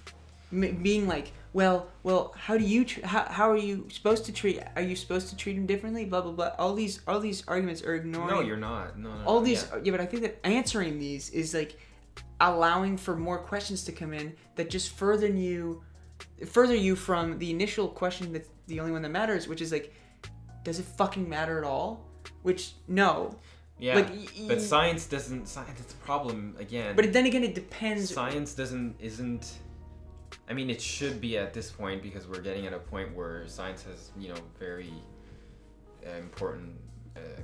being like, well, how do you how are you supposed to treat? Are you supposed to treat him differently? Blah blah blah. All these arguments are ignoring. No, you're not. No. All these, but I think that answering these is, like, allowing for more questions to come in that just further you from the initial question that's the only one that matters, which is, like, does it fucking matter at all? Which, no. Yeah, like, but science doesn't. Science, it's a problem again. But then again, it depends. Science isn't. I mean, it should be at this point, because we're getting at a point where science has, very important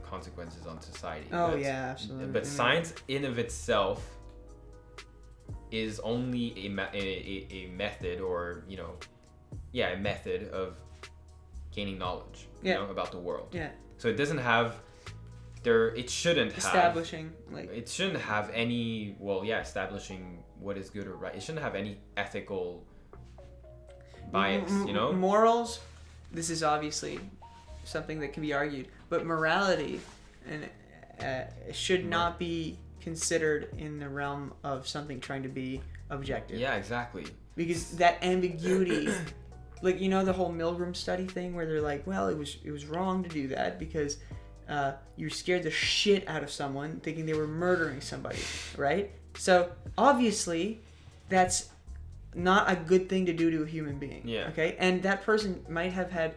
consequences on society. Oh, yeah, absolutely. But science in of itself is only a method, or a method of gaining knowledge, about the world. Yeah. So it doesn't have it shouldn't establishing have any establishing what is good or right. It shouldn't have any ethical bias, morals. This is obviously something that can be argued, but morality should not be considered in the realm of something trying to be objective. Yeah, exactly. Because that ambiguity, like, you know, the whole Milgram study thing where they're like, well, it was wrong to do that because you scared the shit out of someone thinking they were murdering somebody, right? So obviously that's not a good thing to do to a human being. Yeah. Okay? And that person might have had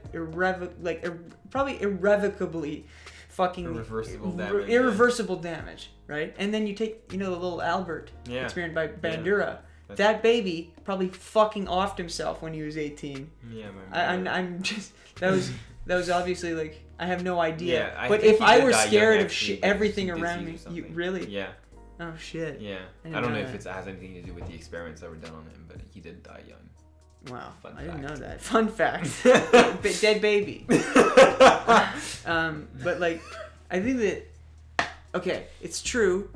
probably irrevocably fucking irreversible damage, right? And then you take, you know, the little Albert experiment by Bandura. Yeah. That baby probably fucking offed himself when he was 18. Yeah, I'm just that was obviously like I have no idea. Yeah, but if I were scared of everything around me, you really? Yeah. Oh shit. Yeah. I don't know if it has anything to do with the experiments that were done on him, but he did die young. Wow. Fun I didn't fact. know that. Fun fact. Dead baby. But like, I think that okay, it's true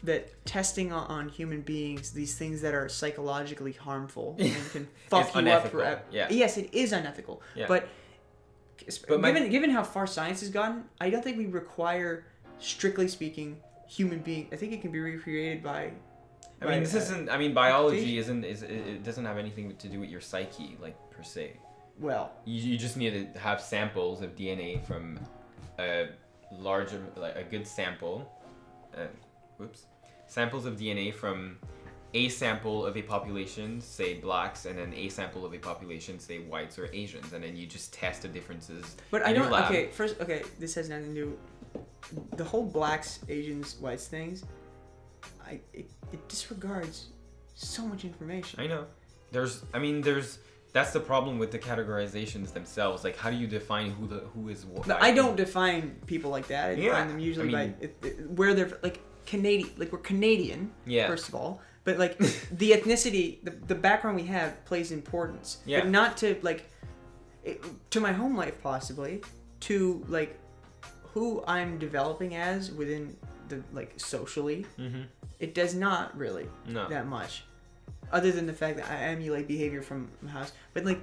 that testing on human beings, these things that are psychologically harmful and can fuck you up forever. Yeah. Yes, it is unethical. Yeah. But given how far science has gotten, I don't think we require, strictly speaking, human being. I think it can be recreated by. I mean, this isn't. I mean, biology it doesn't have anything to do with your psyche, like per se. Well, you just need to have samples of DNA from a larger, like a good sample. Samples of DNA from a sample of a population, say blacks, and then a sample of a population, say whites or Asians, and then you just test the differences. But I don't. Lab. Okay. This has nothing to do. The whole blacks, Asians, whites things. It disregards so much information. I know. That's the problem with the categorizations themselves. Like, how do you define who is what? No, I don't define people like that. I define them usually by where they're like Canadian. Like, we're Canadian. Yeah. First of all, but like the ethnicity, the background we have plays importance. Yeah. But not to like, to my home life possibly, to like who I'm developing as within the like socially. Mm-hmm. It does not really that much, other than the fact that I emulate behavior from my house. But like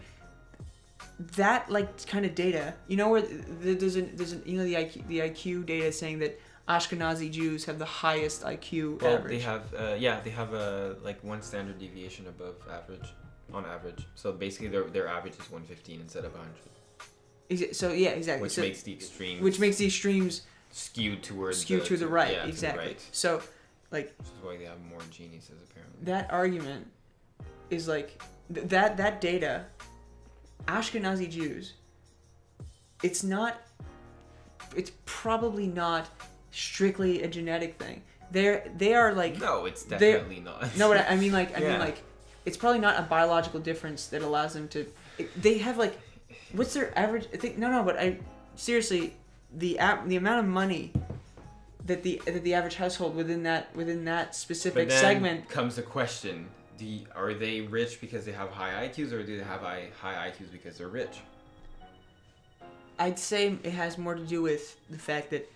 that, like kind of data, you know, where there's you know the IQ data saying that Ashkenazi Jews have the highest IQ average. They have like one standard deviation above average, on average. So basically their average is 115 instead of 100. So yeah, exactly. Which makes the extremes skewed to the right. Yeah, exactly. To the right. So. Like, which is why they have more geniuses apparently. That argument is like that data. Ashkenazi Jews. It's probably not strictly a genetic thing. They are like. No, it's definitely not. No, but I mean like it's probably not a biological difference that allows them to. They have like, what's their average? I think but seriously, the amount of money that the average household within that specific but then segment comes the question: are they rich because they have high IQs, or do they have high IQs because they're rich? I'd say it has more to do with the fact that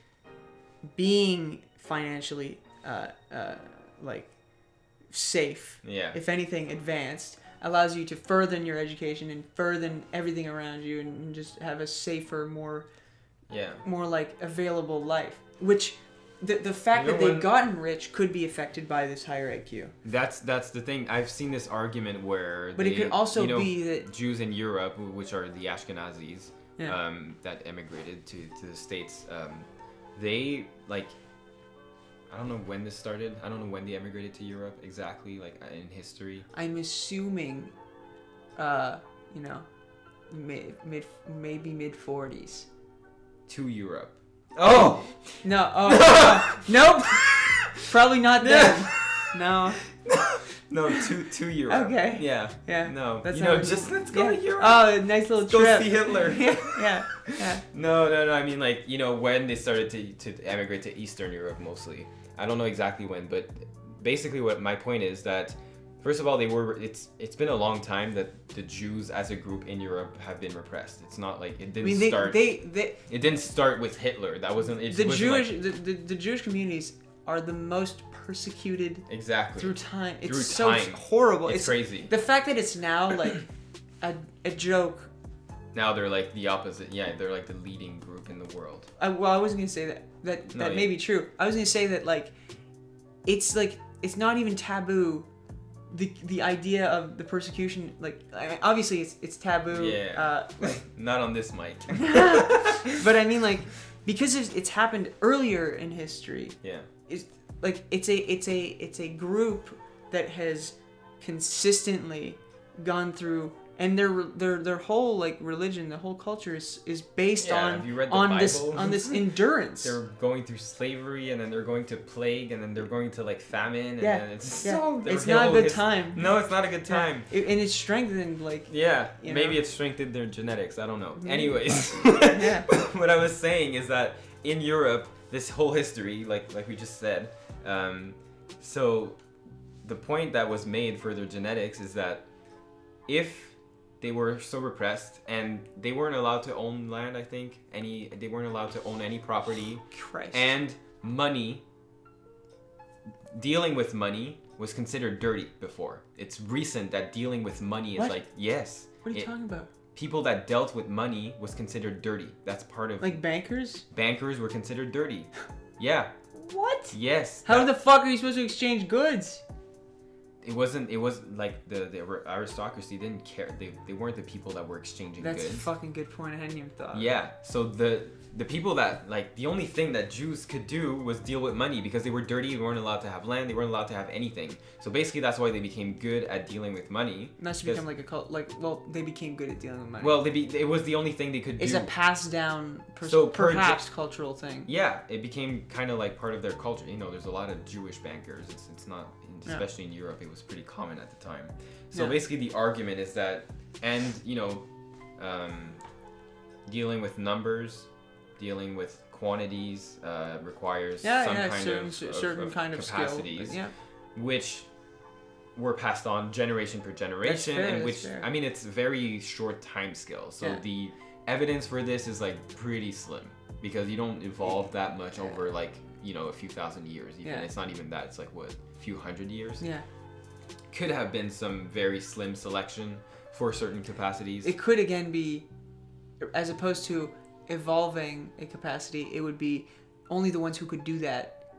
being financially like safe, if anything advanced, allows you to further your education and further everything around you and just have a safer, more like available life, which. The fact that they've gotten rich could be affected by this higher IQ. That's the thing. I've seen this argument where it could also be that Jews in Europe, which are the Ashkenazis, that emigrated to the States, they like, I don't know when this started. I don't know when they emigrated to Europe exactly, like in history. I'm assuming, maybe mid 40s. To Europe. Oh no! Oh nope. Probably not then. No. No, to Europe. Okay. Yeah. Yeah. No. That's let's go to Europe. Oh, nice little trip. Go see Hitler. Yeah. No. I mean, like, when they started to emigrate to Eastern Europe mostly. I don't know exactly when, but basically, what my point is that. First of all, it's been a long time that the Jews as a group in Europe have been repressed. It's not like it didn't start. It didn't start with Hitler. That wasn't. The Jewish communities are the most persecuted. Exactly. Through time. It's so horrible. It's crazy. The fact that it's now like a joke Now they're like the opposite. Yeah, they're like the leading group in the world. I wasn't gonna say that may be true. I was gonna say that like it's not even taboo. The idea of the persecution, like obviously it's taboo. Yeah. Not on this mic. But I mean, like, because it's happened earlier in history. Yeah. It's a group that has consistently gone through, and their whole like religion, the whole culture is based on have you read the on Bible? this endurance. They're going through slavery, and then they're going to plague, and then they're going to like famine, and then it's it's not a good time. No, it's not a good time. And it's strengthened like maybe it strengthened their genetics. I don't know. Mm-hmm. Anyways, what I was saying is that in Europe, this whole history, like we just said, so the point that was made for their genetics is that if they were so repressed and they weren't allowed to own land, I think, they weren't allowed to own any property. Christ. And money, dealing with money was considered dirty before. It's recent that dealing with money is like, yes. What are you talking about? People that dealt with money was considered dirty. That's part of... Like bankers? Bankers were considered dirty. Yeah. What? Yes. How the fuck are you supposed to exchange goods? It wasn't like the aristocracy didn't care. They weren't the people that were exchanging goods. That's a fucking good point. I hadn't even thought. Yeah. So the people that like the only thing that Jews could do was deal with money because they were dirty. They weren't allowed to have land. They weren't allowed to have anything. So basically, that's why they became good at dealing with money. Not to become like a cult. Like, well, they became good at dealing with money. Well, it was the only thing they could do. It's a passed down, perhaps cultural thing. Yeah, it became kind of like part of their culture. You know, there's a lot of Jewish bankers. It's not. Especially in Europe, it was pretty common at the time. So basically the argument is that, and dealing with numbers, dealing with quantities requires certain kind of capacities, skill, which were passed on generation per generation, and which, I mean, it's very short time scale. So the evidence for this is like pretty slim because you don't evolve that much over like, a few thousand years. Even it's not even that. It's like what? Few hundred years. Yeah. Could have been some very slim selection for certain capacities. It could again be, as opposed to evolving a capacity, it would be only the ones who could do that.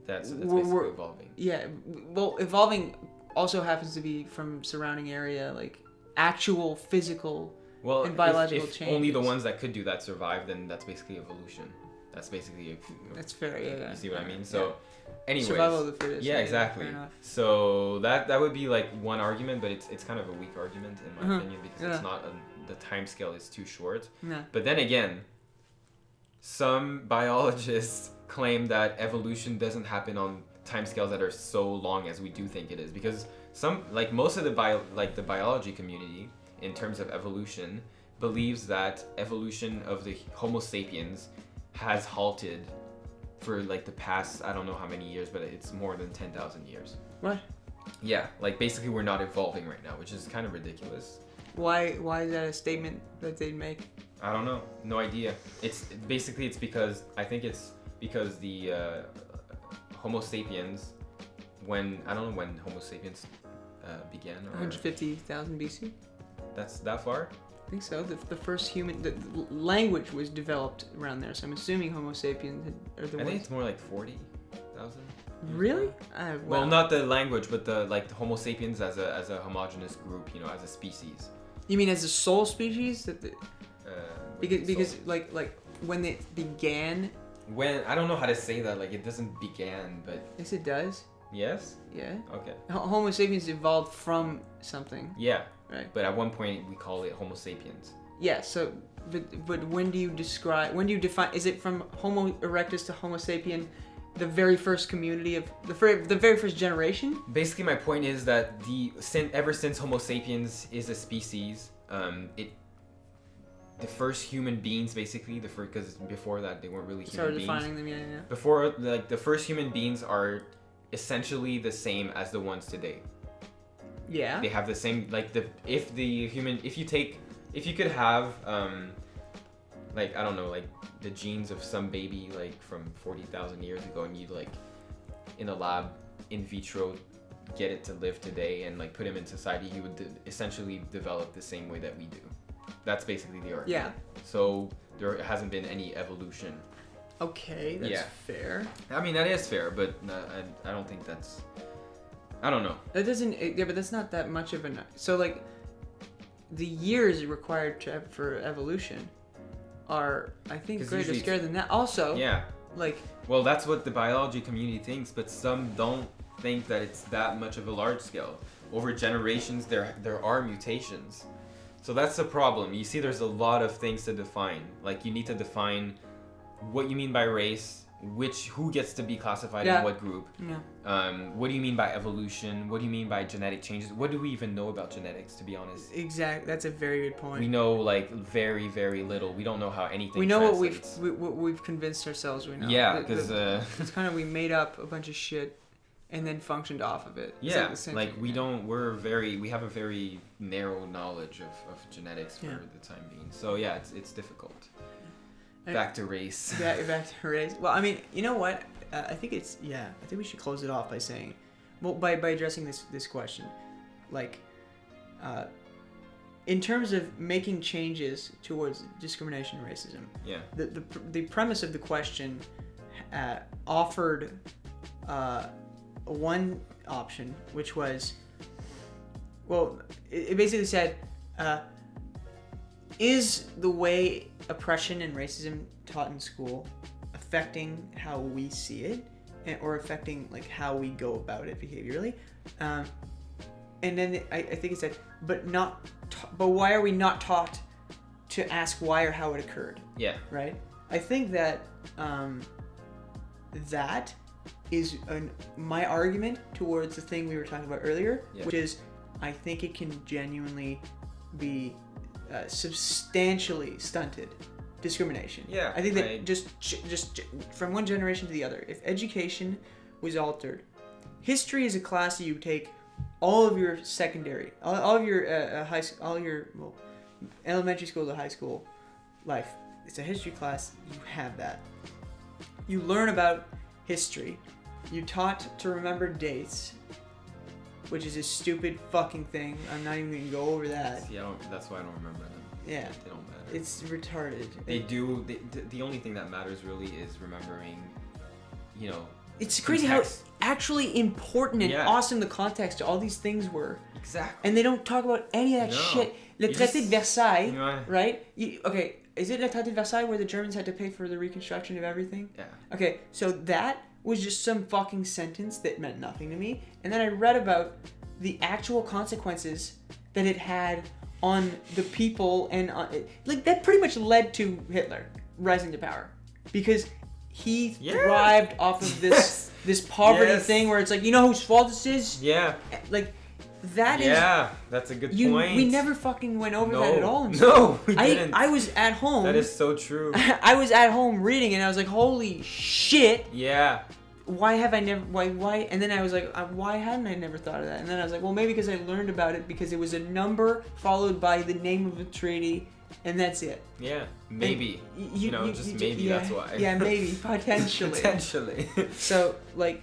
That's basically evolving. Yeah. Well, evolving also happens to be from surrounding area, like actual physical and biological if changes. Only the ones that could do that survive, then that's basically evolution. That's basically that's fair. Yeah. You see what I mean? So. Anyways, survival of the fittest. Yeah, exactly. So that would be like one argument, but it's kind of a weak argument in my opinion because it's not the time scale is too short. Yeah. But then again, some biologists claim that evolution doesn't happen on timescales that are so long as we do think it is, because most of the biology community in terms of evolution believes that evolution of the Homo sapiens has halted for like the past, I don't know how many years, but it's more than 10,000 years. What? Yeah, like basically we're not evolving right now, which is kind of ridiculous. Why is that a statement that they'd make? I don't know. No idea. It's because I think it's because the Homo sapiens, I don't know when Homo sapiens began. 150,000 BC? That's that far? I think so. The first human language was developed around there, so I'm assuming Homo sapiens are the ones. I think it's more like 40,000. Really? Wow. Well, not the language, but the Homo sapiens as a homogeneous group, as a species. You mean as a sole species? Because like when it began. When I don't know how to say that. Like it doesn't began, but. Yes, it does. Yes. Yeah. Okay. Homo sapiens evolved from something. Yeah. Right. But at one point we call it Homo sapiens. Yeah. So, but when do you define? Is it from Homo erectus to Homo sapien? The very first community of the very first generation. Basically, my point is that ever since Homo sapiens is a species, the first human beings, basically because before that they weren't really human beings. Started defining them, yeah. Before, the first human beings are essentially the same as the ones today. Yeah. They have the same if you could have I don't know, the genes of some baby from 40,000 years ago, and you'd in a lab in vitro get it to live today and put him in society, he would essentially develop the same way that we do. That's basically the argument. Yeah. So there hasn't been any evolution. Okay, that's fair. I mean, that is fair, but I don't think that's... I don't know. That doesn't... Yeah, but that's not that much of an... So, like, the years required for evolution are, I think, greater scare than that. Also, like... Well, that's what the biology community thinks, but some don't think that it's that much of a large scale. Over generations, there are mutations. So that's the problem. You see, there's a lot of things to define. Like, you need to define what you mean by race, who gets to be classified in what group. What do you mean by evolution? What do you mean by genetic changes? What do we even know about genetics, to be honest? Exactly. That's a very good point. We know, like, very, very little. We don't know how anything We know translates. what we've convinced ourselves we know. Yeah, because... it's kind of, we made up a bunch of shit and then functioned off of it. Yeah, like we have a very narrow knowledge of genetics for the time being. So yeah, it's difficult. Back to race. Yeah, back to race. Well, I mean, you know what? I think we should close it off by saying, well, by addressing this question, like, in terms of making changes towards discrimination and racism. Yeah. The premise of the question offered one option, which was, well, it basically said, is the way oppression and racism taught in school affecting how we see it, or affecting like how we go about it behaviorally? And then I think it said, but why are we not taught to ask why or how it occurred? Yeah. Right. I think that that is my argument towards the thing we were talking about earlier, which is I think it can genuinely be substantially stunted discrimination. Yeah, I think that just from one generation to the other, if education was altered, history is a class you take all of your secondary, all of your high school, all your elementary school to high school life. It's a history class. You have that. You learn about history. You're taught to remember dates, which is a stupid fucking thing. I'm not even gonna go over that. See, that's why I don't remember them. Yeah, they don't matter. It's retarded. They do. The only thing that matters really is remembering, you know. It's crazy how actually important and awesome the context to all these things were. Exactly. And they don't talk about any of that shit. Le Traité de Versailles, right? Okay, is it Le Traité de Versailles where the Germans had to pay for the reconstruction of everything? Yeah. Okay, so that was just some fucking sentence that meant nothing to me. And then I read about the actual consequences that it had on the people, and like that pretty much led to Hitler rising to power, because he thrived off of this poverty thing where it's like, you know whose fault this is? Yeah. Like that is. Yeah, that's a good point. We never fucking went over that at all. No, we didn't. I was at home. That is so true. I was at home reading and I was like, holy shit. Yeah. Why have I never? Why? And then I was like, why hadn't I never thought of that? And then I was like, well, maybe because I learned about it because it was a number followed by the name of a treaty, and that's it. Yeah, maybe. Maybe that's why. Yeah, maybe potentially. Potentially. So like,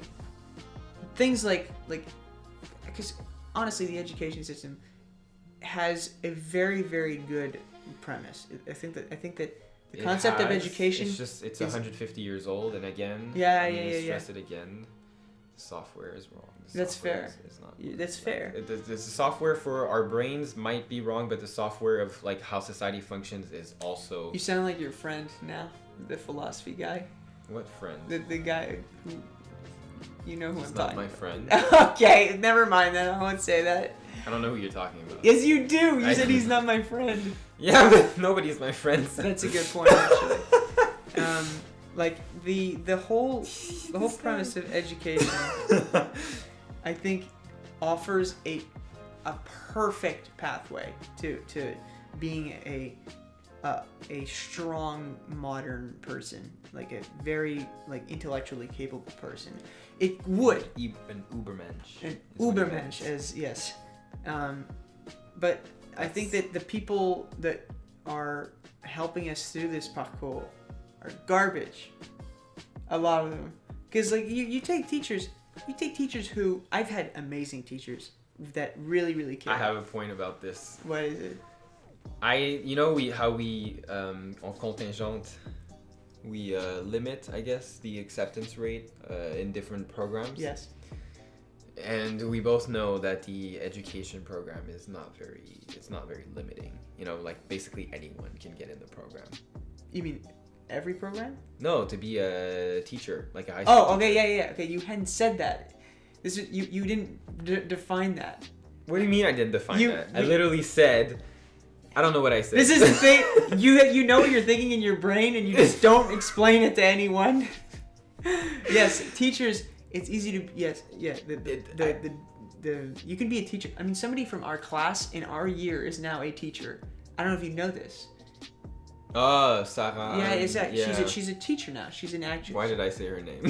things like, because honestly, the education system has a very, very good premise. I think that. The concept of education. It's 150 years old, and again, stress it again. The software is wrong. That's fair. That's fair. The software for our brains might be wrong, but the software of like how society functions is also. You sound like your friend now, the philosophy guy. What friend? The guy who. You know who He's I'm talking about. He's not my friend. Okay, never mind then. I won't say that. I don't know who you're talking about. Yes, you do. You said he's not my friend. Yeah, but nobody's my friend. That's a good point, actually. Like the whole premise of education, I think, offers a perfect pathway to being a strong modern person, like a very intellectually capable person. It would an Ubermensch. An Ubermensch, as yes. But I think that the people that are helping us through this parcours are garbage. A lot of them. Because you take teachers who, I've had amazing teachers that really, really care. I have a point about this. What is it? en contingente, we limit, I guess, the acceptance rate in different programs. Yes. And we both know that the education program is not very limiting. You know, like basically anyone can get in the program. You mean every program? No, to be a teacher, like a high school Oh, okay, teacher. yeah. Okay, you hadn't said that. This is you didn't define that. What do you mean I didn't define that? I literally said, I don't know what I said. This is the thing. You know what you're thinking in your brain, and you just don't explain it to anyone. Yes, teachers. It's easy to you can be a teacher. I mean, somebody from our class in our year is now a teacher. I don't know if you know this. Oh, Sarah. Yeah, exactly. Yeah. She's a teacher now. She's an actress. Why did I say her name?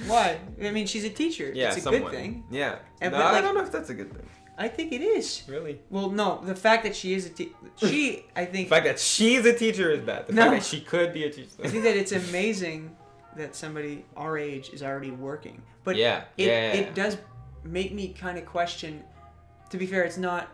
Why? I mean, she's a teacher. Yeah, it's a someone. good thing. Yeah. And No, but, like, I don't know if that's a good thing. I think it is. Really? Well, no. The fact that she is I think. The fact that she's a teacher is bad. The fact that she could be a teacher. I think that it's amazing that somebody our age is already working. But it does make me kind of question. To be fair, it's not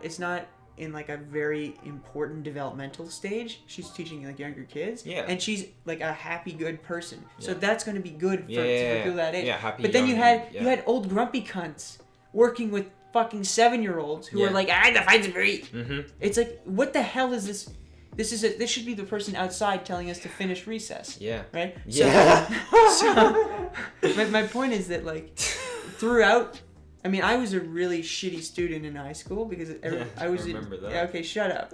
in like a very important developmental stage. She's teaching like younger kids. Yeah. And she's like a happy, good person. Yeah. So that's going to be good for people that age. Yeah, happy. But then you young- had old grumpy cunts working with fucking 7-year-olds who are like, the fight's free. Mm-hmm. It's like, what the hell is this? This should be the person outside telling us to finish recess. Yeah. Right? Yeah. So my point is that like throughout, I mean, I was a really shitty student in high school because I was. I remember that. Yeah, okay, shut up.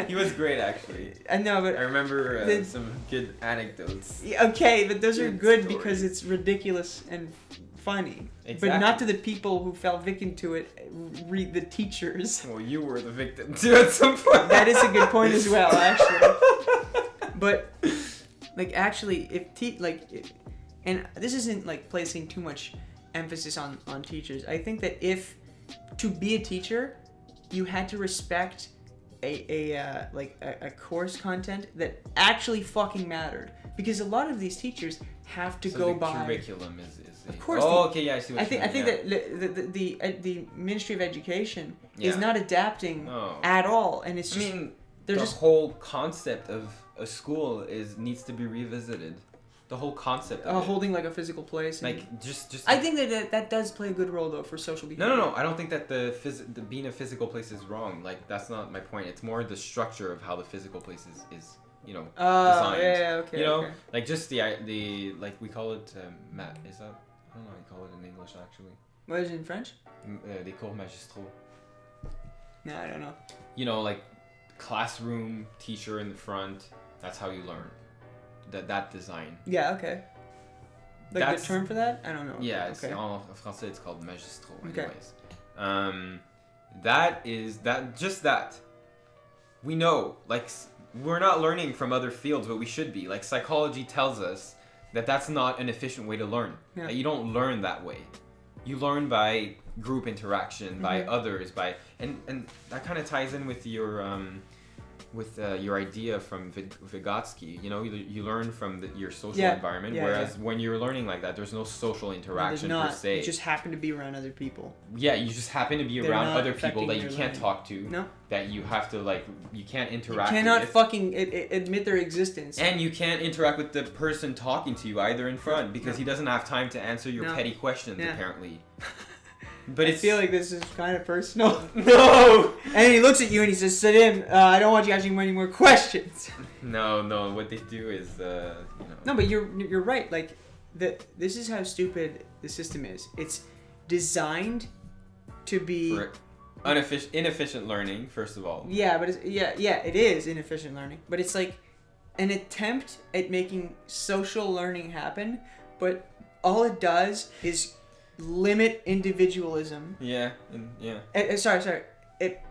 He was great, actually. I know, but I remember some good anecdotes. Yeah, okay, but those are good stories. because it's ridiculous and funny. Exactly. But not to the people who fell victim to it. Read the teachers. Well, you were the victim too at some point. That is a good point as well, actually. But like, actually, and this isn't like placing too much emphasis on teachers. I think that if to be a teacher, you had to respect a course content that actually fucking mattered, because a lot of these teachers have to go by curriculum is of course. Oh, okay, yeah, I see what you mean. I think that the Ministry of Education is Yeah. not adapting No. at all, and it's I just mean, they're the just whole concept of a school needs to be revisited. The whole concept of it. holding like a physical place. And Like just. I think that does play a good role though for social behavior. No. I don't think that the being a physical place is wrong. Like that's not my point. It's more the structure of how the physical place is designed. Yeah, okay. You know, okay. like just the like we call it mat. Is that? I don't know how you call it in English actually. What is it in French? Des cours magistraux. No, I don't know. You know, like classroom, teacher in the front. That's how you learn. That design. Yeah, okay. Like That's- the term for that? I don't know. Yeah, it's okay. en français it's called magistraux Okay. anyways. That we know, like we're not learning from other fields what we should be. Like psychology tells us that that's not an efficient way to learn. Yeah. That you don't learn that way. You learn by group interaction, by others, and that kind of ties in with your idea from Vygotsky. You know, you learn from your social environment, whereas when you're learning like that, there's no social interaction per se. You just happen to be around other people. Yeah, you just happen to be They're around not other people that affecting you your can't learning. talk to. No. That you have to you can't You interact cannot with. fucking admit their existence. And you can't interact with the person talking to you either in front because he doesn't have time to answer your petty questions apparently. But I feel like this is kind of personal. No! And he looks at you and he says, Salim, I don't want you asking any more questions. No. What they do is, No, but you're right. Like, this is how stupid the system is. It's designed to be... For inefficient learning, first of all. Yeah, but it is inefficient learning. But it's like an attempt at making social learning happen, but all it does is limit individualism. Yeah. Sorry. It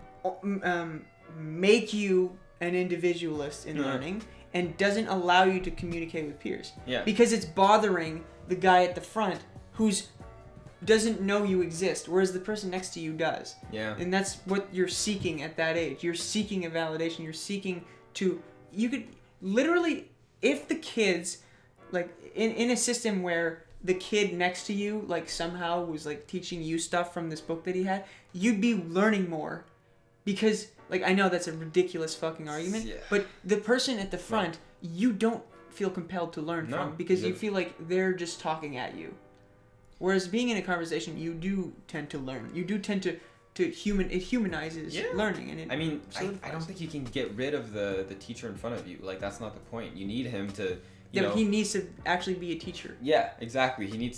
make you an individualist in learning and doesn't allow you to communicate with peers. Yeah. Because it's bothering the guy at the front who's doesn't know you exist, whereas the person next to you does. Yeah. And that's what you're seeking at that age. You're seeking a validation. You're seeking to... You could... Literally, if the kids... Like, in a system where the kid next to you, like, somehow was, like, teaching you stuff from this book that he had, you'd be learning more because like I know that's a ridiculous fucking argument, but the person at the front, you don't feel compelled to learn from because you feel like they're just talking at you. Whereas being in a conversation, you do tend to learn. You do tend to it humanizes learning, and I don't think you can get rid of the teacher in front of you. Like, that's not the point. You need him to he needs to actually be a teacher. Yeah, exactly. You need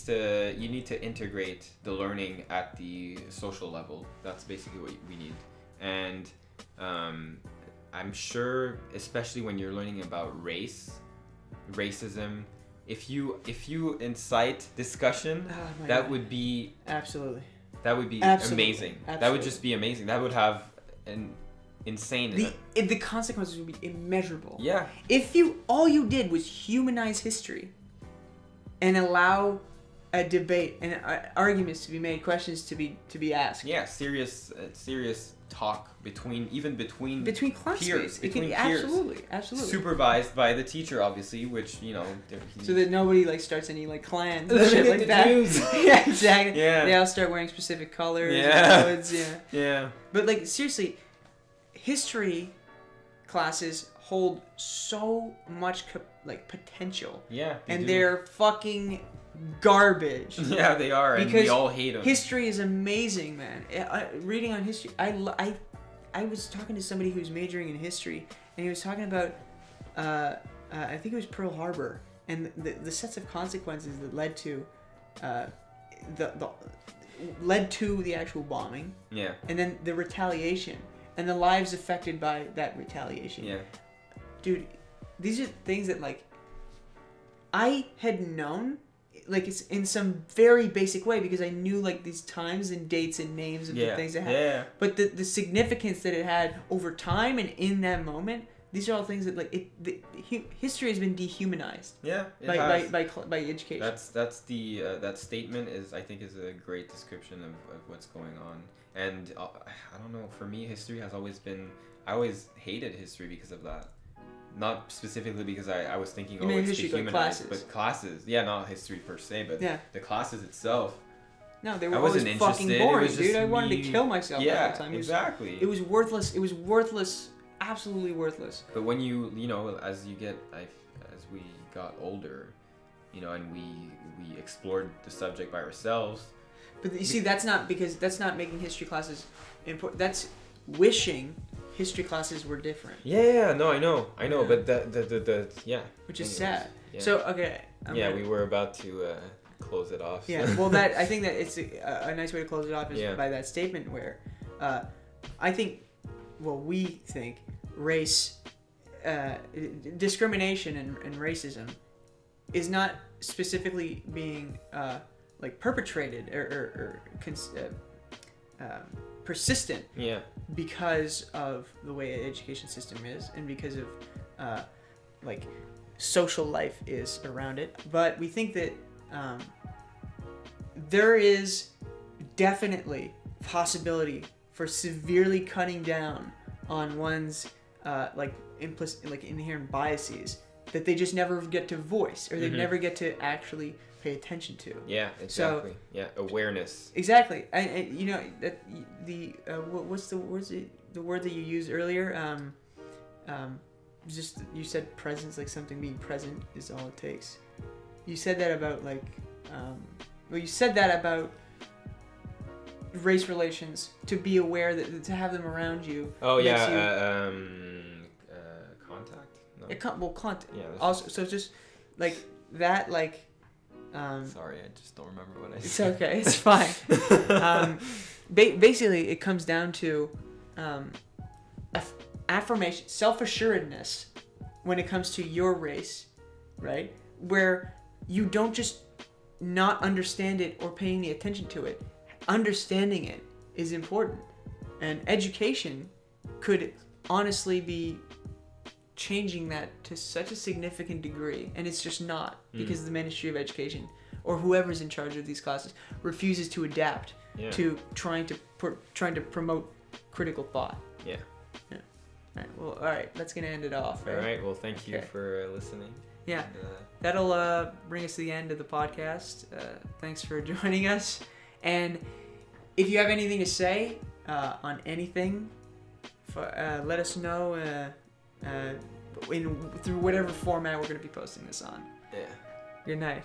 to integrate the learning at the social level. That's basically what we need. And I'm sure, especially when you're learning about racism, if you incite discussion, that would be absolutely amazing. Absolutely. That would just be amazing. That would have an insane. The consequences would be immeasurable. Yeah. If all you did was humanize history, and allow a debate and arguments to be made, questions to be asked. Yeah, serious talk between classmates. Peers, between peers. Absolutely. Supervised by the teacher, obviously, which so that nobody like starts any like clans and shit like that. Yeah, exactly. Yeah. They all start wearing specific colors. Yeah. And codes. Yeah. Yeah. But like seriously, history classes hold so much potential. Yeah. And they're fucking garbage. Yeah, they are, and we all hate them. History is amazing, man. Reading on history, I was talking to somebody who's majoring in history, and he was talking about, I think it was Pearl Harbor, and the sets of consequences that led to, the actual bombing. Yeah. And then the retaliation, and the lives affected by that retaliation. Yeah. Dude, these are things that like, I had known. Like it's in some very basic way because I knew like these times and dates and names of the things it had. Yeah. But the significance that it had over time and in that moment, these are all things that like history has been dehumanized. Yeah. By education. That's the that statement is a great description of what's going on. And I don't know, for me history has always been, I always hated history because of that. Not specifically because I was thinking, it's history, dehumanized, like but classes. Yeah, not history per se, but the classes itself. No, they were always fucking boring, dude. I wanted to kill myself all the time. Exactly. It was worthless. It was worthless. Absolutely worthless. But when as we got older, and we explored the subject by ourselves. But you see, that's not making history classes important. That's wishing history classes were different. Yeah, no, I know, but the which is sad. Yeah. So okay. We were about to close it off. So. Yeah, well, I think that it's a nice way to close it off is by that statement where, we think race, discrimination and racism, is not specifically being perpetrated or persistent. Yeah. Because of the way the education system is and because of social life is around it. But we think that there is definitely possibility for severely cutting down on one's implicit inherent biases that they just never get to voice or they never get to actually pay attention to. Yeah, exactly. So, awareness. Exactly. And that what's the word that you used earlier? Just you said presence, like something being present is all it takes. You said that about you said that about race relations, to be aware that to have them around you. Oh yeah. Contact. No. Contact. Yeah. Also, so just like that, like. Sorry, I just don't remember what I said. It's okay. It's fine. Basically, it comes down to affirmation, self-assuredness when it comes to your race, right? Where you don't just not understand it or paying the attention to it. Understanding it is important. And education could honestly be changing that to such a significant degree, and it's just not, because the Ministry of Education or whoever's in charge of these classes refuses to adapt to trying to promote critical thought. Yeah. All right, that's gonna end it off. Right? All right. Well, thank you for listening. Yeah. And, that'll bring us to the end of the podcast. Thanks for joining us. And if you have anything to say on anything, let us know through whatever format we're gonna be posting this on. Yeah. Good night.